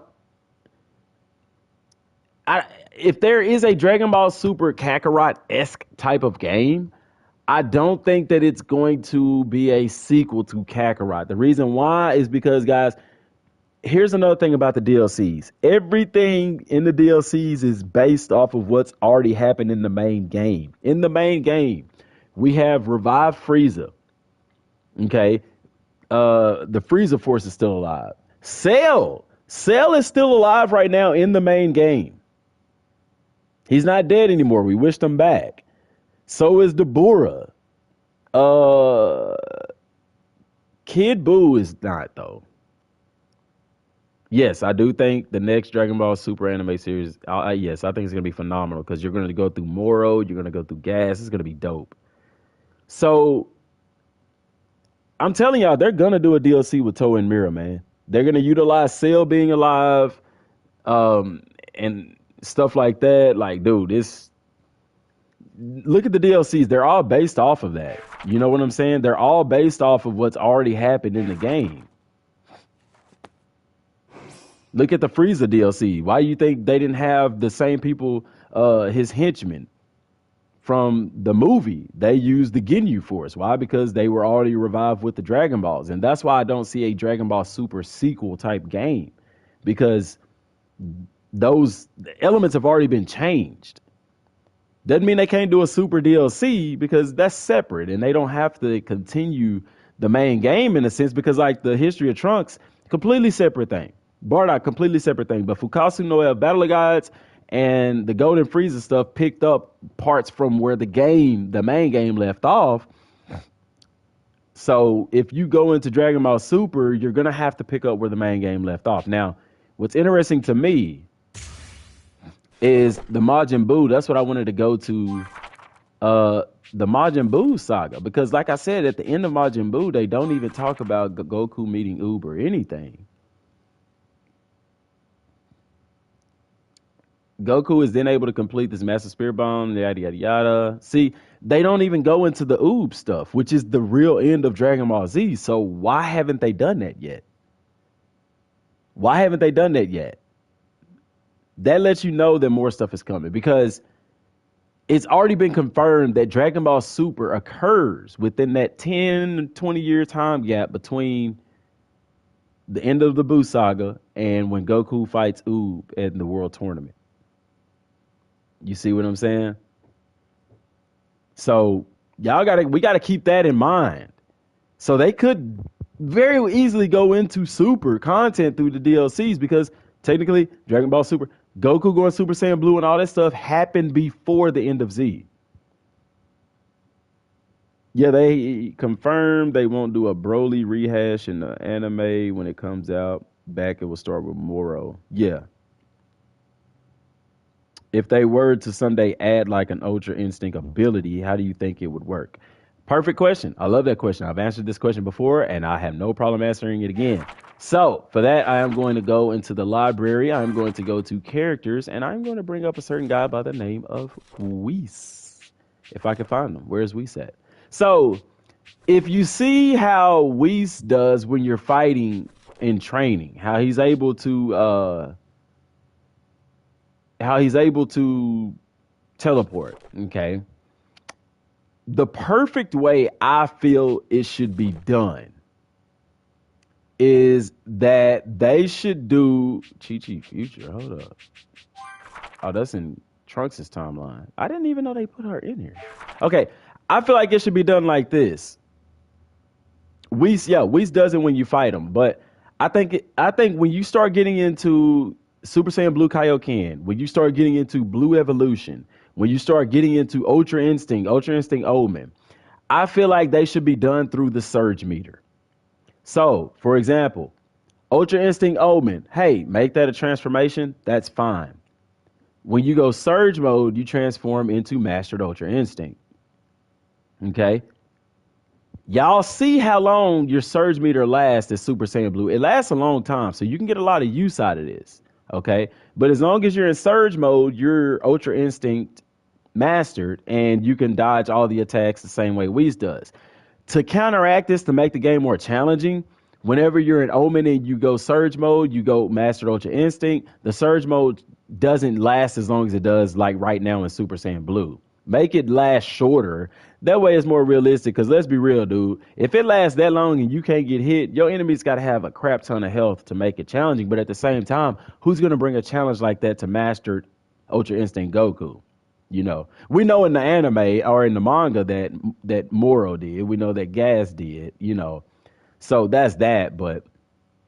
If there is a Dragon Ball Super Kakarot-esque type of game, I don't think that it's going to be a sequel to Kakarot. The reason why is because, guys, here's another thing about the DLCs. Everything in the DLCs is based off of what's already happened in the main game. In the main game, we have revived Frieza. Okay. The Frieza Force is still alive. Cell is still alive right now in the main game. He's not dead anymore. We wished him back. So is Dabura. Kid Buu is not, though. Yes, I do think the next Dragon Ball Super anime series, yes, I think it's going to be phenomenal because you're going to go through Moro, you're going to go through Gas. It's going to be dope. So, I'm telling y'all, they're going to do a DLC with Toa and Mira, man. They're going to utilize Cell being alive and stuff like that. Like, dude, look at the DLCs. They're all based off of that. You know what I'm saying? They're all based off of what's already happened in the game. Look at the Frieza DLC. Why do you think they didn't have the same people, his henchmen from the movie? They used the Ginyu Force. Why? Because they were already revived with the Dragon Balls. And that's why I don't see a Dragon Ball Super sequel type game. Because those elements have already been changed. Doesn't mean they can't do a Super DLC because that's separate and they don't have to continue the main game in a sense because like the history of Trunks, completely separate thing. Bardock, completely separate thing. But Fukasu no F, Battle of Gods, and the Golden Frieza stuff picked up parts from where the main game left off. So if you go into Dragon Ball Super, you're going to have to pick up where the main game left off. Now, what's interesting to me is the Majin Buu. That's what I wanted to go to, the Majin Buu saga. Because like I said, at the end of Majin Buu, they don't even talk about Goku meeting Oob or anything. Goku is then able to complete this Master Spirit Bomb, yada, yada, yada. See, they don't even go into the Oob stuff, which is the real end of Dragon Ball Z. So why haven't they done that yet? Why haven't they done that yet? That lets you know that more stuff is coming because it's already been confirmed that Dragon Ball Super occurs within that 10, 20-year time gap between the end of the Buu saga and when Goku fights Oob in the World Tournament. You see what I'm saying? So we gotta keep that in mind. So they could very easily go into Super content through the DLCs because technically Dragon Ball Super, Goku going Super Saiyan Blue and all that stuff happened before the end of Z. Yeah, they confirmed they won't do a Broly rehash in the anime when it comes out. Back it will start with Moro. Yeah. If they were to someday add like an Ultra Instinct ability, how do you think it would work? Perfect question. I love that question. I've answered this question before, and I have no problem answering it again. So for that, I am going to go into the library. I'm going to go to characters, and I'm going to bring up a certain guy by the name of Whis. If I can find him. Where's Whis at? So if you see how Whis does when you're fighting in training, how he's able to teleport, okay? The perfect way I feel it should be done is that they should do Chi-Chi Future. Hold up. Oh, that's in Trunks' timeline. I didn't even know they put her in here. Okay, I feel like it should be done like this. Whis does it when you fight him, but I think when you start getting into Super Saiyan Blue Kaioken, when you start getting into Blue Evolution, when you start getting into Ultra Instinct Omen, I feel like they should be done through the Surge meter. So, for example, Ultra Instinct Omen, hey, make that a transformation, that's fine. When you go Surge mode, you transform into Mastered Ultra Instinct. Okay? Y'all see how long your Surge meter lasts as Super Saiyan Blue. It lasts a long time, so you can get a lot of use out of this. Okay? But as long as you're in Surge mode, you're Ultra Instinct mastered, and you can dodge all the attacks the same way Whis does. To counteract this, to make the game more challenging, whenever you're in Omen and you go Surge mode, you go Mastered Ultra Instinct, the Surge mode doesn't last as long as it does like right now in Super Saiyan Blue. Make it last shorter. That way it's more realistic, because let's be real, dude. If it lasts that long and you can't get hit, your enemy's got to have a crap ton of health to make it challenging. But at the same time, who's going to bring a challenge like that to Mastered Ultra Instinct Goku? You know, we know in the anime or in the manga that Moro did. We know that Gas did, you know. So that's that. But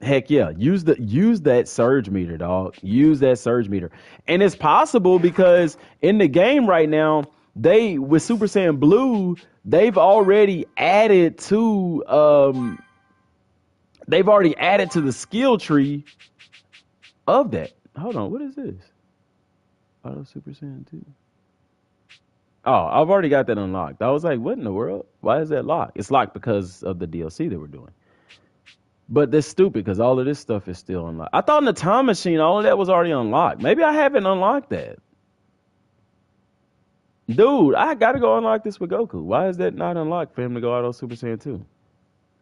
heck yeah, use that Surge meter, dog. Use that Surge meter. And it's possible because in the game right now, with Super Saiyan Blue, they've already added to the skill tree of that. Hold on, what is this? Auto Super Saiyan 2. Oh, I've already got that unlocked. I was like, what in the world? Why is that locked? It's locked because of the DLC that we're doing. But that's stupid because all of this stuff is still unlocked. I thought in the time machine, all of that was already unlocked. Maybe I haven't unlocked that. Dude, I got to go unlock this with Goku. Why is that not unlocked for him to go Auto Super Saiyan 2?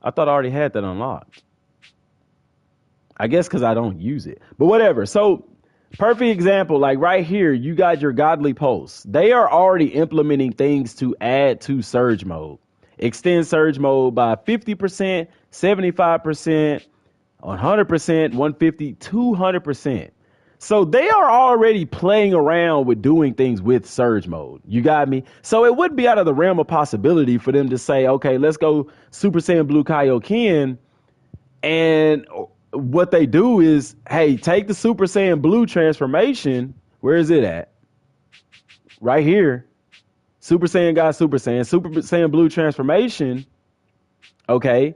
I thought I already had that unlocked. I guess because I don't use it. But whatever. So, perfect example, like right here, you got your Godly Pulse. They are already implementing things to add to Surge mode. Extend Surge mode by 50%, 75%, 100%, 150, 200%. So they are already playing around with doing things with Surge mode. You got me? So it wouldn't be out of the realm of possibility for them to say, okay, let's go Super Saiyan Blue Kaioken. And what they do is, hey, take the Super Saiyan Blue transformation. Where is it at? Right here. Super Saiyan God Super Saiyan Blue transformation. Okay.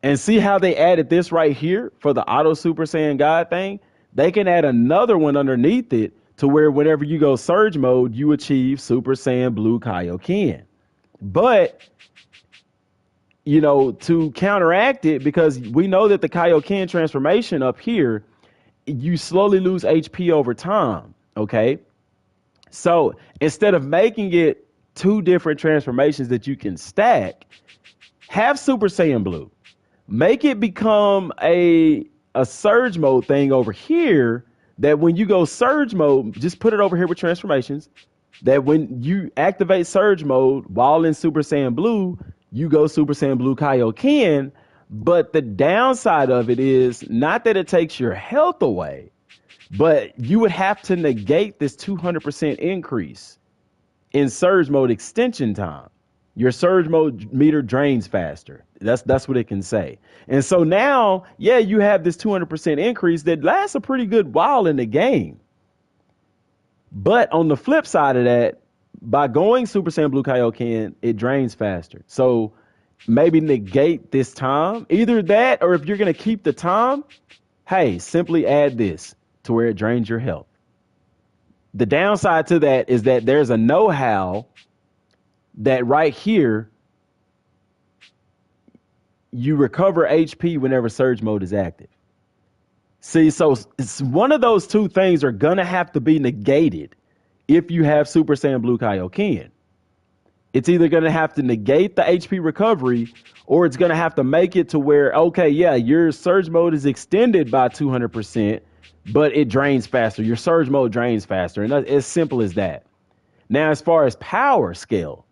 And see how they added this right here for the Auto Super Saiyan God thing? They can add another one underneath it to where whenever you go Surge mode, you achieve Super Saiyan Blue Kaioken. But, you know, to counteract it, because we know that the Kaioken transformation up here, you slowly lose HP over time, okay? So instead of making it two different transformations that you can stack, have Super Saiyan Blue. Make it become a Surge mode thing over here, that when you go Surge mode, just put it over here with transformations. that when you activate Surge Mode while in Super Saiyan Blue, you go Super Saiyan Blue Kaioken. But the downside of it is not that it takes your health away, but you would have to negate this 200% increase in Surge Mode extension time. Your Surge Mode meter drains faster. That's what it can say. And so now, yeah, you have this 200% increase that lasts a pretty good while in the game. But on the flip side of that, by going Super Saiyan Blue Kaioken, it drains faster. So maybe negate this time. Either that, or if you're going to keep the time, hey, simply add this to where it drains your health. The downside to that is that there's a know-how that right here, you recover HP whenever Surge Mode is active. See, so it's one of those two things are going to have to be negated if you have Super Saiyan Blue Kaioken. It's either going to have to negate the HP recovery, or it's going to have to make it to where, okay, yeah, your Surge Mode is extended by 200%, but it drains faster. Your Surge Mode drains faster, and that's as simple as that. Now, as far as power scale,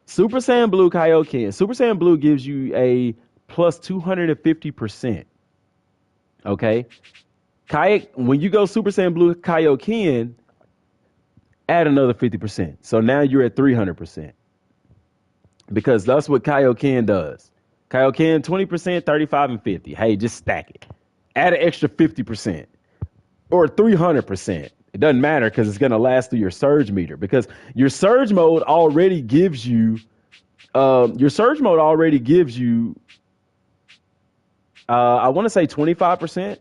Super Saiyan Blue Kaioken, Super Saiyan Blue gives you a plus 250%. Okay? When you go Super Saiyan Blue Kaioken, add another 50%. So now you're at 300%. Because that's what Kaioken does. Kaioken 20%, 35, and 50. Hey, just stack it. Add an extra 50% or 300%. It doesn't matter because it's going to last through your surge meter. Because your surge mode already gives you, I want to say 25%.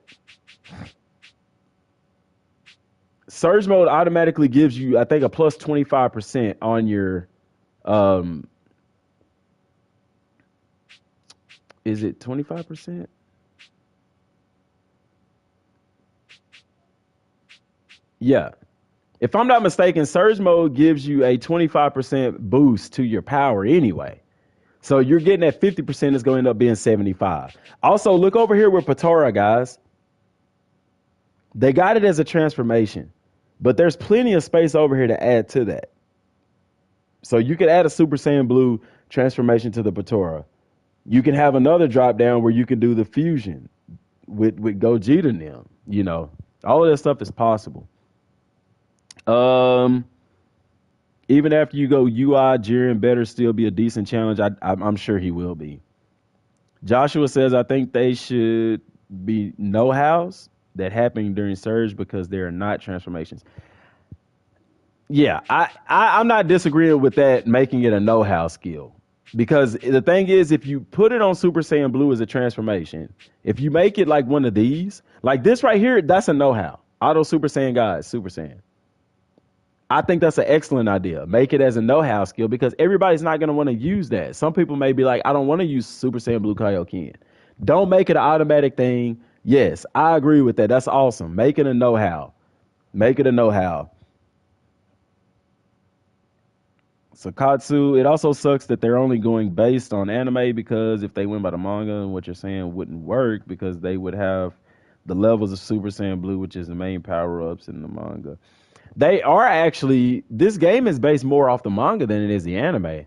Surge mode automatically gives you, I think, a plus 25% on your, is it 25%? Yeah. If I'm not mistaken, Surge Mode gives you a 25% boost to your power anyway. So you're getting that 50% is going to end up being 75. Also, look over here with Potara, guys. They got it as a transformation, but there's plenty of space over here to add to that. So you could add a Super Saiyan Blue transformation to the Potara. You can have another drop down where you can do the fusion with Gogeta and them. You know, all of that stuff is possible. Even after you go UI, Jiren better still be a decent challenge. I'm sure he will be. Joshua says, I think they should be know-hows that happen during Surge because they are not transformations. Yeah, I'm not disagreeing with that, making it a know-how skill. Because the thing is, if you put it on Super Saiyan Blue as a transformation, if you make it like one of these, like this right here, that's a know-how. Auto Super Saiyan guys, Super Saiyan. I think that's an excellent idea. Make it as a know-how skill because everybody's not going to want to use that. Some people may be like, I don't want to use Super Saiyan Blue Kaioken. Don't make it an automatic thing. Yes, I agree with that. That's awesome. Make it a know-how. Make it a know-how. Sakatsu, it also sucks that they're only going based on anime because if they went by the manga, what you're saying wouldn't work because they would have the levels of Super Saiyan Blue, which is the main power-ups in the manga. They are actually, this game is based more off the manga than it is the anime.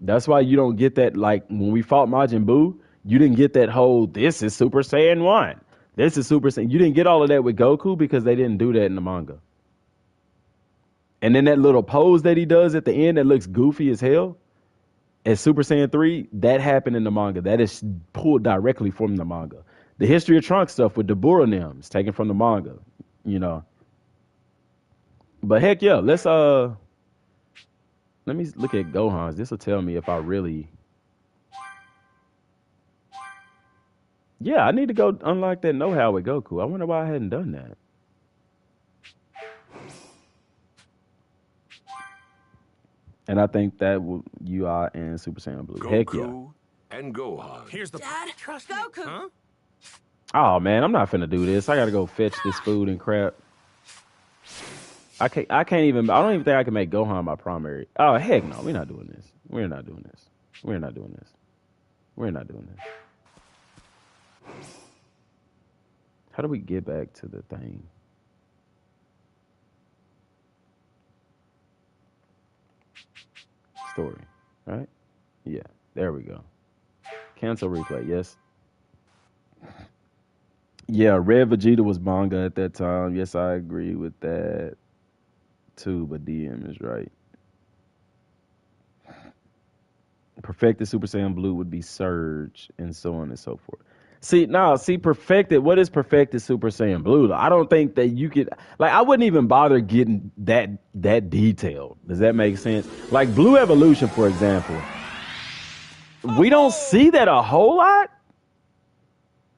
That's why you don't get that, like, when we fought Majin Buu, you didn't get that whole, this is Super Saiyan 1. This is Super Saiyan. You didn't get all of that with Goku because they didn't do that in the manga. And then that little pose that he does at the end that looks goofy as hell, as Super Saiyan 3, that happened in the manga. That is pulled directly from the manga. The History of Trunks stuff with the Buronims is taken from the manga, you know. But heck yeah, let me look at Gohan's. This will tell me if I really. Yeah, I need to go unlock that know-how with Goku. I wonder why I hadn't done that. And I think that will UI and Super Saiyan Blue. Goku Heck yeah. and Gohan. Here's the Dad, trust me. Goku. Huh? Oh man, I'm not finna do this. I gotta go fetch this food and crap. I don't even think I can make Gohan my primary. Oh heck no, we're not doing this. We're not doing this. We're not doing this. We're not doing this. How do we get back to the thing? story, right? Yeah, there we go. Cancel replay, yes. Yeah, Red Vegeta was manga at that time. Yes, I agree with that too, but DM is right. Perfected Super Saiyan Blue would be Surge, and so on and so forth. See, perfected. What is perfected Super Saiyan Blue? I don't think that you could like. I wouldn't even bother getting that detailed. Does that make sense? Like Blue Evolution, for example, we don't see that a whole lot.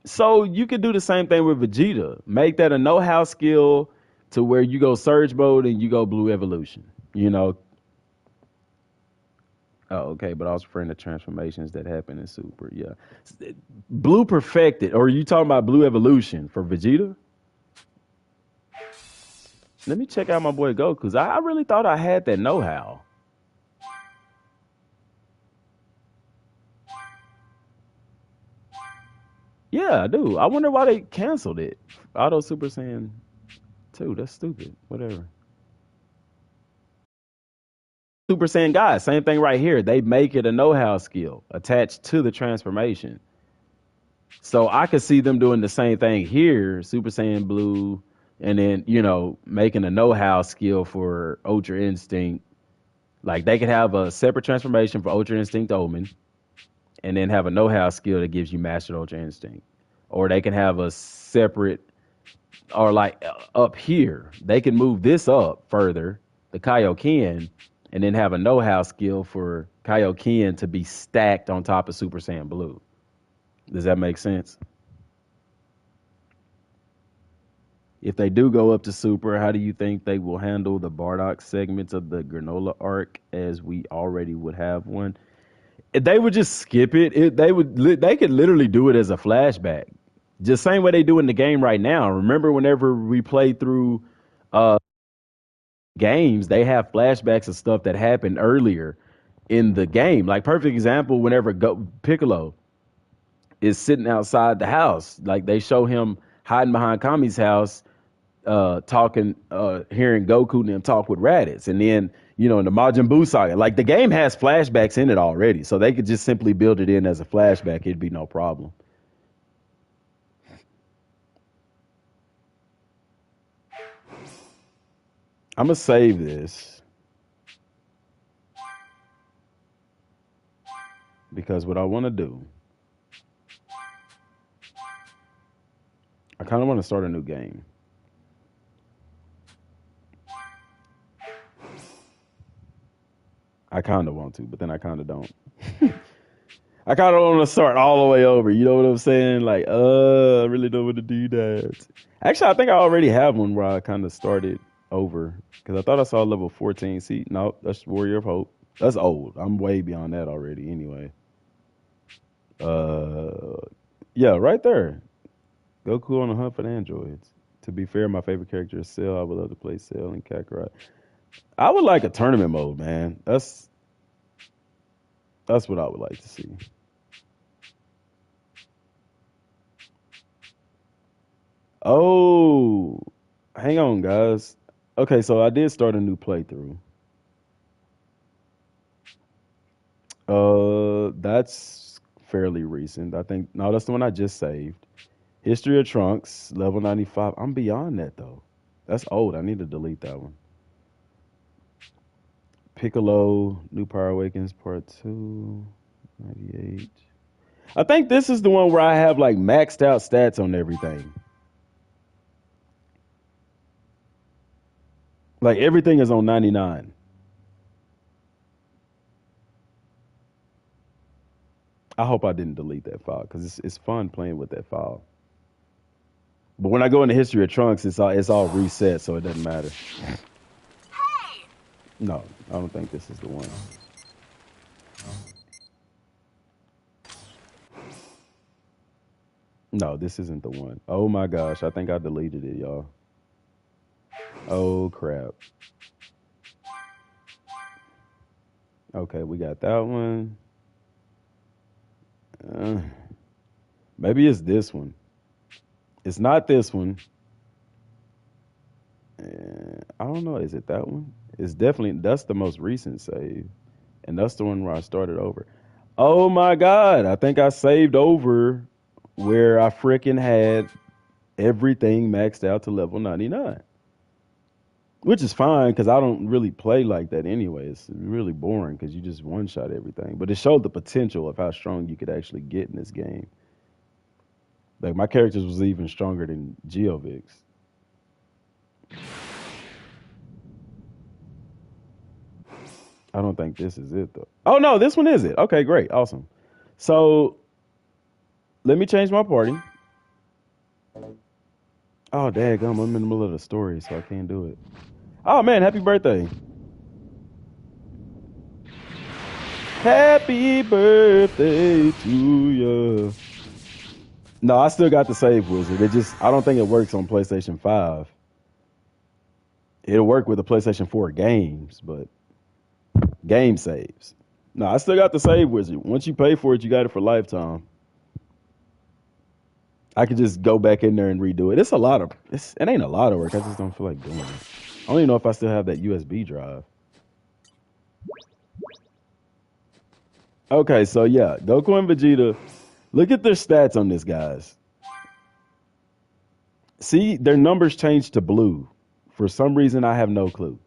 So you could do the same thing with Vegeta. Make that a know-how skill to where you go Surge mode and you go Blue Evolution. You know. Oh, okay, but I was referring to transformations that happen in Super. Yeah, Blue Perfected, or are you talking about Blue Evolution for Vegeta? Let me check out my boy Goku, because I really thought I had that know-how. Yeah, I do. I wonder why they canceled it. Auto Super Saiyan 2. That's stupid. Whatever. Super Saiyan guys, same thing right here. They make it a know-how skill attached to the transformation. So I could see them doing the same thing here, Super Saiyan Blue, and then, making a know-how skill for Ultra Instinct. Like they could have a separate transformation for Ultra Instinct Omen, and then have a know-how skill that gives you Mastered Ultra Instinct. Or they can have a separate, or like up here, they can move this up further, the Kaioken, and then have a know-how skill for Kaioken to be stacked on top of Super Saiyan Blue. Does that make sense? If they do go up to Super, how do you think they will handle the Bardock segments of the Granola arc as we already would have one? They would just skip it. They could literally do it as a flashback. Just same way they do in the game right now. Remember whenever we play through games, they have flashbacks of stuff that happened earlier in the game. Like perfect example, whenever Piccolo is sitting outside the house, like they show him hiding behind Kami's house, talking, hearing Goku and them talk with Raditz, and then in the Majin Buu saga, like the game has flashbacks in it already, so they could just simply build it in as a flashback. It'd be no problem. I'm gonna save this because what I want to do, I kind of want to start a new game. I kind of want to, but then I kind of don't. I kind of want to start all the way over. You know what I'm saying? Like, I really don't want to do that. Actually, I think I already have one where I kind of started over because I thought I saw level 14. See, no, that's Warrior of Hope. That's old. I'm way beyond that already. Anyway, yeah, right there. Goku on the hunt for the androids. To be fair, my favorite character is Cell. I would love to play Cell and Kakarot. I would like a tournament mode, man. That's what I would like to see. Oh, hang on, guys. Okay, so I did start a new playthrough. That's fairly recent. I think no, that's the one I just saved. History of Trunks, level 95. I'm beyond that though. That's old. I need to delete that one. Piccolo, New Power Awakens Part 2, 98. I think this is the one where I have like maxed out stats on everything. Like everything is on 99. I hope I didn't delete that file because it's fun playing with that file. But when I go into History of Trunks, it's all reset, so it doesn't matter. Hey! No, I don't think this is the one. No, this isn't the one. Oh my gosh, I think I deleted it, y'all. Oh crap. Okay, we got that one. Maybe it's this one. It's not this one. I don't know. Is it that one? It's definitely, that's the most recent save. And that's the one where I started over. Oh my God. I think I saved over where I freaking had everything maxed out to level 99. Which is fine because I don't really play like that anyway. It's really boring because you just one shot everything. But it showed the potential of how strong you could actually get in this game. Like my characters was even stronger than Geovix. I don't think this is it though. Oh no, this one is it. Okay, great, awesome. So let me change my party. Oh daggum, I'm in the middle of the story, so I can't do it. Oh man, happy birthday. Happy birthday to you. No, I still got the save wizard. I don't think it works on PlayStation 5. It'll work with the PlayStation 4 games, but game saves. No, I still got the save wizard. Once you pay for it, you got it for lifetime. I could just go back in there and redo it. It ain't a lot of work. I just don't feel like doing it. I don't even know if I still have that USB drive. Okay, so yeah, Goku and Vegeta. Look at their stats on this, guys. See, their numbers changed to blue. For some reason, I have no clue.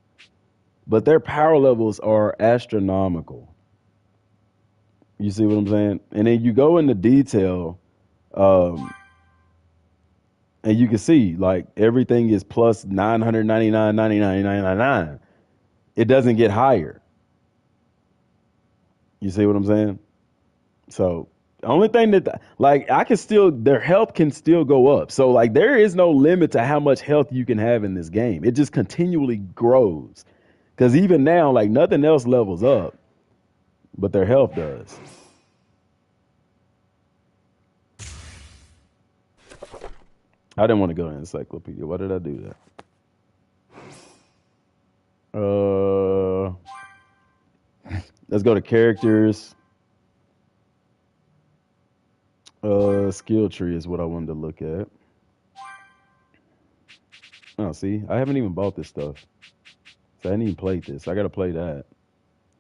But their power levels are astronomical. You see what I'm saying? And then you go into detail, and you can see like everything is plus 999.99. It doesn't get higher. You see what I'm saying? So the only thing that like their health can still go up. So like there is no limit to how much health you can have in this game. It just continually grows. Because even now, like nothing else levels up, but their health does. I didn't want to go to encyclopedia. Why did I do that? Let's go to characters. Skill tree is what I wanted to look at. Oh, see, I haven't even bought this stuff. So I hadn't even played this. I got to play that.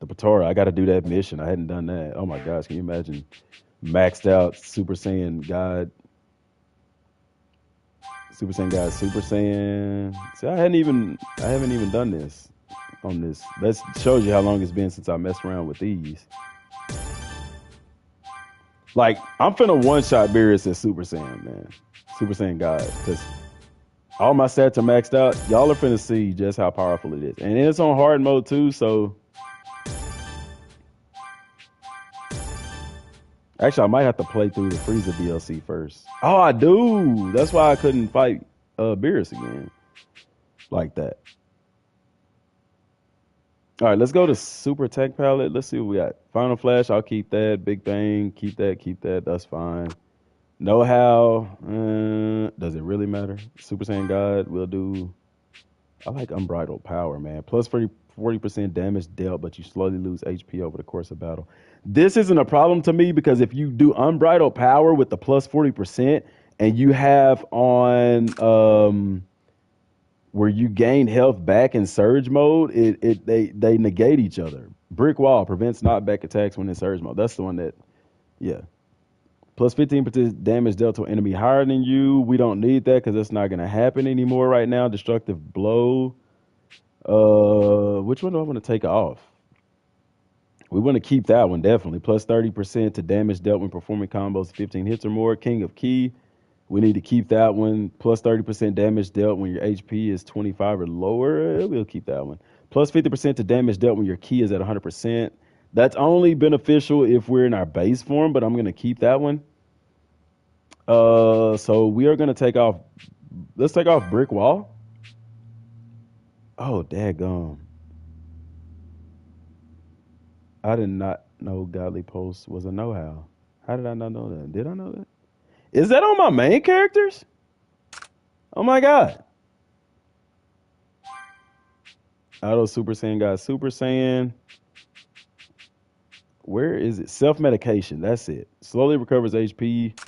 The Patara, I got to do that mission. I hadn't done that. Oh my gosh, can you imagine maxed out Super Saiyan God? Super Saiyan God, Super Saiyan. See, I haven't even done this on this. That shows you how long it's been since I messed around with these. Like, I'm finna one-shot Beerus as Super Saiyan, man. Super Saiyan God. Because all my stats are maxed out. Y'all are finna see just how powerful it is. And it's on hard mode, too, so... Actually, I might have to play through the Frieza DLC first. Oh, I do! That's why I couldn't fight Beerus again. Like that. All right, let's go to Super Tech Palette. Let's see what we got. Final Flash, I'll keep that. Big Bang, keep that. That's fine. Know-how, does it really matter? Super Saiyan God, we'll do... I like Unbridled Power, man. Plus 40% damage dealt, but you slowly lose HP over the course of battle. This isn't a problem to me because if you do Unbridled Power with the plus 40% and you have on... where you gain health back in surge mode, they negate each other. Brick Wall prevents knockback attacks when in surge mode. That's the one that, yeah. Plus 15% damage dealt to an enemy higher than you. We don't need that because that's not going to happen anymore right now. Destructive Blow. Which one do I want to take off? We want to keep that one, definitely. Plus 30% to damage dealt when performing combos 15 hits or more. King of Ki. We need to keep that one. Plus 30% damage dealt when your HP is 25 or lower. We'll keep that one. Plus 50% to damage dealt when your ki is at 100%. That's only beneficial if we're in our base form, but I'm going to keep that one. So we are going to take off. Let's take off Brick Wall. Oh, daggum. I did not know Godly Pulse was a know-how. How did I not know that? Did I know that? Is that on my main characters? Oh my God. Auto Super Saiyan God, Super Saiyan. Where is it? Self-medication. That's it. Slowly recovers HP.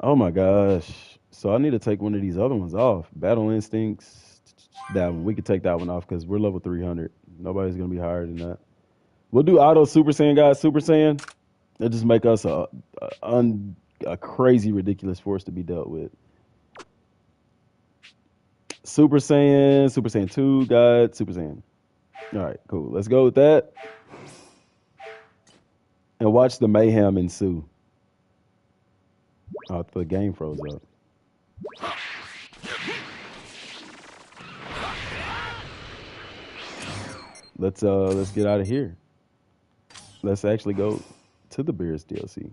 Oh my gosh. So I need to take one of these other ones off. Battle Instincts. That one. We could take that one off because we're level 300. Nobody's going to be higher than that. We'll do auto Super Saiyan, guys. Super Saiyan. It'll just make us a crazy, ridiculous force to be dealt with. Super Saiyan 2, God, Super Saiyan. All right, cool. Let's go with that. And watch the mayhem ensue. Oh, the game froze up. Let's get out of here. Let's actually go to the Beers DLC.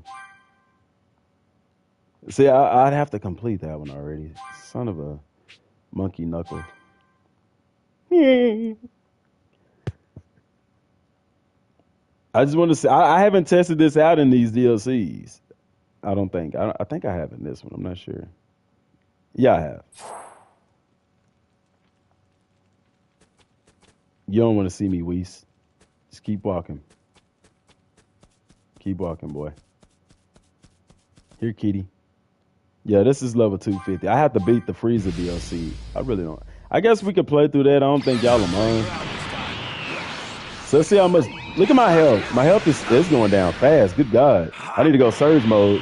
See, I'd have to complete that one already. Son of a monkey knuckle. I just want to say I haven't tested this out in these DLCs. I don't think. I think I have in this one. I'm not sure. Yeah, I have. You don't want to see me, Weiss. Just keep walking. Keep walking, boy. Here, kitty. Yeah, this is level 250. I have to beat the Frieza DLC. I really don't. I guess we could play through that. I don't think y'all will mind. So let's see how much. Look at my health. My health is going down fast. Good God. I need to go surge mode.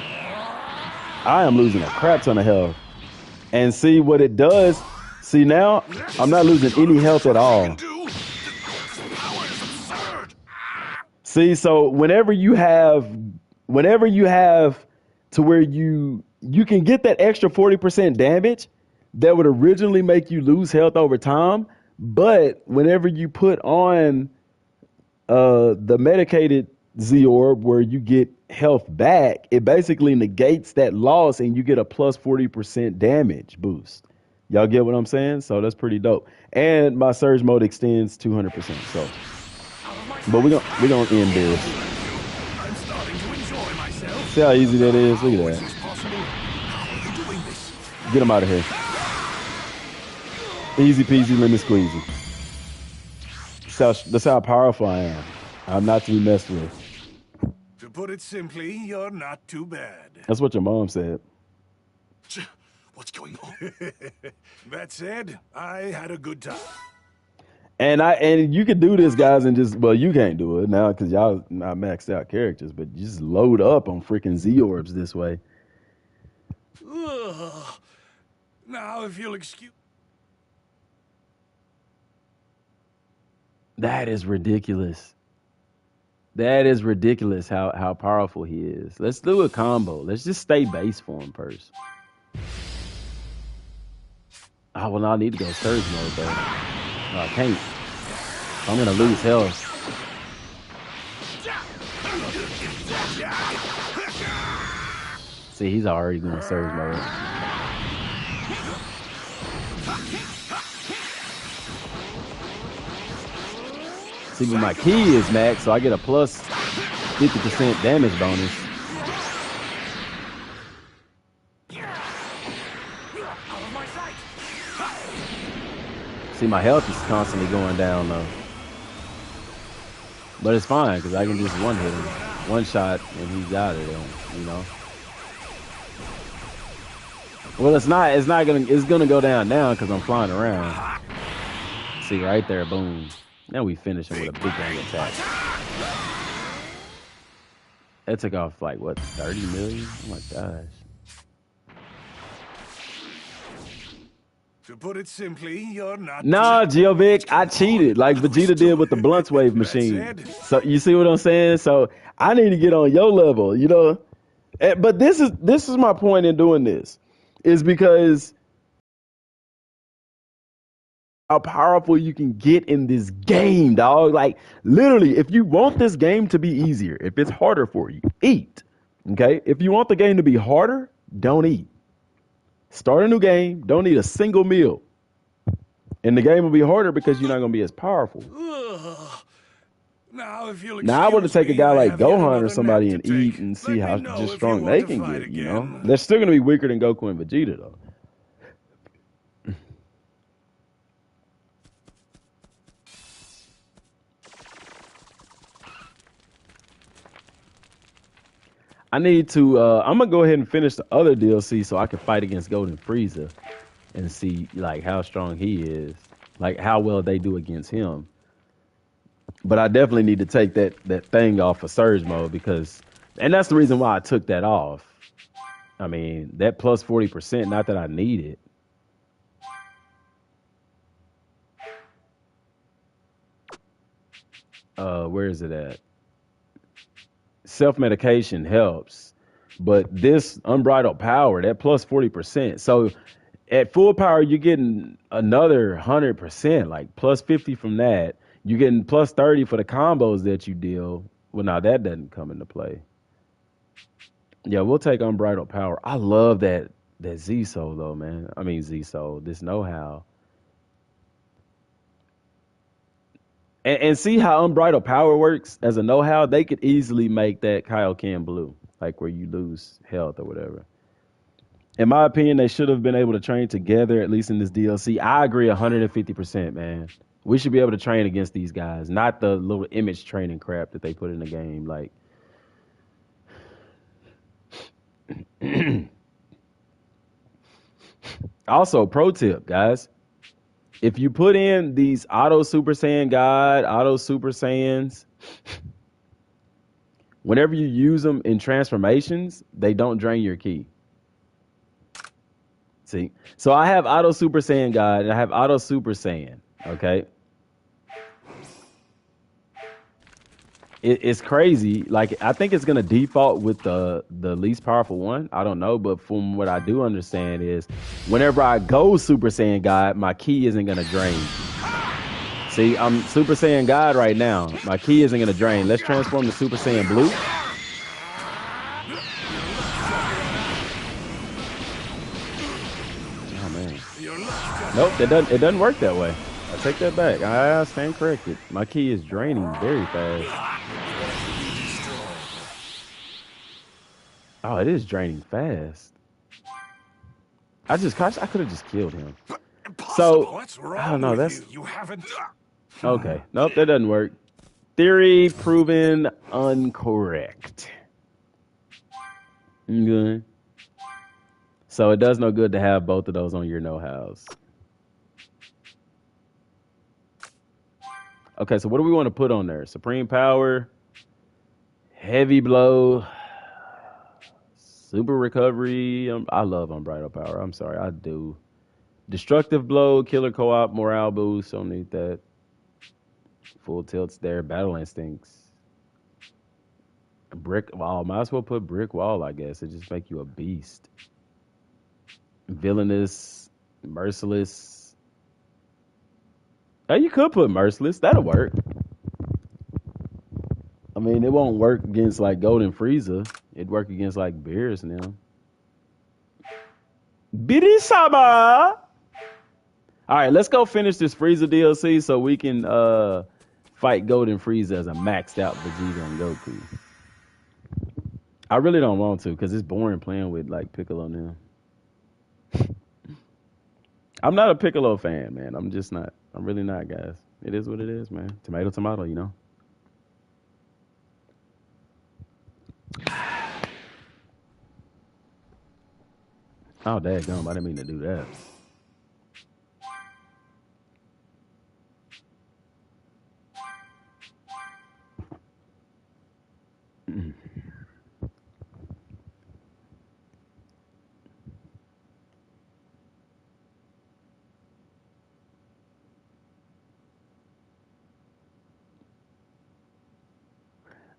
I am losing a crap ton of health. And see what it does. See, now I'm not losing any health at all. See, so whenever you have to where you can get that extra 40% damage that would originally make you lose health over time, but whenever you put on the medicated Z-Orb where you get health back, it basically negates that loss and you get a plus 40% damage boost. Y'all get what I'm saying? So that's pretty dope. And my surge mode extends 200%. So, but we're gonna end this. I'm starting to enjoy myself. See how easy that is? Look at that. Get him out of here. Easy peasy, lemon squeezy. That's how powerful I am. I'm not to be messed with. To put it simply, you're not too bad. That's what your mom said. What's going on? That said, I had a good time. And you can do this, guys, and just, well, you can't do it now because y'all not maxed out characters, but you just load up on freaking Z-Orbs this way. Ugh. Now, if you'll excuse... That is ridiculous. That is ridiculous how powerful he is. Let's do a combo. Let's just stay base for him first. Oh, well, I need to go surge mode, though. No, I can't. I'm going to lose health. See, he's already going surge mode. See, but my key is max, so I get a plus 50% damage bonus. See, my health is constantly going down, though. But it's fine, because I can just one hit him. One shot, and he's out of there, you know? Well, it's gonna go down now, because I'm flying around. See, right there, boom. Now we finish him with a big bang attack. That took off, like, what, 30 million? Oh, my gosh. To put it simply, you're not... Nah, Geovic, I cheated like Vegeta did with the Blunts Wave machine. So you see what I'm saying? So I need to get on your level, you know? But this is my point in doing this, is because how powerful you can get in this game, dog. Like, literally, if you want this game to be easier, if it's harder for you, eat. Okay? If you want the game to be harder, don't eat. Start a new game. Don't eat a single meal. And the game will be harder because you're not going to be as powerful. Now, if you'll Now, I want to take a guy like have yet Gohan or another somebody nap and to eat take. and see Let how me know just if strong you they want to can fight get, you know? again. They're still going to be weaker than Goku and Vegeta, though. I need to, I'm going to go ahead and finish the other DLC so I can fight against Golden Frieza and see, like, how strong he is. Like, how well they do against him. But I definitely need to take that thing off of surge mode and that's the reason why I took that off. I mean, that plus 40%, not that I need it. Where is it at? Self-medication helps, but this unbridled power, that plus 40%. So at full power, you're getting another 100%, like plus 50 from that. You're getting plus 30 for the combos that you deal. Well, now that doesn't come into play. Yeah, we'll take unbridled power. I love that Z-Soul though, man. I mean Z-Soul, this know-how. And see how unbridled power works as a know-how? They could easily make that Kaioken blue, like where you lose health or whatever. In my opinion, they should have been able to train together, at least in this DLC. I agree 150%, man. We should be able to train against these guys, not the little image training crap that they put in the game. Like, also, pro tip, guys. If you put in these auto Super Saiyan God, auto Super Saiyans, whenever you use them in transformations, they don't drain your ki. See? So I have auto Super Saiyan God and I have auto Super Saiyan, okay? It's crazy. Like, I think it's going to default with the least powerful one. I don't know. But from what I do understand is whenever I go Super Saiyan God, my ki isn't going to drain. See, I'm Super Saiyan God right now. My ki isn't going to drain. Let's transform to Super Saiyan Blue. Oh, man. Nope, it doesn't work that way. I take that back. I stand corrected. My ki is draining very fast. Oh, it is draining fast. I could have just killed him. So, I don't know. You haven't. Okay. Nope, that doesn't work. Theory proven incorrect. Good. So it does no good to have both of those on your know-hows. Okay, so what do we want to put on there? Supreme Power, Heavy Blow, Super Recovery. I love Unbridled Power. I'm sorry, I do. Destructive Blow, Killer Co-op, Morale Boost. Don't need that. Full Tilts there. Battle Instincts. Brick Wall. Might as well put Brick Wall, I guess. It just make you a beast. Villainous, Merciless. Oh, you could put Merciless. That'll work. I mean, it won't work against like Golden Frieza. It'd work against like Beerus now. Biri-sama! All right, let's go finish this Frieza DLC so we can fight Golden Frieza as a maxed out Vegeta and Goku. I really don't want to because it's boring playing with like Piccolo now. I'm not a Piccolo fan, man. I'm just not. I'm really not, guys. It is what it is, man. Tomato, tomato, you know. Oh, daggum. I didn't mean to do that.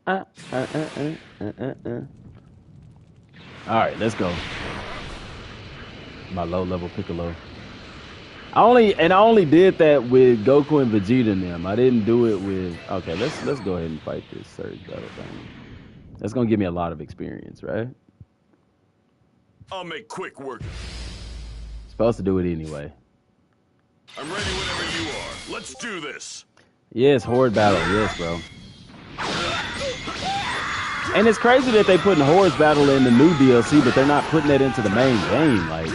All right, let's go. My low-level Piccolo. I only did that with Goku and Vegeta and them. I didn't do it with. Okay, let's go ahead and fight this Surge battle thing. That's gonna give me a lot of experience, right? I'll make quick work. Supposed to do it anyway. I'm ready whenever you are. Let's do this. Yes, Horde battle. Yes, bro. And it's crazy that they putting Hordes battle in the new DLC, but they're not putting it into the main game. Like,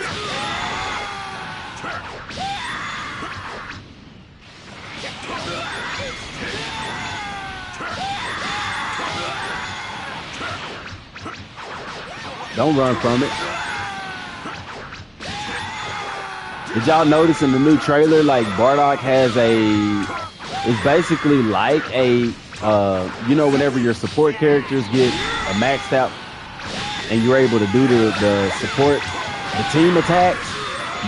don't run from it. Did y'all notice in the new trailer, like Bardock has It's basically like a, you know, whenever your support characters get maxed out and you're able to do the support, the team attacks.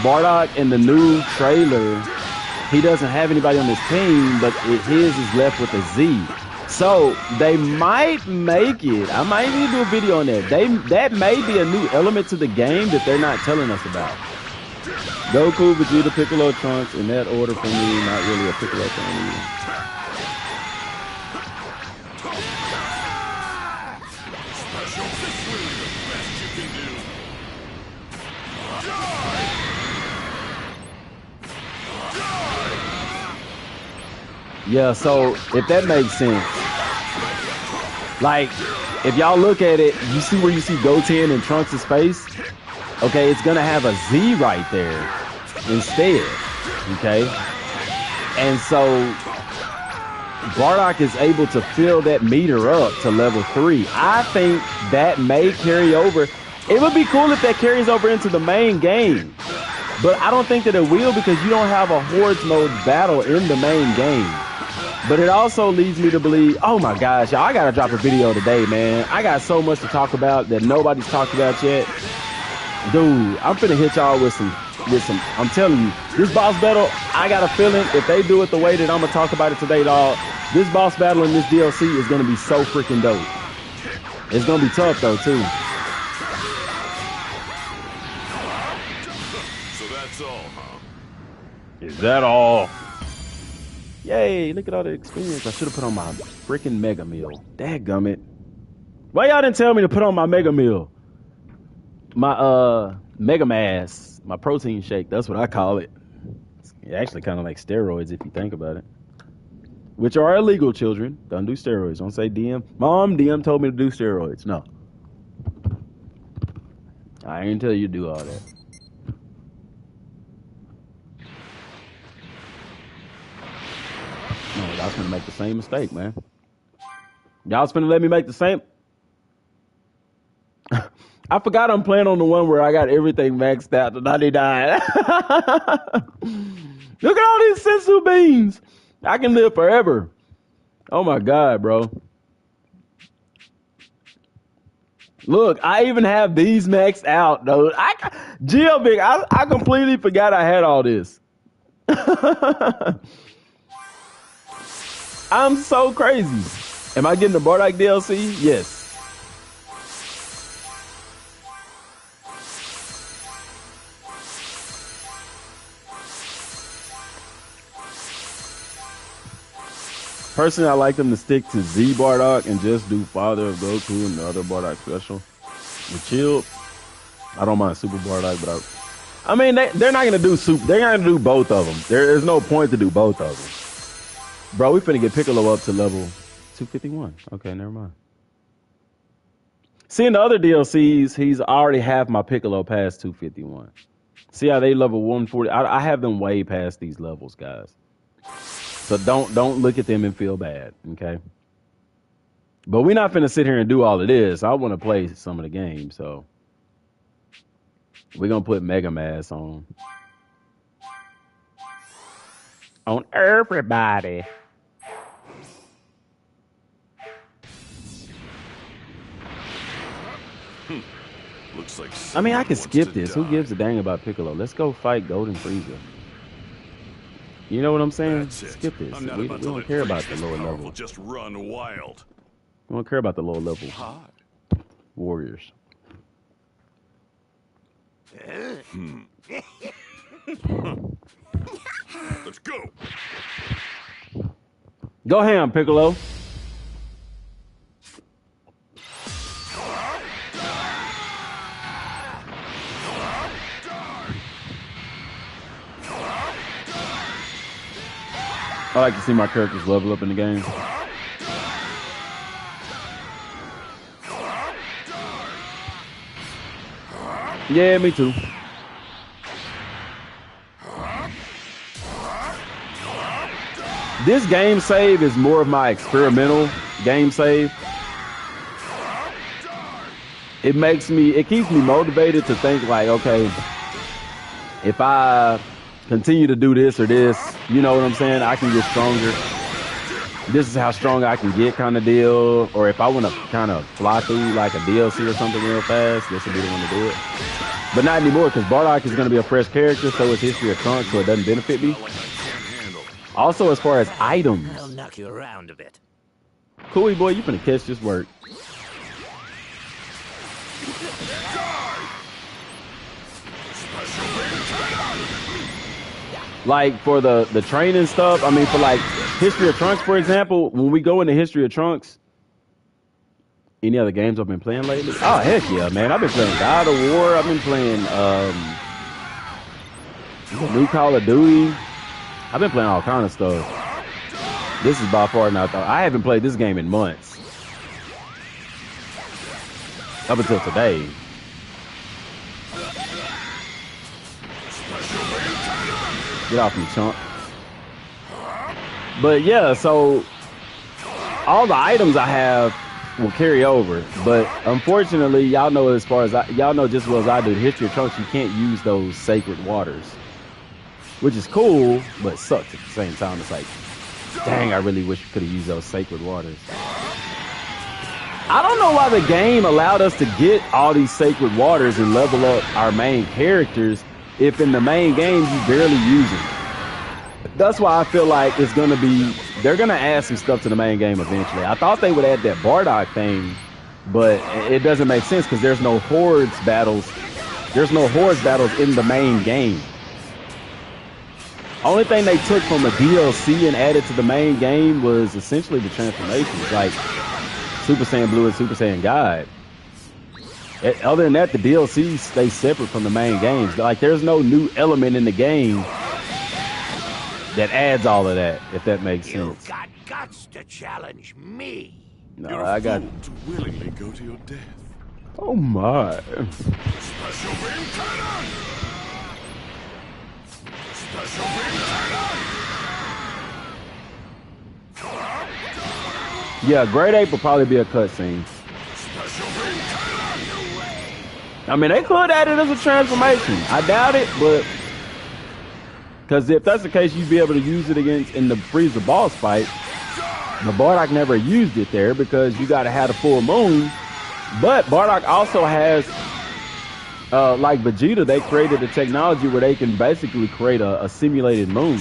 Bardock in the new trailer, he doesn't have anybody on his team, but his is left with a Z. So they might make it. I might need to do a video on that. That may be a new element to the game that they're not telling us about. Goku, Vegeta, Piccolo, Trunks, in that order for me. Not really a Piccolo fan either. Yeah, so if that makes sense, like if y'all look at it, you see where you see Goten and Trunks' face? Okay, it's gonna have a Z right there instead, okay? And so Bardock is able to fill that meter up to level 3. I think that may carry over. It would be cool if that carries over into the main game, but I don't think that it will because you don't have a Hordes mode battle in the main game. But it also leads me to believe, oh my gosh, y'all, I gotta drop a video today, man. I got so much to talk about that nobody's talked about yet. Dude, I'm finna hit y'all with some, I'm telling you, this boss battle, I got a feeling if they do it the way that I'm gonna talk about it today, dog, this boss battle in this DLC is gonna be so freaking dope. It's gonna be tough though, too. So that's all, huh? Is that all? Yay, look at all the experience. I should have put on my freaking Mega Meal. Dadgummit. Why y'all didn't tell me to put on my Mega Meal? My Mega Mass, my protein shake, that's what I call it. It's actually kind of like steroids if you think about it. Which are illegal, children. Don't do steroids. Don't say DM. Mom, DM told me to do steroids. No. I ain't tell you to do all that. No, y'all's gonna make the same mistake, man. Y'all's gonna let me make the same. I forgot I'm playing on the one where I got everything maxed out to 99. Look at all these sensu beans. I can live forever. Oh my God, bro. Look, I even have these maxed out, dude. Big, I completely forgot I had all this. I'm so crazy. Am I getting the Bardock DLC? Yes. Personally, I like them to stick to Z Bardock and just do Father of Goku and the other Bardock special. With Chill, I don't mind Super Bardock, but I mean, they're not gonna do Super. They're not gonna do both of them. There's no point to do both of them. Bro, we finna get Piccolo up to level 251. Okay, never mind. See, in the other DLCs, he's already half my Piccolo past 251. See how they level 140? I have them way past these levels, guys. So don't look at them and feel bad, okay? But we're not finna sit here and do all of this. I want to play some of the games, so we're gonna put Mega Mass on everybody. Looks like I mean, I can someone skip wants to this. Who die. gives a dang about Piccolo? Let's go fight Golden Frieza. You know what I'm saying? That's it. Skip this. I'm not We about to don't let care about freaks the lower this powerful level. just run wild. We don't care about the lower level Hard. warriors. Let's go. Go ham, Piccolo. I like to see my characters level up in the game. Yeah, me too. This game save is more of my experimental game save. It keeps me motivated to think like, okay, if I continue to do this or this, you know what I'm saying, I can get stronger. this is how strong I can get kind of deal, or if I want to kind of fly through like a DLC or something real fast, this would be the one to do it. But not anymore, because Bardock is going to be a fresh character, so is History of Trunks, so it doesn't benefit me. Also, as far as items, I'll knock you around a bit. Cooey boy, you finna catch this work. Like for the training stuff, I mean for like History of Trunks, for example, when we go into History of Trunks, any other games I've been playing lately? Oh heck yeah, man. I've been playing God of War, I've been playing new Call of Duty. I've been playing all kind of stuff. This is by far not. I haven't played this game in months. Up until today. Get off me, chump. But yeah, so all the items I have will carry over. But unfortunately, y'all know as far as y'all know just as well as I do, the History of Trunks, you can't use those sacred waters. Which is cool, but sucks at the same time. It's like, dang, I really wish we could have used those sacred waters. I don't know why the game allowed us to get all these sacred waters and level up our main characters if in the main game you barely use them. That's why I feel like it's going to be, they're going to add some stuff to the main game eventually. I thought they would add that Bardock thing, but it doesn't make sense because there's no hordes battles. There's no hordes battles in the main game. Only thing they took from a DLC and added to the main game was essentially the transformations, like Super Saiyan Blue and Super Saiyan God. Other than that, the DLC stay separate from the main games. Like, there's no new element in the game that adds all of that, if that makes sense. You've got guts to challenge me. No, You're I got. to willingly go to your death. Oh my! Special beam cannon! Special beam cannon! Yeah, Grade 8 will probably be a cutscene. Special beam cannon! I mean, they could add it as a transformation. I doubt it, but because if that's the case, you'd be able to use it against in the Frieza boss fight. But Bardock never used it there because you got to have a full moon. But Bardock also has, like Vegeta, they created a technology where they can basically create a simulated moon.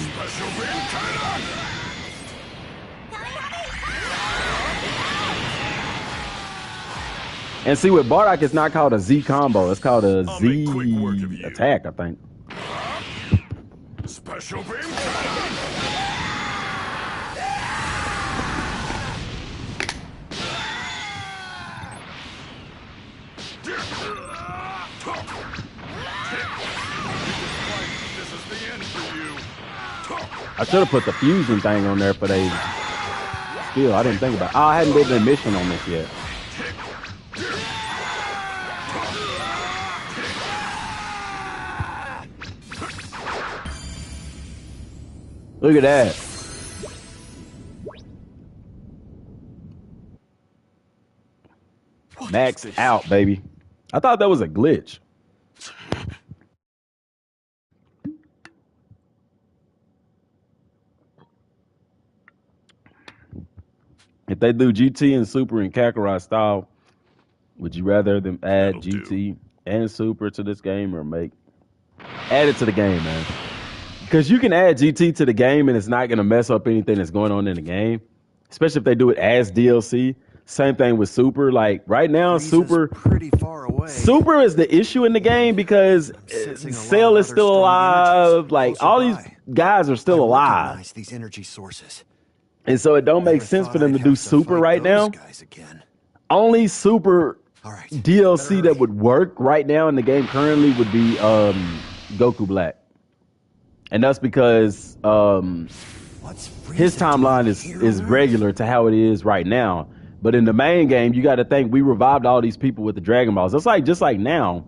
And see, with Bardock, it's not called a Z combo. It's called a Z attack, I think. Special beam I should have put the fusion thing on there for they. Still, I didn't think about it. Oh, I hadn't did the mission on this yet. Look at that. Max out, baby. I thought that was a glitch. If they do GT and Super and Kakarot style, would you rather them add GT and Super to this game or add it to the game, man? Because you can add GT to the game and it's not going to mess up anything that's going on in the game, especially if they do it as DLC. Same thing with Super. Like right now, Super pretty far away. Super is the issue in the game because Cell is still alive. Like all these guys are still alive. These energy sources. And so it don't make sense for them to do Super right now. Only Super DLC that would work right now in the game currently would be Goku Black. And that's because his timeline is regular to how it is right now. But in the main game, you got to think we revived all these people with the Dragon Balls. It's like just like now,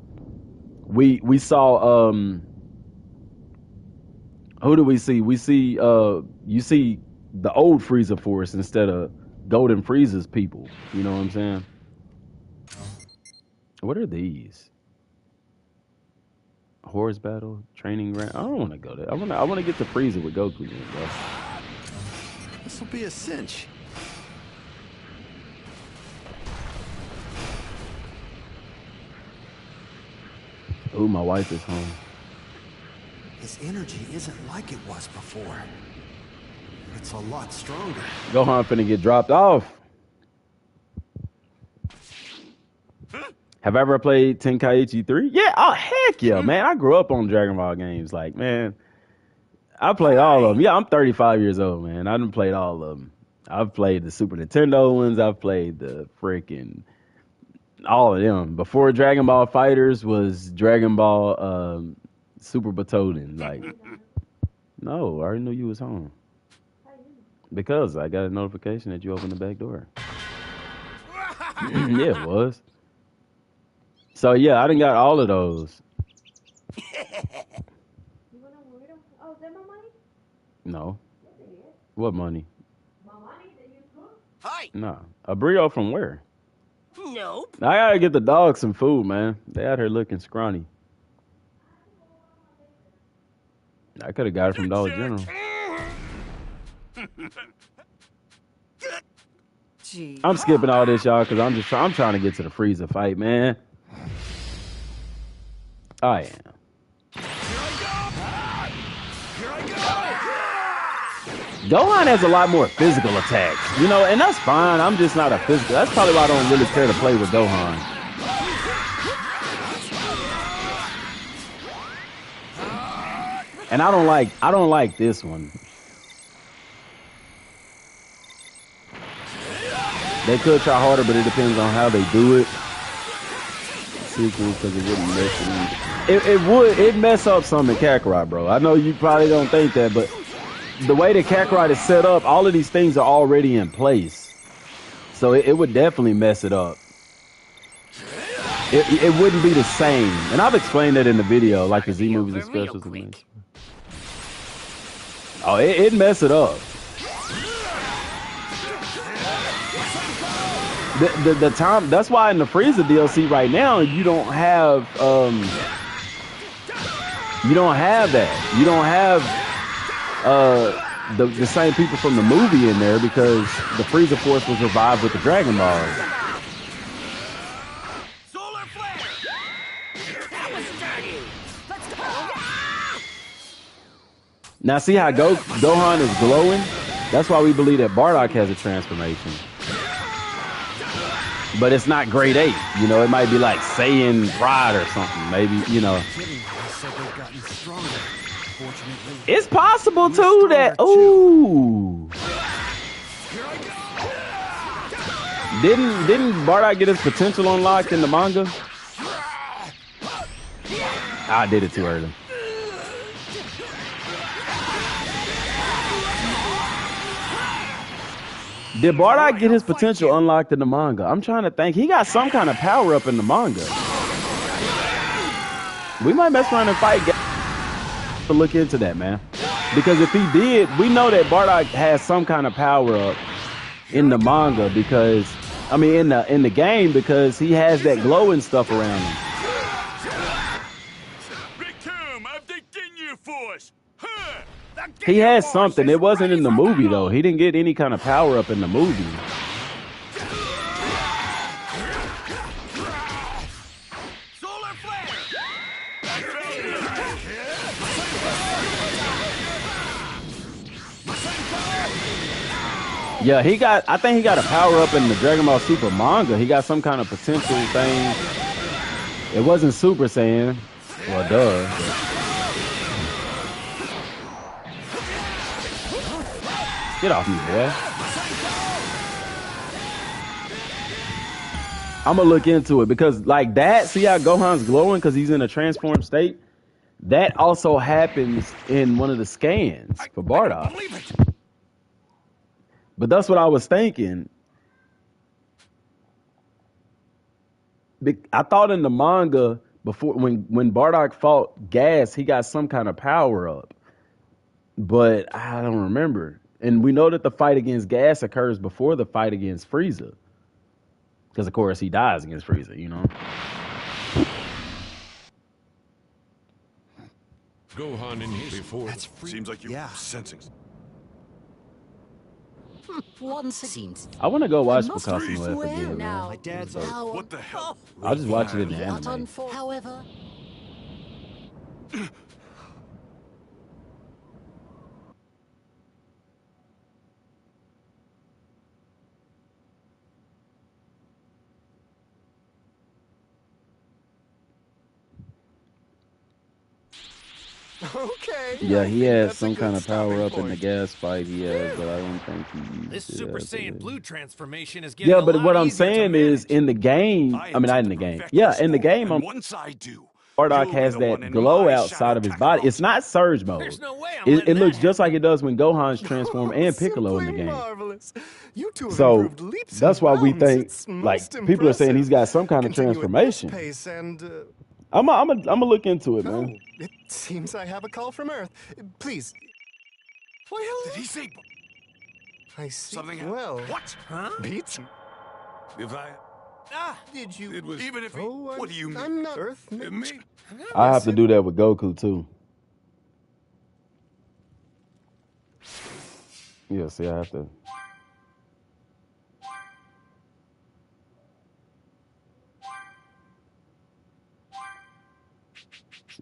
we saw who do we see? We see you see the old Frieza Force instead of Golden Frieza's people. You know what I'm saying? What are these? Horse battle, training ground. I don't want to go there. I want to get to Frieza with Goku, bro. This will be a cinch. Ooh, my wife is home. His energy isn't like it was before. It's a lot stronger. Gohan finna get dropped off. Have I ever played Tenkaichi 3? Yeah, oh heck yeah, man. I grew up on Dragon Ball games. Like, man, I played all of them. Yeah, I'm 35 years old, man. I done played all of them. I've played the Super Nintendo ones. I've played the freaking all of them. Before Dragon Ball Fighters was Dragon Ball Super Batoden. Like, no, I already knew you was home. Because I got a notification that you opened the back door. Yeah, it was. So yeah, I done got all of those. No. What money? Hi. No. A burrito from where? Nope. I gotta get the dog some food, man. They out here looking scrawny. I could have got it from Dollar General. Gee. I'm skipping all this, y'all, because I'm trying to get to the Frieza fight, man. I am. Gohan has a lot more physical attacks, you know, and that's fine. I'm just not a physical. That's probably why I don't really care to play with Gohan. And I don't like this one. They could try harder, but it depends on how they do it. Sequel, because it wouldn't mess it mess up some in Kakarot, bro. I know you probably don't think that, but the way that Kakarot is set up, all of these things are already in place. So it would definitely mess it up. It wouldn't be the same. And I've explained that in the video, like the Z movies and specials. Oh, it'd mess it up. The time, that's why in the Frieza DLC right now you don't have that. You don't have the same people from the movie in there because the Frieza Force was revived with the Dragon Balls. Solar flare. Now see how Gohan is glowing? That's why we believe that Bardock has a transformation. But it's not grade 8, you know. It might be like Saiyan Pride or something. Maybe, you know. It's possible too that. Ooh. Didn't Bardock get his potential unlocked in the manga? I did it too early. Did Bardock get his potential unlocked in the manga? I'm trying to think. He got some kind of power up in the manga. We might mess around and fight. To look into that, man. Because if he did, we know that Bardock has some kind of power up in the manga because, I mean, in the game because he has that glowing stuff around him. Become of the Ginyu Force. He has something. It wasn't in the movie though. He didn't get any kind of power up in the movie. Solar flare. Yeah, I think he got a power up in the Dragon Ball Super manga. He got some kind of potential thing. It wasn't Super Saiyan. Well, duh. Get off me, boy. I'm gonna look into it because like that, see how Gohan's glowing because he's in a transformed state? That also happens in one of the scans for Bardock. But that's what I was thinking. I thought in the manga before when Bardock fought Gas, he got some kind of power up. But I don't remember. And we know that the fight against Gas occurs before the fight against Frieza. Because, of course, he dies against Frieza, you know? Gohan in his before. That's free. Seems like you're Yeah. sensing. Once seems. I want to go watch Must Picasso freeze F Well, again, now, man. My dad's how What the hell? I'll just watch it in the not anime. However, Okay. Yeah, I he think has that's a some good kind of power stopping up in the point. gas fight he has, but I don't think he This used it Super after Saiyan this. Blue transformation is getting Yeah, a but what lot I'm easier to saying is manage. in the game, I I mean, not intend in to the game. perfect Yeah, this in the form, game, and once I do, Bardock you'll be has the one that in glow my outside shadow, of his body. It's Kakarot. not surge mode. There's no way I'm It letting looks that just like happen. it does when Gohan's transformed and Piccolo in the Simply game. marvelous. You two have So improved leaps that's and why we bounds. think, It's like, most people are saying he's got some kind of Continue at this transformation. pace and I'm look into it, oh, man. it seems I have a call from Earth. Please. Well, Did he say I see. something? Well, What? Huh? beats. If I... Did you? It was... Even if he... Oh, what do you mean? I'm not Earth. Me? I have to do that with Goku too. Yeah, see, I have to.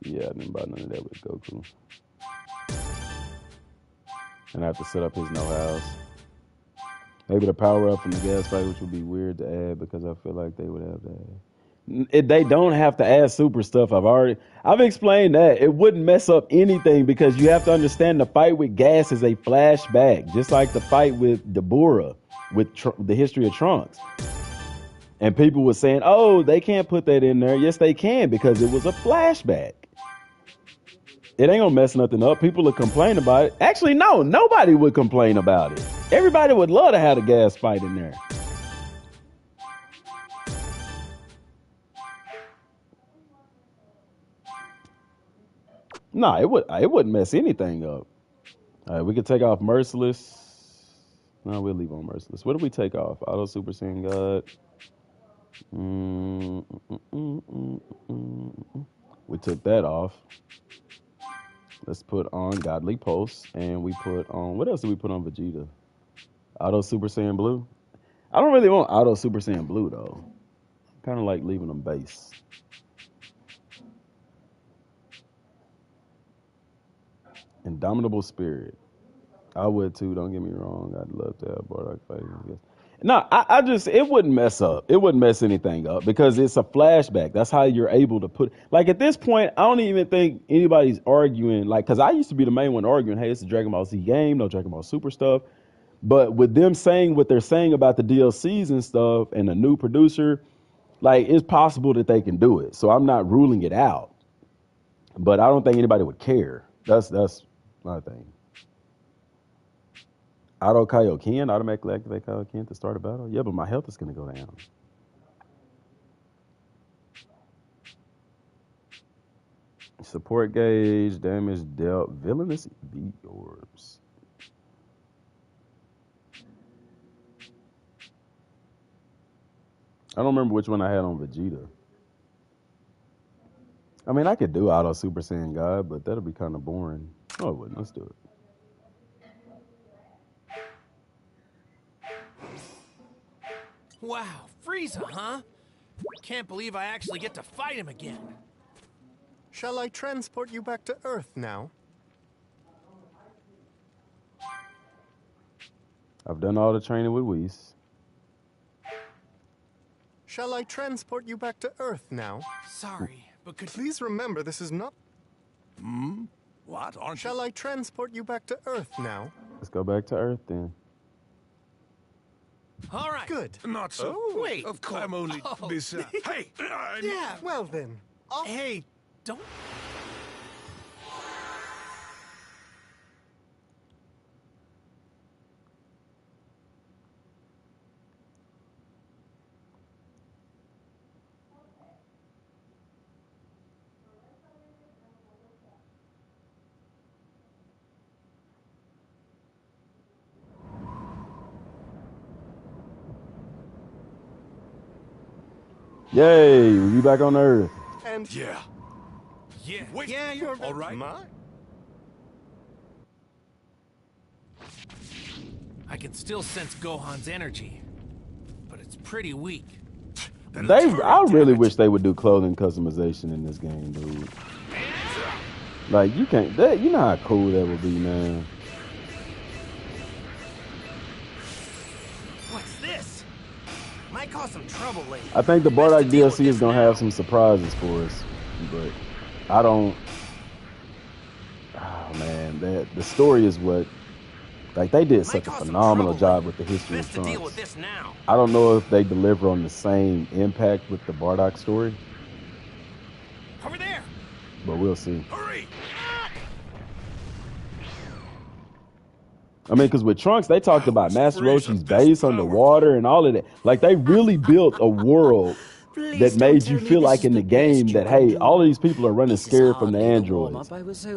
Yeah, I didn't buy none of that with Goku. And I have to set up his no house. Maybe the power up from the gas fight, which would be weird to add because I feel like they would have to add. They don't have to add super stuff. I've explained that. It wouldn't mess up anything because you have to understand the fight with gas is a flashback, just like the fight with Dabura with the history of Trunks. And people were saying, oh, they can't put that in there. Yes, they can because it was a flashback. It ain't gonna mess nothing up. People would complain about it. Actually, no, nobody would complain about it. Everybody would love to have a gas fight in there. No, it wouldn't mess anything up. All right, we could take off Merciless. No, we'll leave on Merciless. What do we take off? Auto Super Saiyan God. We took that off. Let's put on Godly Pulse, and we put on, what else did we put on Vegeta? Auto Super Saiyan Blue. I don't really want Auto Super Saiyan Blue though. Kind of like leaving them base. Indomitable Spirit. I would too. Don't get me wrong. I'd love to have Bardock fighting. No, I just, it wouldn't mess up. It wouldn't mess anything up because it's a flashback. That's how you're able to put, like at this point, I don't even think anybody's arguing, like, because I used to be the main one arguing, hey, it's a Dragon Ball Z game, no Dragon Ball Super stuff. But with them saying what they're saying about the DLCs and stuff and the new producer, like, it's possible that they can do it. So I'm not ruling it out. But I don't think anybody would care. That's my thing. Auto Kaioken, automatically activate Kaioken to start a battle. Yeah, but my health is going to go down. Support gauge, damage dealt, villainous V orbs. I don't remember which one I had on Vegeta. I mean, I could do Auto Super Saiyan God, but that'll be kind of boring. Oh, it wouldn't. Let's do it. Wow, Frieza, huh? Can't believe I actually get to fight him again. Shall I transport you back to Earth now? I've done all the training with Whis. Shall I transport you back to Earth now? Sorry, but could Please remember this is not... What? Aren't you? Shall I transport you back to Earth now? Let's go back to Earth then. All right. Good. Not so. Oh, Wait. Of course. I'm only this. Hey! Yeah. Well then. Hey, don't. Yay, we be back on Earth. And Yeah. Yeah. Wait. Yeah, you're all right. I can still sense Gohan's energy, but it's pretty weak. Then let's hurry, I damn really it. wish they would do clothing customization in this game, dude. Like you can't. That you know how cool that would be, man. What's this? Might cause some trouble later. I think the Best to Bardock deal with DLC is this gonna now. have some surprises for us, but I don't. Oh man, the story is what. Like they did Might such a cause some phenomenal trouble job later. with the history Best of to deal Trunks. with this now. I don't know if they deliver on the same impact with the Bardock story, Over there. but we'll see. Hurry! I mean, because with Trunks, they talked about Master Freeze Roshi's of this base power. underwater and all of that. Like they really built a world that made you feel like in the game that hey, all of these people are running scared from the androids.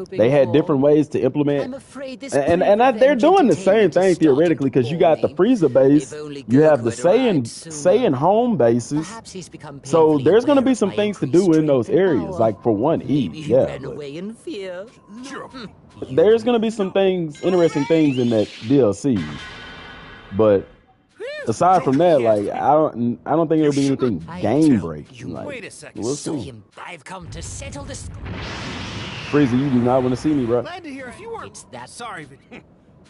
They had different ways to implement, I'm afraid this they're doing the same thing theoretically because you got the Frieza base, you have the Saiyan home bases. Perhaps he's become So painfully there's going to aware be of some my things to increased do in those strength and areas. power. Like for one, Maybe eat, he yeah. ran But away in fear. there's going to be some things, interesting things in that DLC. But aside from that, like I don't think it'll be anything I game tell breaking. you. Like, Wait a second. we'll So see. I've come to settle this. Frieza, you do not want to see me, bro. Glad to hear if you were. It's that. Sorry, but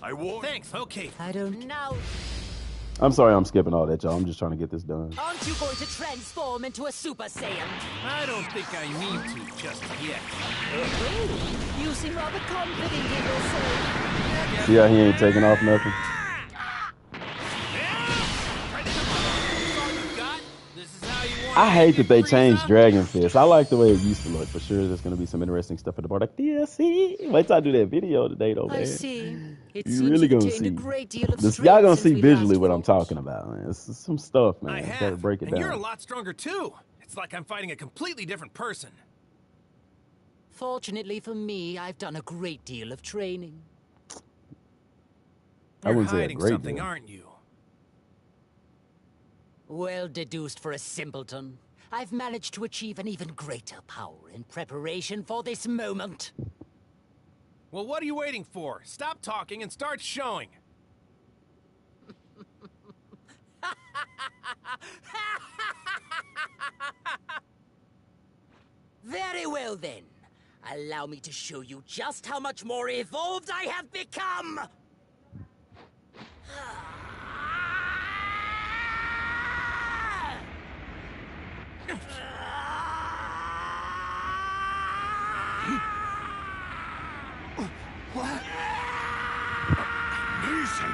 I won't. thanks. Okay. I don't know. I'm sorry, I'm skipping all that, y'all. I'm just trying to get this done. Aren't you going to transform into a Super Saiyan? I don't think I mean to just yet. Oh, you seem rather confident in yourself. See how he ain't taking off nothing? I hate that they changed Dragon Fist. I like the way it used to look. For sure, there's going to be some interesting stuff at the Bardock DLC. Wait till I do that video today, though, man. I see. It You seems really you've gonna gained see. a great deal of This, strength y'all gonna since see we visually last what I'm fought. talking about, man. It's some stuff, man. I Gotta have. break it and down. you're a lot stronger too. It's like I'm fighting a completely different person. Fortunately for me, I've done a great deal of training. I You're wouldn't say a hiding great something, deal. aren't you? Well deduced for a simpleton. I've managed to achieve an even greater power in preparation for this moment. Well, what are you waiting for? Stop talking and start showing. Very well then. Allow me to show you just how much more evolved I have become! Amazing.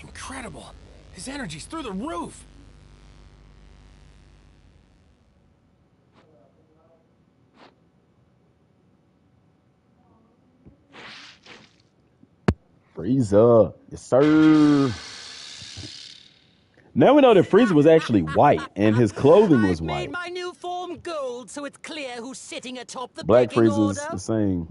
Incredible. His energy's through the roof. Frieza, yes sir. Now we know that Frieza was actually white and his clothing was I've white. made my new form gold, so it's clear who's sitting atop the Black pecking Frieza's order. the same.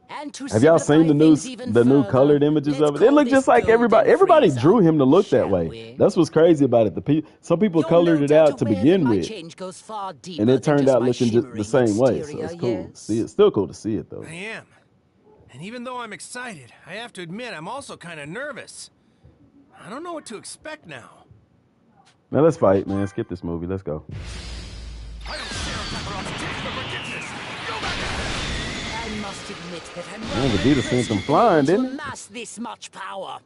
And to Have y'all seen simplify things even the new further, colored images let's of it? They call look this just like everybody. Golden Everybody Frieza, drew him to look that shall way. we? That's what's crazy about it. Some people You're colored no it doubt out to aware that begin my with, change goes far deeper and it than turned just out my looking just the shimmering same way. So exterior, it's cool. yes? See, it's still cool to see it though. I am. And even though I'm excited, I have to admit I'm also kind of nervous. I don't know what to expect now. Now let's fight, man. Skip this movie. Let's go. I don't share Kakarot's taste for forgiveness. Go back ahead. I must admit that I'm Man, rather Vegeta sent impressed them you've been flying, able to didn't he? amass this much power.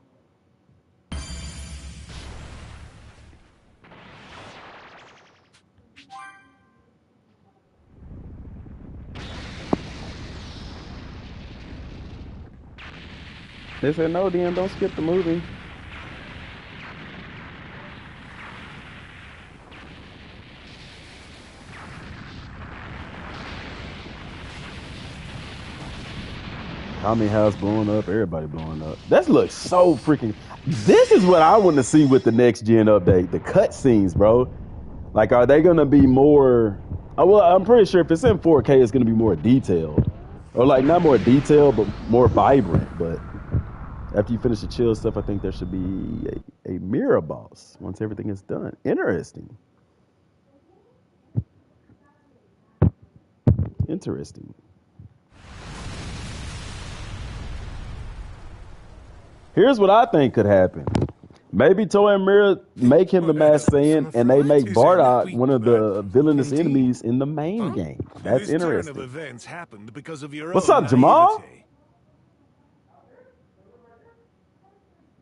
They said no, Dan. Don't skip the movie. Tommy House blowing up, everybody blowing up. That looks so freaking. This is what I want to see with the next gen update. The cutscenes, bro. Like, are they gonna be more? Oh, well, I'm pretty sure if it's in 4K, it's gonna be more detailed, or like not more detailed, but more vibrant. But after you finish the chill stuff, I think there should be a mirror boss once everything is done. Interesting. Interesting. Here's what I think could happen. Maybe Toy and Mirror make him the Masked Saiyan, and they make Bardock one of the villainous enemies in the main game. That's This turn of interesting. events happened because of your What's own up, Jamal? naivety.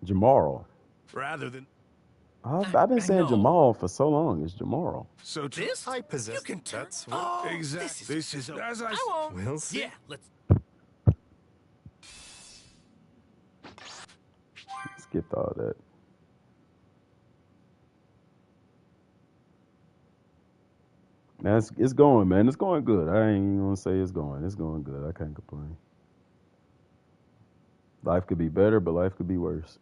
Jamal. Rather than I've been saying Jamal for so long. It's Jamal. so This? I possess You can turn. that's Oh, exactly. This is as I. I won't. We'll see. Yeah, let's. Skipped all that. Man, it's going, man. It's going good. I ain't even gonna say it's going. It's going good. I can't complain. Life could be better, but life could be worse.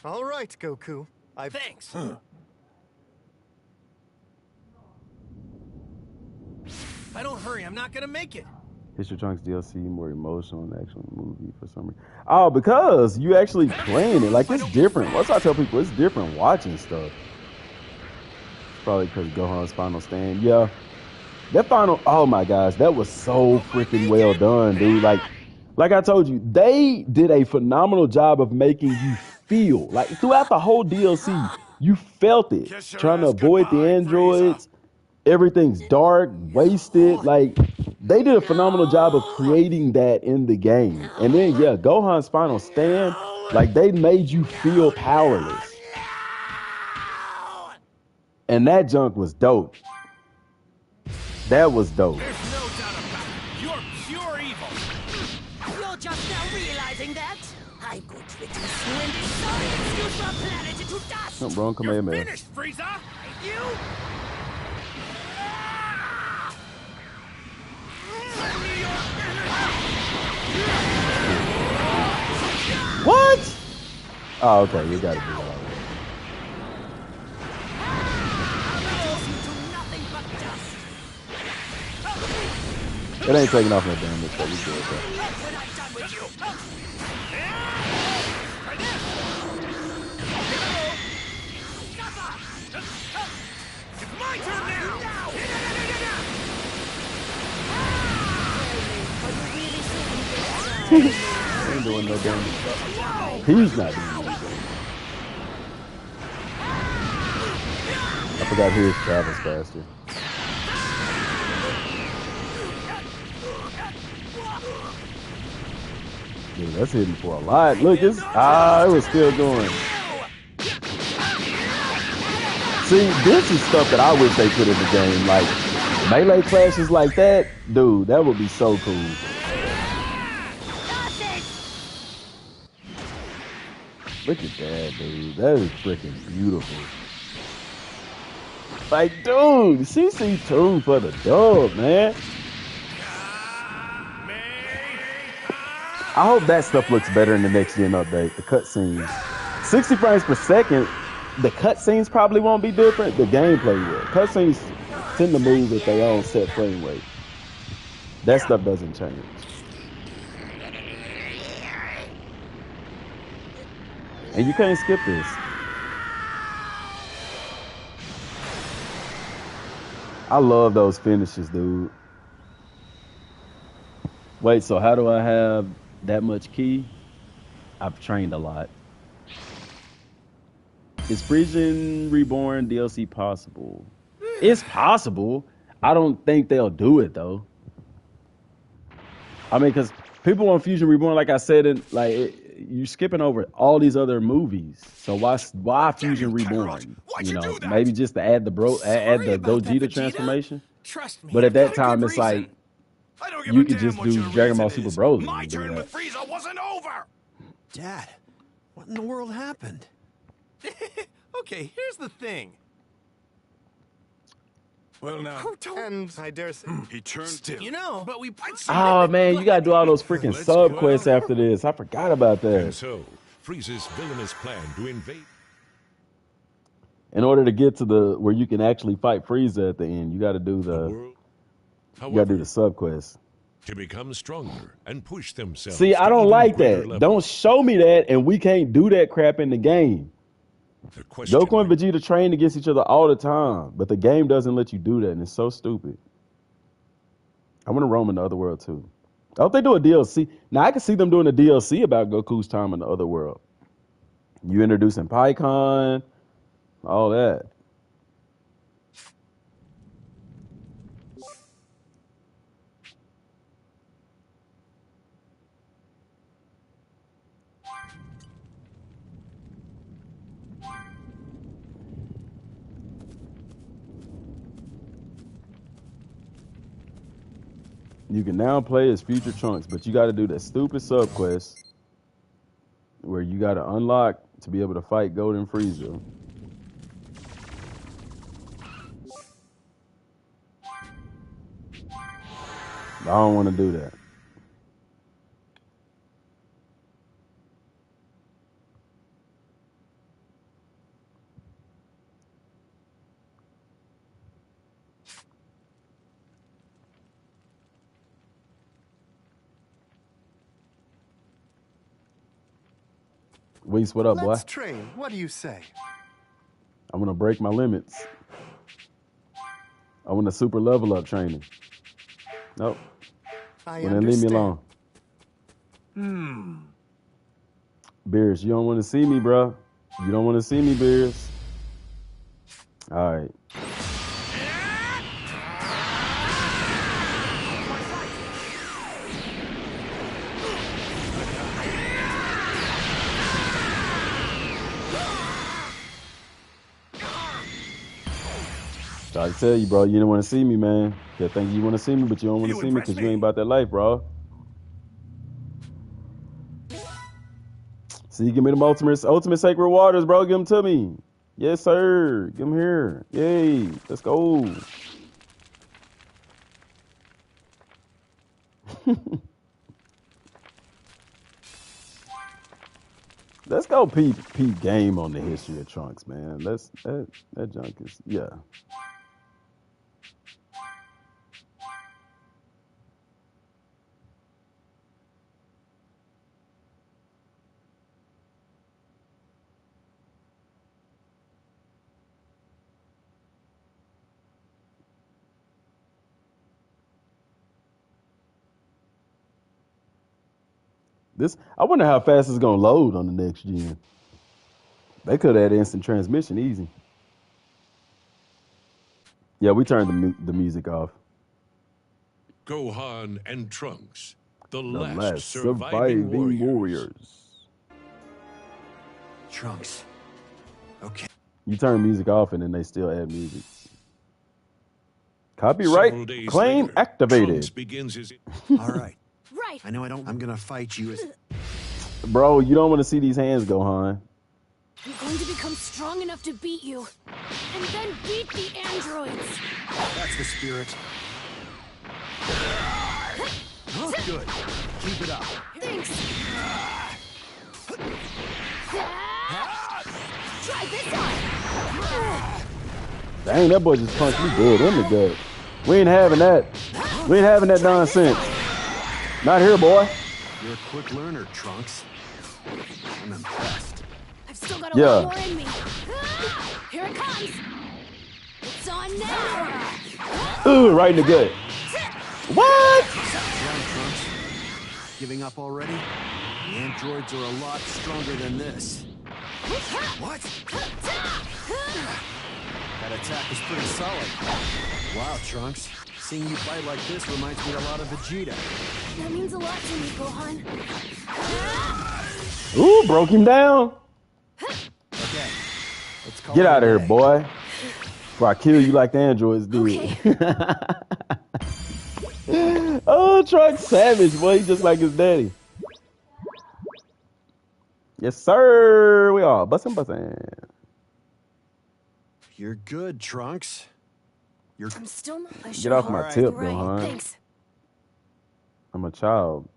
All right, Goku. Thanks. If I don't hurry, I'm not gonna make it. History Trunks DLC more emotional than actual movie for some reason. Oh, because you actually playing it. Like, it's different. Once I tell people, it's different watching stuff. Probably because Gohan's final stand. Yeah. That final, oh my gosh, that was so freaking well done, dude. Like I told you, they did a phenomenal job of making you feel. Like, throughout the whole DLC, you felt it. Kiss your Trying to ass avoid the goodbye, androids. Everything's dark, wasted. Like, they did a phenomenal job of creating that in the game. And then, yeah, Gohan's final stand, like, they made you feel powerless. And that junk was dope. That was dope. There's no doubt about it. You're pure evil. You're just now realizing that? I'm going to reduce you and destroy its neutral planet into dust! Something wrong, You're Kamehameha. finished, Frieza. You? What? Oh, okay, you gotta do it already. Reduce you to nothing but dust! It ain't taking off no damage, so we good, bro. Look when I'm done with you! It's my turn now. Ain't doing no damage. He's not doing no damage. I forgot his travels faster. Dude, that's hitting for a lot. Look, it was still going. See, this is stuff that I wish they put in the game. Like, melee clashes like that, dude, that would be so cool. Look at that, dude. That is freaking beautiful. Like, dude, CC tuned for the dub, man. I hope that stuff looks better in the next gen update. The cutscenes, 60 frames per second. The cutscenes probably won't be different. The gameplay will. Cutscenes tend to move at their own set frame rate. That stuff doesn't change. And you can't skip this. I love those finishes, dude. Wait, so how do I have that much key? I've trained a lot. Is Frisian Reborn DLC possible? It's possible. I don't think they'll do it though. I mean, because people want Fusion Reborn, like I said, you're skipping over all these other movies. So why Fusion Reborn? You know, maybe just to add the Gogeta transformation. Trust me. But at that I've got a time, good it's like reason. I don't give you a could damn just what do your Dragon Ball reason Super is. Broly. My and do turn that. with Frieza wasn't over. Dad, what in the world happened? Okay, here's the thing. Well, now And I dare say, he turned still. You know, but we. Oh man, you gotta do all those freaking Let's sub go. quests after this. I forgot about And that. so, Frieza's villainous plan to invade. In order to get to the where you can actually fight Frieza at the end, you gotta do The the world, you gotta however, do the sub quest. to become stronger and push themselves. See, I to don't even like greater that. levels. Don't show me that, and we can't do that crap in the game. The question Goku and Vegeta train against each other all the time, but the game doesn't let you do that, and it's so stupid. I want to roam in the other world too. I hope they do a DLC. Now I can see them doing a DLC about Goku's time in the other world. You introducing PyCon, all that. You can now play as future Trunks, but you got to do that stupid sub quest where you got to unlock to be able to fight Golden Frieza. I don't want to do that. Weiss, what up, boy? Let's train. What do you say? I'm gonna break my limits. I want a super level up training. Nope. I Well, then leave me understand. alone. Beers, you don't want to see me, bro. You don't want to see me, Beers. All right. Try to tell you, bro. You don't want to see me, man. You think you want to see me, but you don't want to see me because you ain't about that life, bro. See, give me them ultimate sacred waters, bro. Give them to me. Yes, sir. Give them here. Yay. Let's go. Let's go peep game on the history of Trunks, man. That junk is, yeah. I wonder how fast it's gonna load on the next gen. They could have had instant transmission easy. Yeah, we turned the music off. Gohan and Trunks, the The last last surviving warriors. Trunks. Okay. You turn music off and then they still add music. Copyright Several days claim later, activated. Trunks begins his. All right. Right. I know I don't. I'm gonna fight you as. Bro, you don't want to see these hands go, hon. I'm going to become strong enough to beat you. And then beat the androids. That's the spirit. Oh, good. Keep it up. Thanks. Try this on. Dang, that boy just punched me good in the gut. We ain't having that. We ain't having that nonsense. Not here, boy. You're a quick learner, Trunks. I'm impressed. I've still got a lot more in me. Here it comes. It's on now. Ooh, right in the gut. What? Down, Trunks. Giving up already? The androids are a lot stronger than this. What? That attack is pretty solid. Wow, Trunks. Seeing you fight like this reminds me a lot of Vegeta. That means a lot to me, Gohan. Ooh, broke him down. Okay. Let's call Get it out of a here, day. boy. Before I kill you like the androids did. Okay. Oh, Trunks savage, boy. He just like his daddy. Yes, sir. We are bussin'. You're good, Trunks. You're I'm still not Get sure off how my to tip, do right. Gohan. Thanks. I'm a child.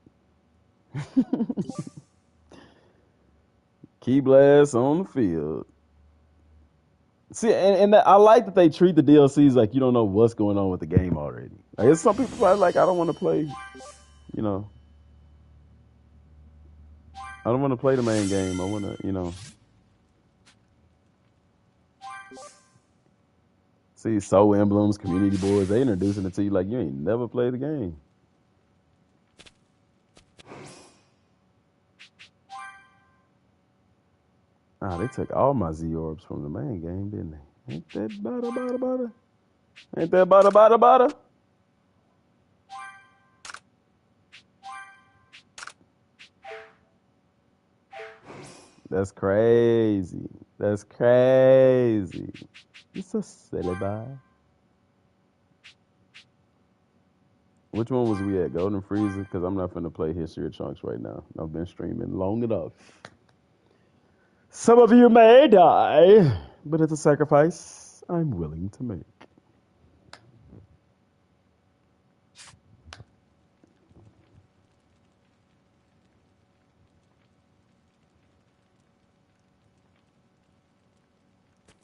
Key blast on the field. See, and I like that they treat the DLCs like you don't know what's going on with the game already. Like, it's some people probably like, I don't want to play, you know. I don't want to play the main game. I want to, you know. See, Soul Emblems, community boards, they introducing it to you like you ain't never played the game. Ah, they took all my Z orbs from the main game, didn't they? Ain't that bada bada bada? Ain't that bada bada bada? That's crazy. That's crazy. It's a silly boy. Which one was we at? Golden Freezer? Because I'm not finna play History of Chunks right now. I've been streaming long enough. Some of you may die, but it's a sacrifice I'm willing to make.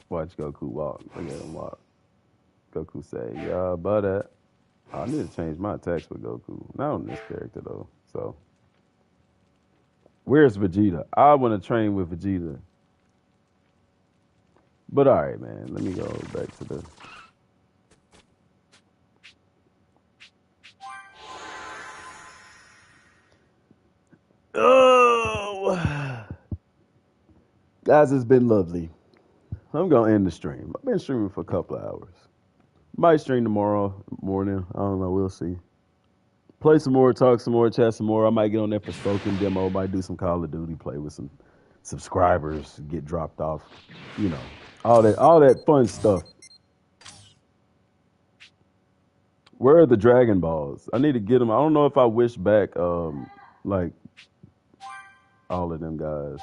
Watch Goku walk. Look at him walk. Goku say, yeah, but I need to change my attacks with Goku. Not on this character, though. So, where's Vegeta? I want to train with Vegeta. But all right, man. Let me go back to the... Oh! Guys, it's been lovely. I'm going to end the stream. I've been streaming for a couple of hours. Might stream tomorrow morning. I don't know. We'll see. Play some more, talk some more, chat some more. I might get on there for spoken demo. Might do some Call of Duty, play with some subscribers, get dropped off. You know, all that fun stuff. Where are the Dragon Balls? I need to get them. I don't know if I wish back, like all of them guys.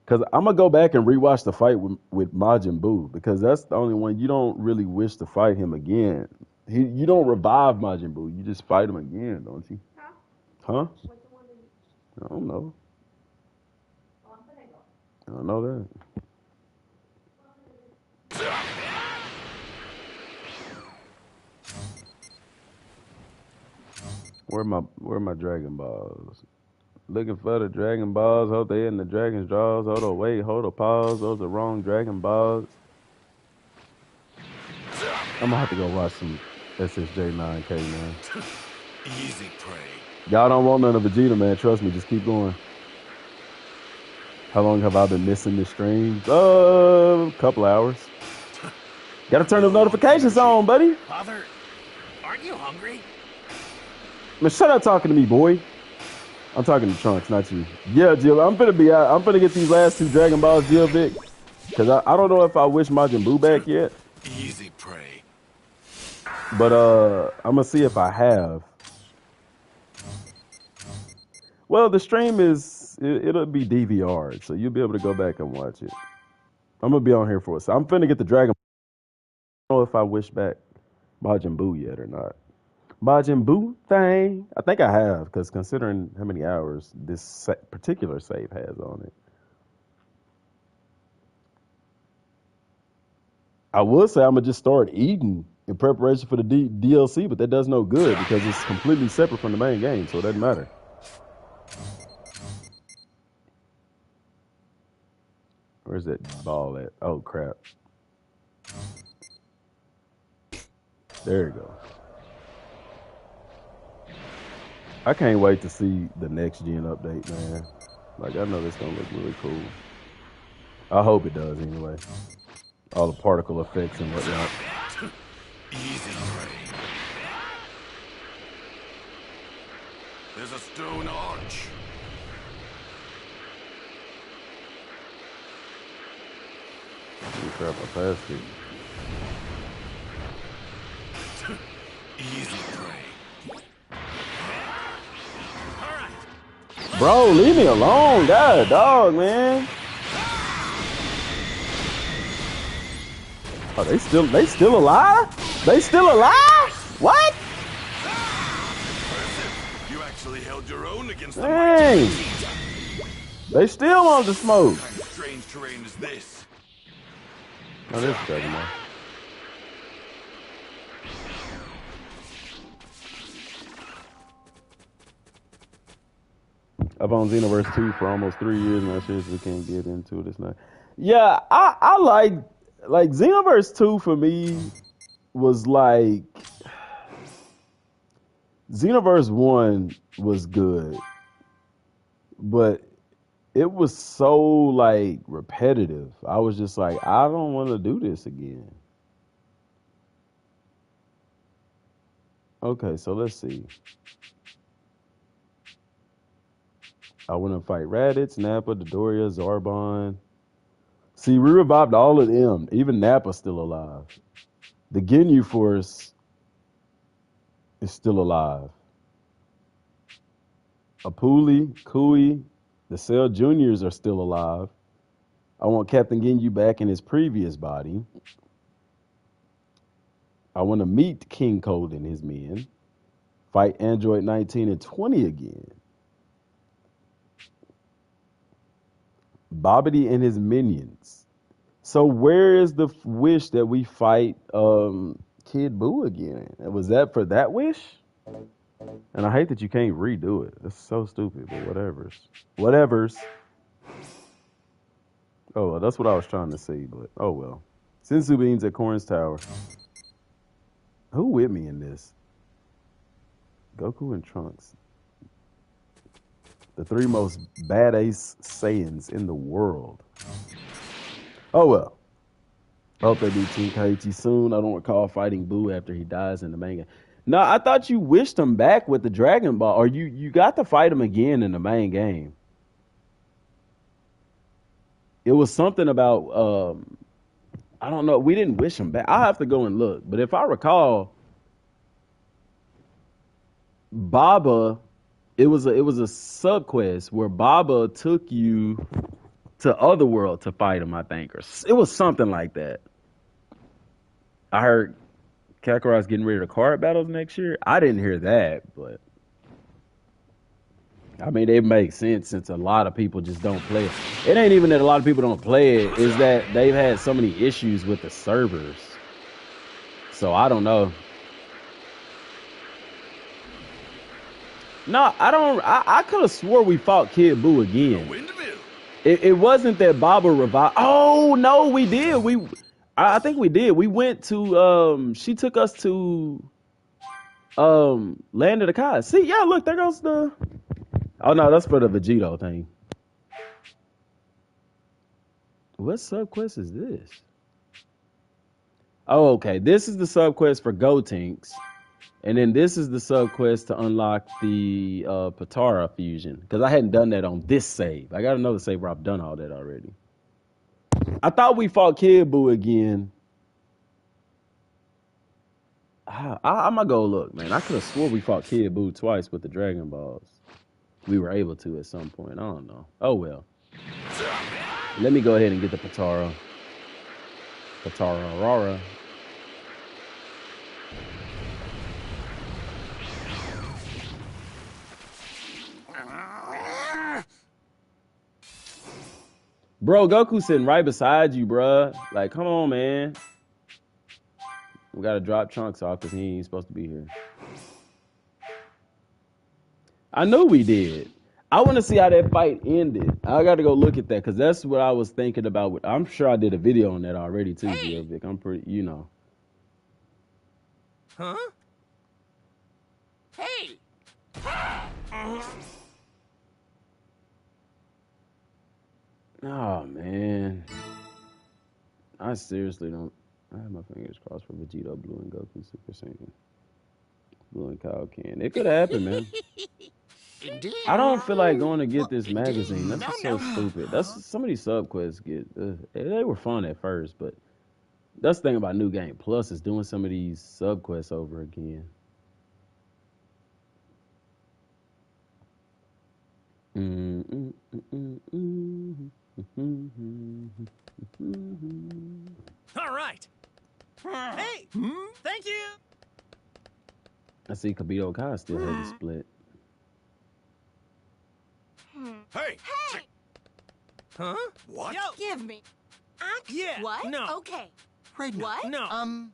Because I'm going to go back and rewatch the fight with Majin Buu, because that's the only one you don't really wish to fight him again. You don't revive Majin Buu. You just fight him again, don't you? Huh? I don't know. I don't know that. Where my Dragon Balls? Looking for the Dragon Balls. Hope they in the Dragon's Jaws. Hold on, wait, hold on, pause. Those are wrong Dragon Balls. I'm gonna have to go watch some SSJ9K, man. Easy prey. Y'all don't want none of Vegeta, man. Trust me, just keep going. How long have I been missing this stream? Couple hours. Gotta turn the notifications on, buddy. Father, aren't you hungry? Man, shut up talking to me, boy. I'm talking to Trunks, not you. Yeah, Jill, I'm finna get these last two Dragon Balls, Jill Vic. Cause I don't know if I wish Majin Buu back yet. Easy prey. But I'm gonna see if I have. Well, the stream it'll be DVR'd, so you'll be able to go back and watch it. I'm gonna be on here for it. So I'm finna get the Dragon. I don't know if I wish back Majin Buu yet or not. Majin Buu thing, I think I have, because considering how many hours this particular save has on it. I would say I'm gonna just start eating in preparation for the DLC, but that does no good because it's completely separate from the main game, so it doesn't matter. Where's that ball at? Oh, crap. There you go. I can't wait to see the next gen update, man. Like, I know it's gonna look really cool. I hope it does anyway. All the particle effects and whatnot. Easy prey. There's a stone arch. Oh, crap, I passed it. Easy prey. Bro, leave me alone. God, dog, man. Oh, they still alive? They still alive? What? You actually held your own against the Dang. They still on the smoke. What kind of strange terrain is this? Oh, this is better now. I've owned Xenoverse 2 for almost 3 years and I seriously can't get into it. It's not. Yeah, I like Xenoverse 2 for me was like Xenoverse 1 was good, but it was so like repetitive. I was just like, I don't want to do this again. Okay, so let's see. I want to fight Raditz, Nappa, Dodoria, Zarbon. See, we revived all of them. Even Nappa's still alive. The Ginyu Force is still alive. Apuli, Kui, the Cell Juniors are still alive. I want Captain Ginyu back in his previous body. I want to meet King Cold and his men. Fight Android 19 and 20 again. Bobbity and his minions. So where is the wish that we fight Kid Buu again? Was that for that wish? And I hate that you can't redo it. That's so stupid, but whatevers. Oh, well, that's what I was trying to see, but oh well. Senzu Beans at Corn's Tower. Who with me in this? Goku and Trunks. The three most badass Saiyans in the world. Oh well. I hope they do Team Kaiichi soon. I don't recall fighting Boo after he dies in the manga. No, I thought you wished him back with the Dragon Ball, or you got to fight him again in the main game. It was something about I don't know. We didn't wish him back. I'll have to go and look. But if I recall, Baba, it was a sub quest where Baba took you to Otherworld to fight him, I think, or it was something like that. I heard Kakarot's getting ready to card battles next year. I didn't hear that, but I mean, it makes sense since a lot of people just don't play it. It ain't even that a lot of people don't play it, is that they've had so many issues with the servers. So I don't know. No, I don't. I could have swore we fought Kid Buu again. It wasn't that Baba revived. Oh no, we did. I think we did. We went to she took us to Land of the Kai. See, yeah, look, there goes the. Oh no, that's for the Vegito thing. What subquest is this? Oh, okay. This is the subquest for Gotenks. And then this is the subquest to unlock the Patara fusion. Because I hadn't done that on this save. I got another save where I've done all that already. I thought we fought Kid Buu again. I'm going to go look, man. I could have swore we fought Kid Buu twice with the Dragon Balls. We were able to at some point. I don't know. Oh, well. Let me go ahead and get the Patara. Patara Aurora. Bro, Goku's sitting right beside you, bruh. Like, come on, man. We gotta drop Trunks off because he ain't supposed to be here. I knew we did. I want to see how that fight ended. I got to go look at that because that's what I was thinking about. I'm sure I did a video on that already too, Vic. I'm pretty, you know. Huh? Hey! Oh, man. I seriously don't. I have my fingers crossed for Vegito, Blue, and Goku Super Saiyan. Blue and Kaioken. It could happen, man. I don't feel like going to get this magazine. That's just so stupid. That's some of these subquests get. They were fun at first, but that's the thing about New Game Plus is doing some of these subquests over again. All right. Hey, thank you. I see Kabito Kai still has a split. Hey! Hey! Huh? What? Yo. Give me. Yeah. What? No. Okay. Right now. What? No.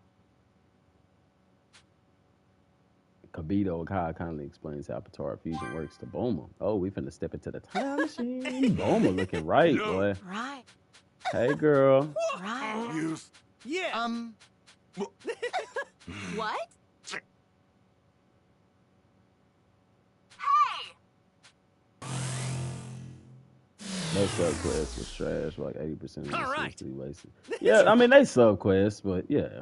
Kabito Kai kindly explains how Patara Fusion works to Boma. Oh, we finna step into the time machine. Boma looking right, boy. Right. Hey, girl. Right. Use. Yeah. What? Hey! Those subquests was trash. Like 80% of All the right. essentially wasted. Yeah, I mean they subquests, but yeah.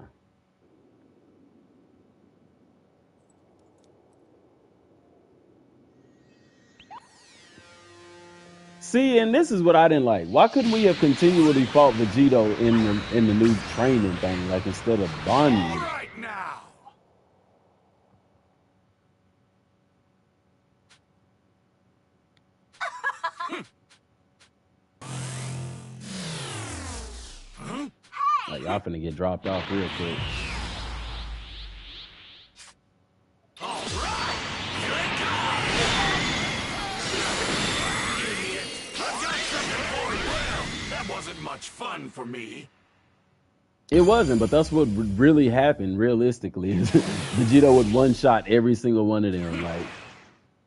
See, and this is what I didn't like. Why couldn't we have continually fought Vegito in the new training thing, like instead of All bonding? right now. Like y'all finna get dropped off real quick. All right. Here it comes. Idiot. I've got something for you. That wasn't much fun for me. It wasn't, but that's what really happened realistically. Is Vegito would one shot every single one of them. Like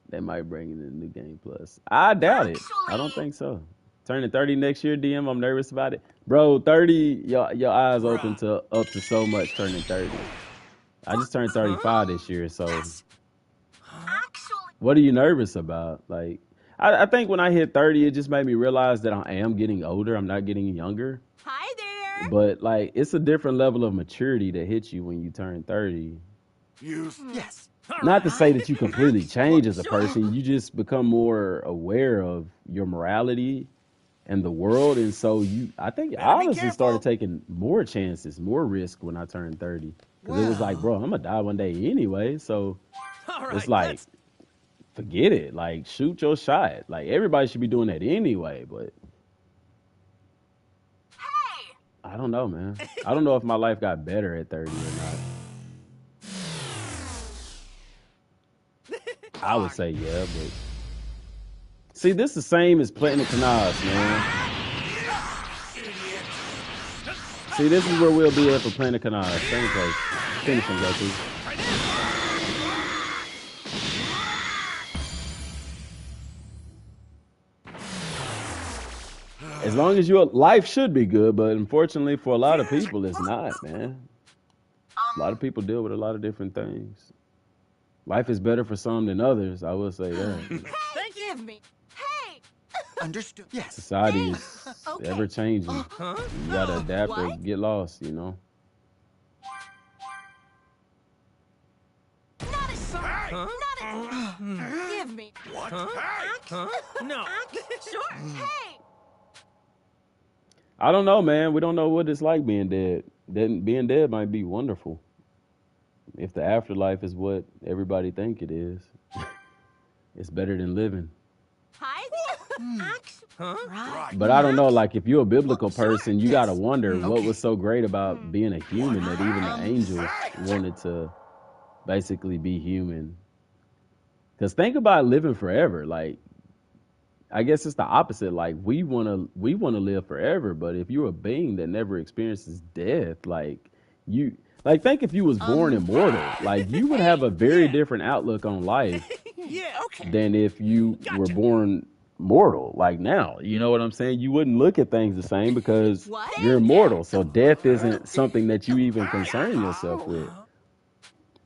they might bring it in the new game plus. I doubt it. I don't think so. Turning 30 next year, DM. I'm nervous about it, bro. 30, your eyes open to up to so much turning 30. I just turned 35 this year, so what are you nervous about? Like, I think when I hit 30, it just made me realize that I am getting older. I'm not getting younger. Hi there. But like, it's a different level of maturity that hits you when you turn 30. Yes. Not to say that you completely change as a person, you just become more aware of your morality and the world, and so I think I honestly started taking more chances, more risk when I turned 30, because it was like, bro, I'm gonna die one day anyway, so it's like, forget it, like shoot your shot. Like everybody should be doing that anyway, but I don't know, man. I don't know if my life got better at 30 or not. I would say yeah, but see, this is the same as Platinum Canals, man. See, this is where we'll be at for Planet Canals. Same place. Finish him, Goku. As long as your life should be good, but unfortunately for a lot of people, it's not, man. A lot of people deal with a lot of different things. Life is better for some than others. I will say that. Forgive me. Hey. Understood. Yes. Society is Okay. ever changing. You gotta adapt or get lost, you know. Not a sorry. Not a. Forgive me. What? Hey! No. Sure. Hey. I don't know, man. We don't know what it's like being dead. Then being dead might be wonderful. If the afterlife is what everybody think it is, it's better than living. Hi there. Right. But I don't know, like if you're a biblical person, you gotta wonder what was so great about being a human that even the angels wanted to basically be human. Because think about living forever. Like, I guess it's the opposite. Like we wanna live forever, but if you're a being that never experiences death, like you like think if you was born immortal, like you would have a very different outlook on life Yeah. Okay. than if you were born mortal. Like now, you know what I'm saying? You wouldn't look at things the same because What? you're immortal. So death isn't something that you even concern yourself with.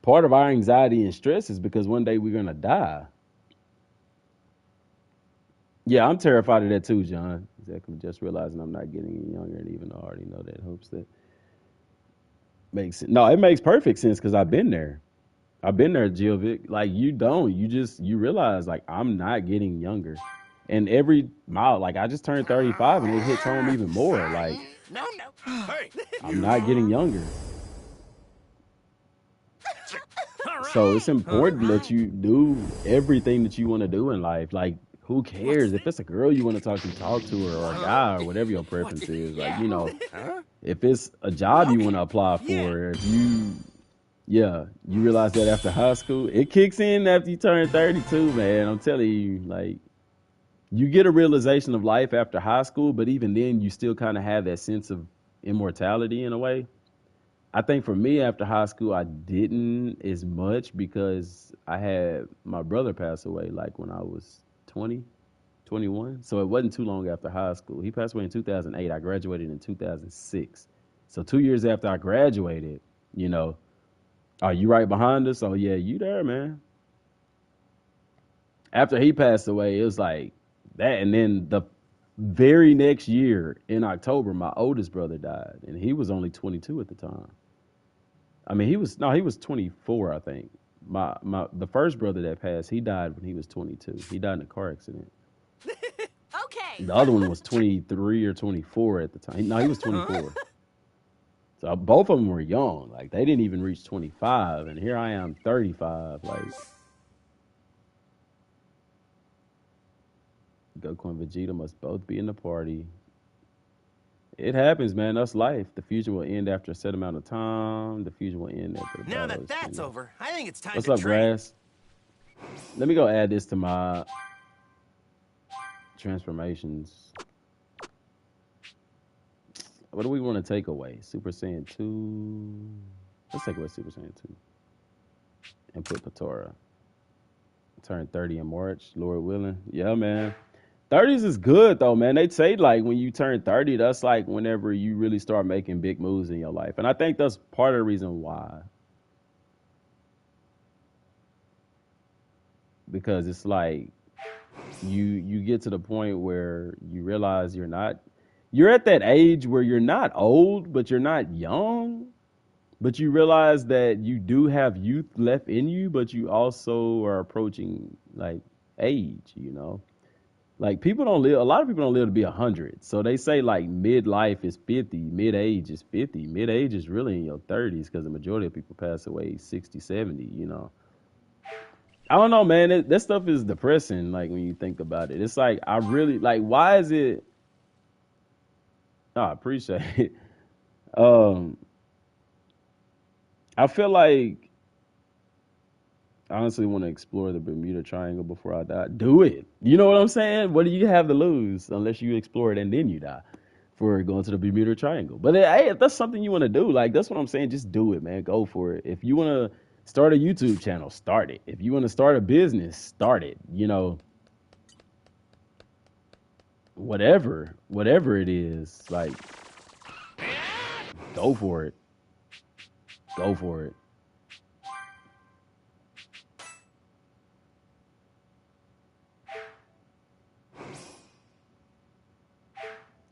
Part of our anxiety and stress is because one day we're gonna die. Yeah, I'm terrified of that too, John. Exactly. Just realizing I'm not getting any younger, and even though I already know that, hopes that makes sense. No, it makes perfect sense because I've been there. I've been there, Gilvic. Like you don't. You realize like I'm not getting younger. And every mile, like I just turned 35 and it hits home even more. Like No. Hey! I'm not getting younger. So it's important that you do everything that you want to do in life. Like, who cares if it's a girl you want to talk to her, or a guy, or whatever your preference is. Like, you know, if it's a job you want to apply for, if you realize that after high school, it kicks in after you turn 32, man. I'm telling you, like, you get a realization of life after high school, but even then, you still kind of have that sense of immortality in a way. I think for me after high school, I didn't as much because I had my brother pass away like when I was 20, 21. So it wasn't too long after high school. He passed away in 2008. I graduated in 2006. So 2 years after I graduated, you know, are you right behind us? Oh, yeah, you there, man. After he passed away, it was like that. And then very next year in October, my oldest brother died, and he was only 22 at the time. I mean, he was 24, I think. The first brother that passed, he died when he was 22. He died in a car accident. Okay. The other one was 23 or 24 at the time. No, he was 24. So both of them were young. Like they didn't even reach 25, and here I am, 35. Like Goku and Vegeta must both be in the party. It happens, man. That's life. The fusion will end after a set amount of time. The fusion will end after the Now battle that is that's finished. over, I think it's time What's to up, train. Grass? Let me go add this to my transformations. What do we want to take away? Super Saiyan 2. Let's take away Super Saiyan 2. And put Patora. Turn 30 in March, Lord willing. Yeah, man. 30s is good, though, man. They say, like, when you turn 30, that's, like, whenever you really start making big moves in your life. And I think that's part of the reason why. Because it's like you get to the point where you realize you're at that age where you're not old, but you're not young. But you realize that you do have youth left in you, but you also are approaching like age, you know? Like a lot of people don't live to be 100. So they say like midlife is 50, mid-age is 50. Mid-age is really in your 30s because the majority of people pass away 60, 70, you know? I don't know, man. That stuff is depressing, like, when you think about it. It's like, I really, like, why is it... Oh, I appreciate it. I feel like I honestly want to explore the Bermuda Triangle before I die. Do it. You know what I'm saying? What do you have to lose unless you explore it and then you die for going to the Bermuda Triangle? But hey, if that's something you want to do, like, that's what I'm saying. Just do it, man. Go for it. If you want to start a YouTube channel, start it. If you want to start a business, start it. You know, whatever it is, like, go for it. Go for it.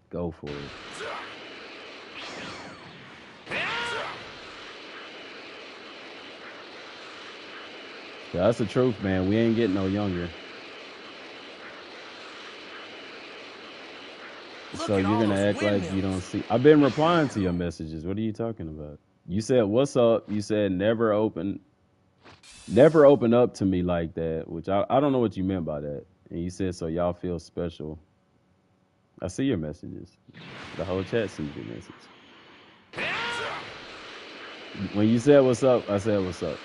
Go for it. Yeah, that's the truth, man. We ain't getting no younger. So you're gonna act like you don't see. I've been replying to your messages. What are you talking about? You said, "What's up?" You said, never open up to me like that," which I don't know what you meant by that. And you said, "So y'all feel special." I see your messages. The whole chat sees your message. When you said, "What's up?" I said, "What's up?"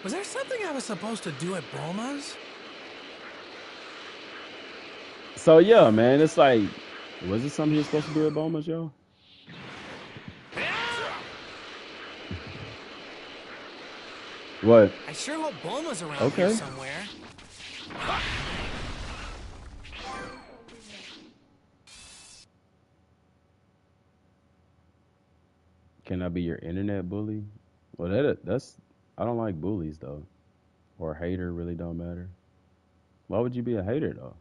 Was there something I was supposed to do at Bulma's? So yeah, man, it's like, was it something you're supposed to do at Boma's, yo? What? I sure hope Bulma's around Okay. here somewhere. Can I be your internet bully? Well, that's I don't like bullies though, or hater. Really don't matter. Why would you be a hater though?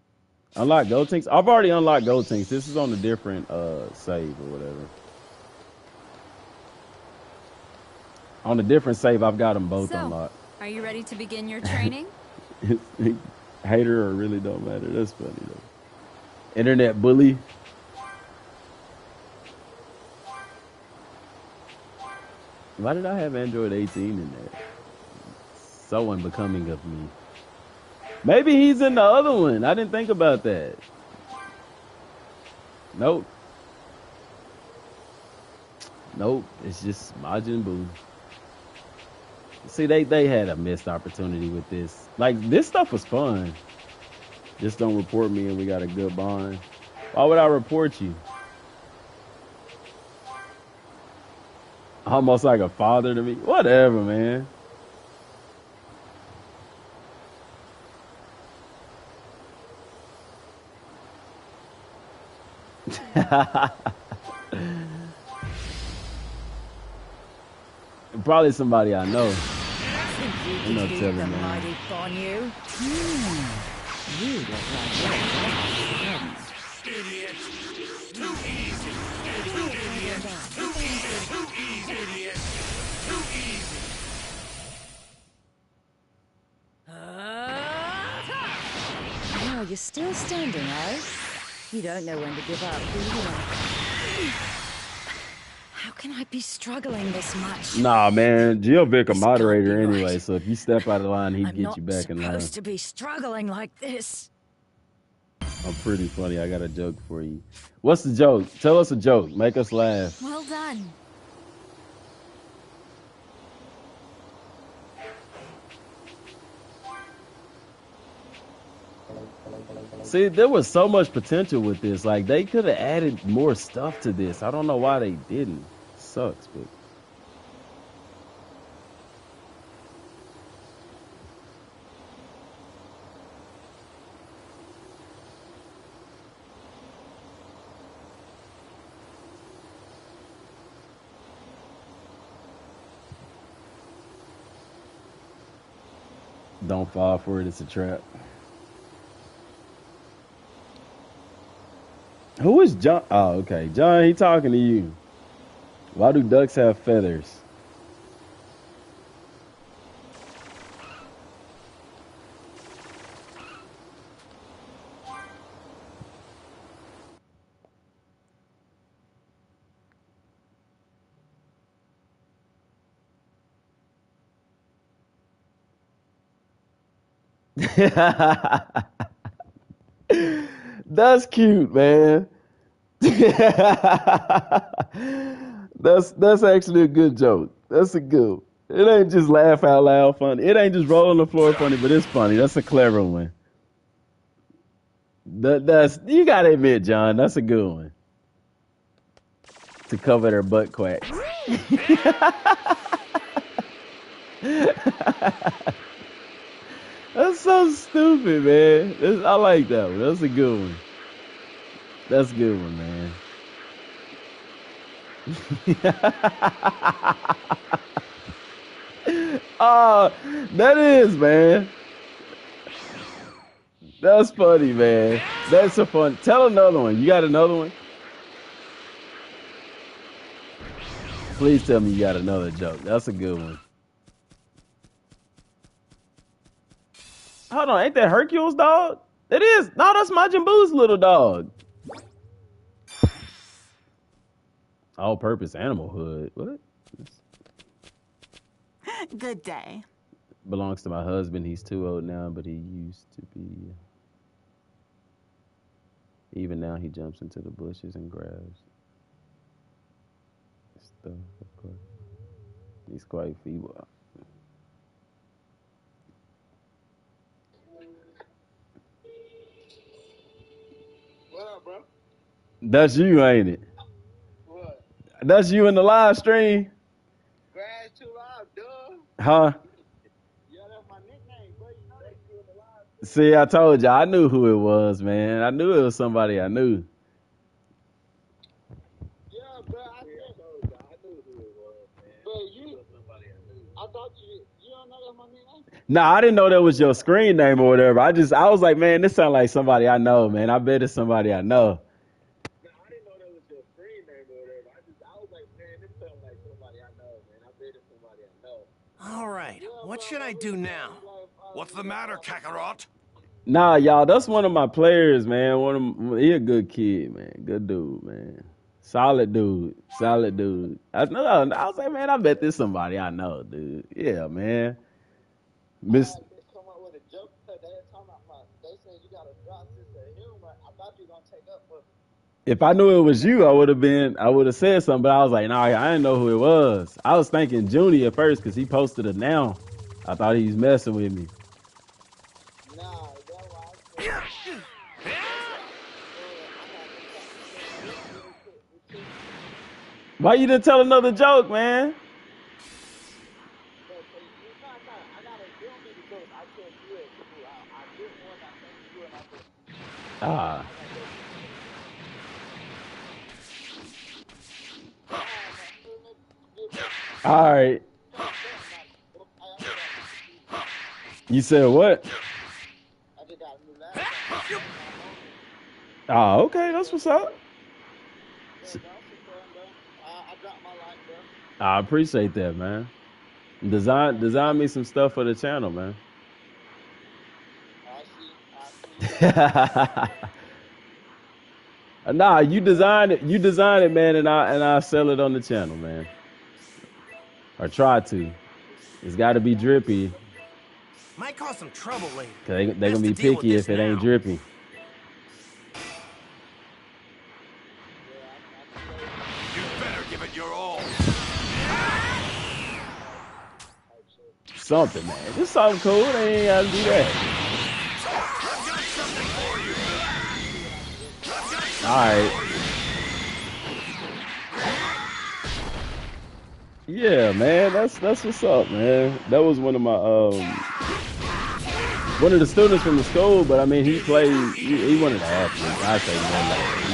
Unlock gold tinks. I've already unlocked gold tinks. This is on a different save or whatever. On a different save, I've got them both unlocked. Are you ready to begin your training? Hater or really don't matter. That's funny though. Internet bully. Why did I have Android 18 in there? So unbecoming of me. Maybe he's in the other one. I didn't think about that. Nope. It's just Majin Buu. See, they had a missed opportunity with this. Like, this stuff was fun. Just don't report me and we got a good bond. Why would I report you? Almost like a father to me. Whatever, man. Probably somebody I know. I'm not telling, man. On you. You look like idiot! Too easy! Too idiot! Too easy! Too easy, idiot! Too easy! Oh, you're still standing, eh? You don't know when to give up, do you? How can I be struggling this much? Nah, man. Giovic a This moderator can't be anyway, right. so if you step out of line, he'd I'm get not you back in line. supposed to be struggling like this. I'm pretty funny. I got a joke for you. What's the joke? Tell us a joke. Make us laugh. Well done. See, there was so much potential with this. Like, they could have added more stuff to this. I don't know why they didn't. Sucks, but... Don't fall for it. It's a trap. Who is John? Oh, okay. John, he talking to you. Why do ducks have feathers? That's cute, man. That's actually a good joke. That's a good. It ain't just laugh out loud funny. It ain't just roll on the floor funny, but it's funny. That's a clever one. That's you gotta admit, John. That's a good one. To cover their butt quacks. That's so stupid, man. I like that one. That's a good one. That's a good one, man. That is, man. That's funny, man. That's a fun. Tell another one. You got another one? Please tell me you got another joke. That's a good one. Hold on, ain't that Hercules' dog? It is. No, that's Majin Buu's little dog. All-purpose animal hood. What? Good day. Belongs to my husband. He's too old now, but he used to be. Even now, he jumps into the bushes and grabs stuff, of course. He's quite feeble. What up, bro? That's you, ain't it? What? That's you in the live stream? Grass too loud, duh. Huh? Yeah, that's my nickname, bro. You know that's you in the live. See, I told you. I knew who it was, man. I knew it was somebody I knew. Yeah, bro. I told you. I knew who it was, man. But you, somebody I knew. I thought you don't know that's my nickname? Nah, I didn't know that was your screen name or whatever. I was like, man, this sounds like somebody I know, man. I bet it's somebody I know. Nah, I didn't know that was your screen name or whatever. I was like, man, this sounds like somebody I know, man. I bet it's somebody I know. All right, what should I do now? What's the matter, Kakarot? Nah, y'all, that's one of my players, man. He a good kid, man. Good dude, man. Solid dude. Solid dude. I was like, man, I bet this somebody I know, dude. Yeah, man. Miss. Come up with a joke. They said you got a drop sense of humor. I thought you were gonna take up for. If I knew it was you, I would have said something, but I was like, nah, I didn't know who it was. I was thinking Junie at first because he posted it now. I thought he was messing with me. Nah, that's why I said. Why you didn't tell another joke, man? Ah. All right. You said what? Oh, okay, that's what's up. Yeah, bro, I'm supporting, bro. I dropped my life, bro. I appreciate that, man. Design me some stuff for the channel, man. I see you got it. Nah, you design it. You design it, man, and I sell it on the channel, man. Or try to. It's got to be drippy, Might cause some trouble later. cause they gonna Best to be deal with picky this if it ain't now. drippy. Yeah, I see those You better give it your all. type shit. Something, man. Just something cool. They ain't gotta do that. All right. Yeah, man. That's what's up, man. That was one of my one of the students from the school, but I mean, he played. He one of the athletes. I say he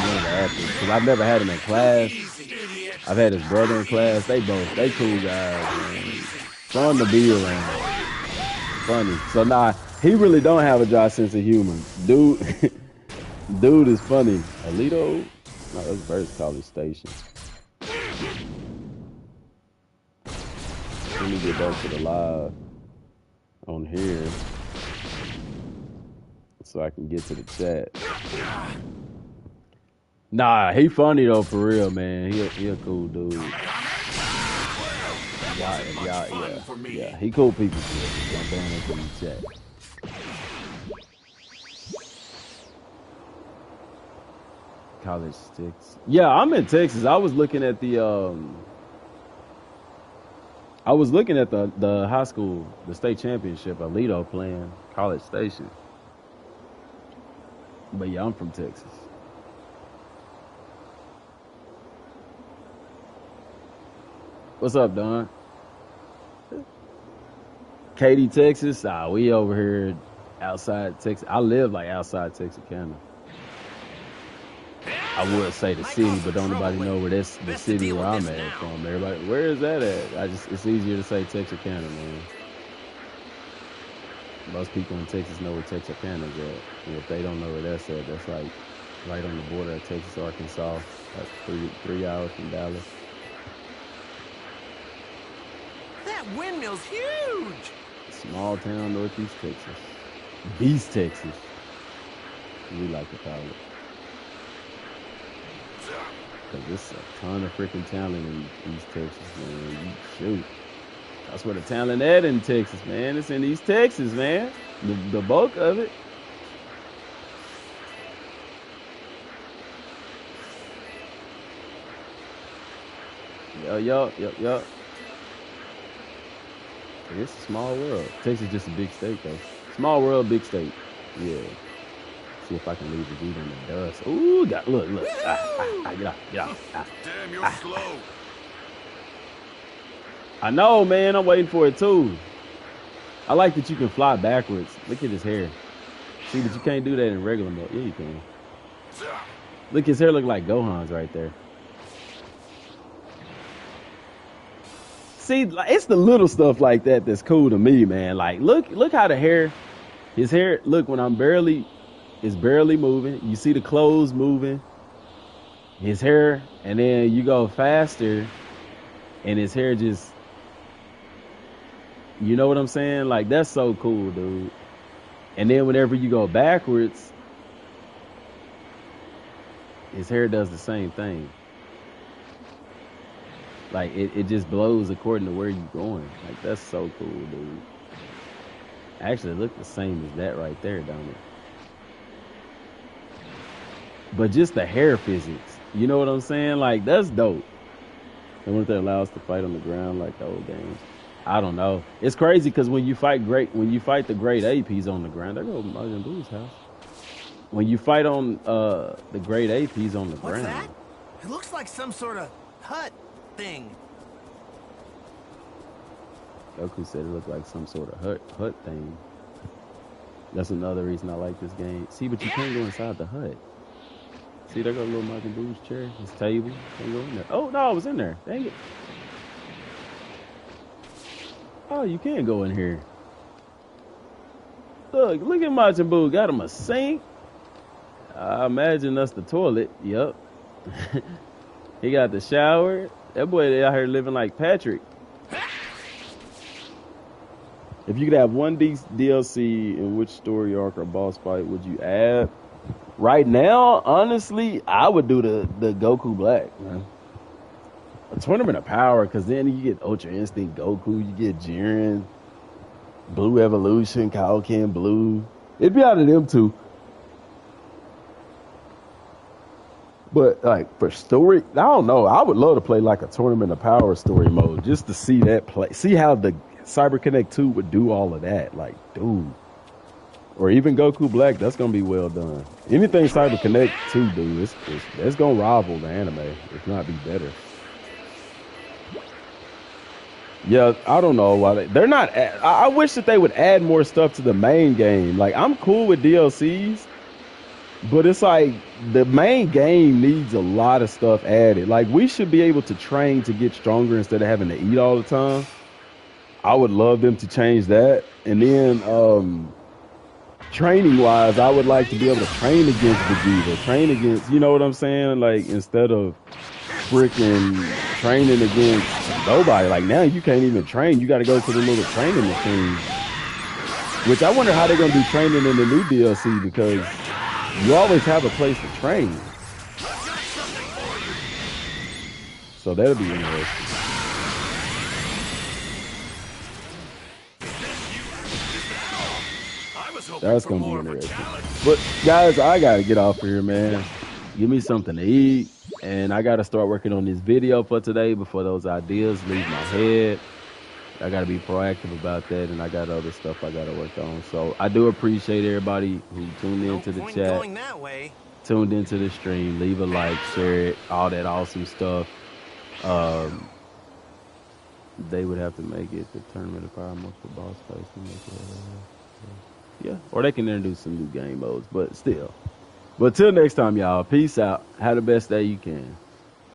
one of the athletes because I've never had him in class. I've had his brother in class. They cool guys, man. Fun to be around. Funny. So nah, he really don't have a dry sense of humor, dude. Dude is funny. Alito? No, that's First College Station. Let me get back to the live on here so I can get to the chat. Nah, he funny though, for real, man. He a cool dude. Yeah. He cool people. I'm going into the chat. College Sticks. Yeah, I'm in Texas. I was looking at the the high school, the state championship, Alito playing College Station. But yeah, I'm from Texas. What's up, Don? Katy, Texas. We over here outside Texas. I live like outside Texarkana. I would say the city, but don't nobody know where that's the city where I'm at from. Everybody, where is that at? It's easier to say Texarkana, man. Most people in Texas know where Texarkana is at. And if they don't know where that's at, that's like right on the border of Texas, Arkansas, like 3 hours from Dallas. That windmill's huge! Small town, Northeast Texas. Beast Texas. We like to call it. Because there's a ton of freaking talent in East Texas, man. You shoot. That's where the talent at in Texas, man. It's in East Texas, man. The bulk of it. Yo. It's a small world. Texas is just a big state, though. Small world, big state. Yeah. See if I can leave the dude in the dust. Ooh, look. Get off. Damn, you're slow. I know, man. I'm waiting for it, too. I like that you can fly backwards. Look at his hair. See, but you can't do that in regular mode. Yeah, you can. Look, his hair look like Gohan's right there. See, it's the little stuff like that that's cool to me, man. Like, look how his hair, look, when it's barely moving. You see the clothes moving. His hair, and then you go faster, and his hair just, you know what I'm saying? Like, that's so cool, dude. And then whenever you go backwards, his hair does the same thing. Like, it just blows according to where you're going. Like, that's so cool, dude. Actually, it look the same as that right there, don't it? But just the hair physics. You know what I'm saying? Like, that's dope. I wonder if they allow us to fight on the ground like the old games. I don't know. It's crazy because when you fight the great APs on the ground, there go Majin Buu's house. When you fight on the great APs on the ground. What's that? It looks like some sort of hut thing. Goku said it looked like some sort of hut thing. That's another reason I like this game. See, but you can't go inside the hut. See, there go little Majin Buu's chair, his table. Can't go in there. Oh, no, I was in there. Dang it. Oh, you can go in here. Look at Majin Buu. Got him a sink. I imagine that's the toilet. Yep. He got the shower. That boy they out here living like Patrick. If you could have one DLC in which story arc or boss fight would you add? Right now, honestly, I would do the Goku Black, man. A Tournament of Power, because then you get Ultra Instinct Goku, you get Jiren, Blue Evolution, Kaioken Blue. It'd be out of them two. But like for story, I don't know. I would love to play like a Tournament of Power story mode just to see that play. See how the Cyber Connect 2 would do all of that. Like, dude. Or even Goku Black, that's gonna be well done. Anything Cyber Connect 2 do, it's gonna rival the anime, if not be better. Yeah, I don't know why they're not. I wish that they would add more stuff to the main game. Like, I'm cool with DLCs, but it's like the main game needs a lot of stuff added. Like, we should be able to train to get stronger instead of having to eat all the time. I would love them to change that. And then, training wise, I would like to be able to train against Vegeta, train against, you know what I'm saying? Like, instead of freaking training against nobody. Like, now you can't even train. You got to go to the little training machine. Which I wonder how they're going to do training in the new DLC, because you always have a place to train. So that'll be interesting. That's going to be interesting. But, guys, I got to get off here, man. Give me something to eat. And I got to start working on this video for today before those ideas leave my head. I got to be proactive about that, and I got other stuff I got to work on. So I do appreciate everybody who tuned into the chat, tuned into the stream. Leave a like, share it, all that awesome stuff. They would have to make it the Tournament of Power multiple boss fights. Yeah, or they can introduce some new game modes, but still. But till next time, y'all, peace out. Have the best day you can.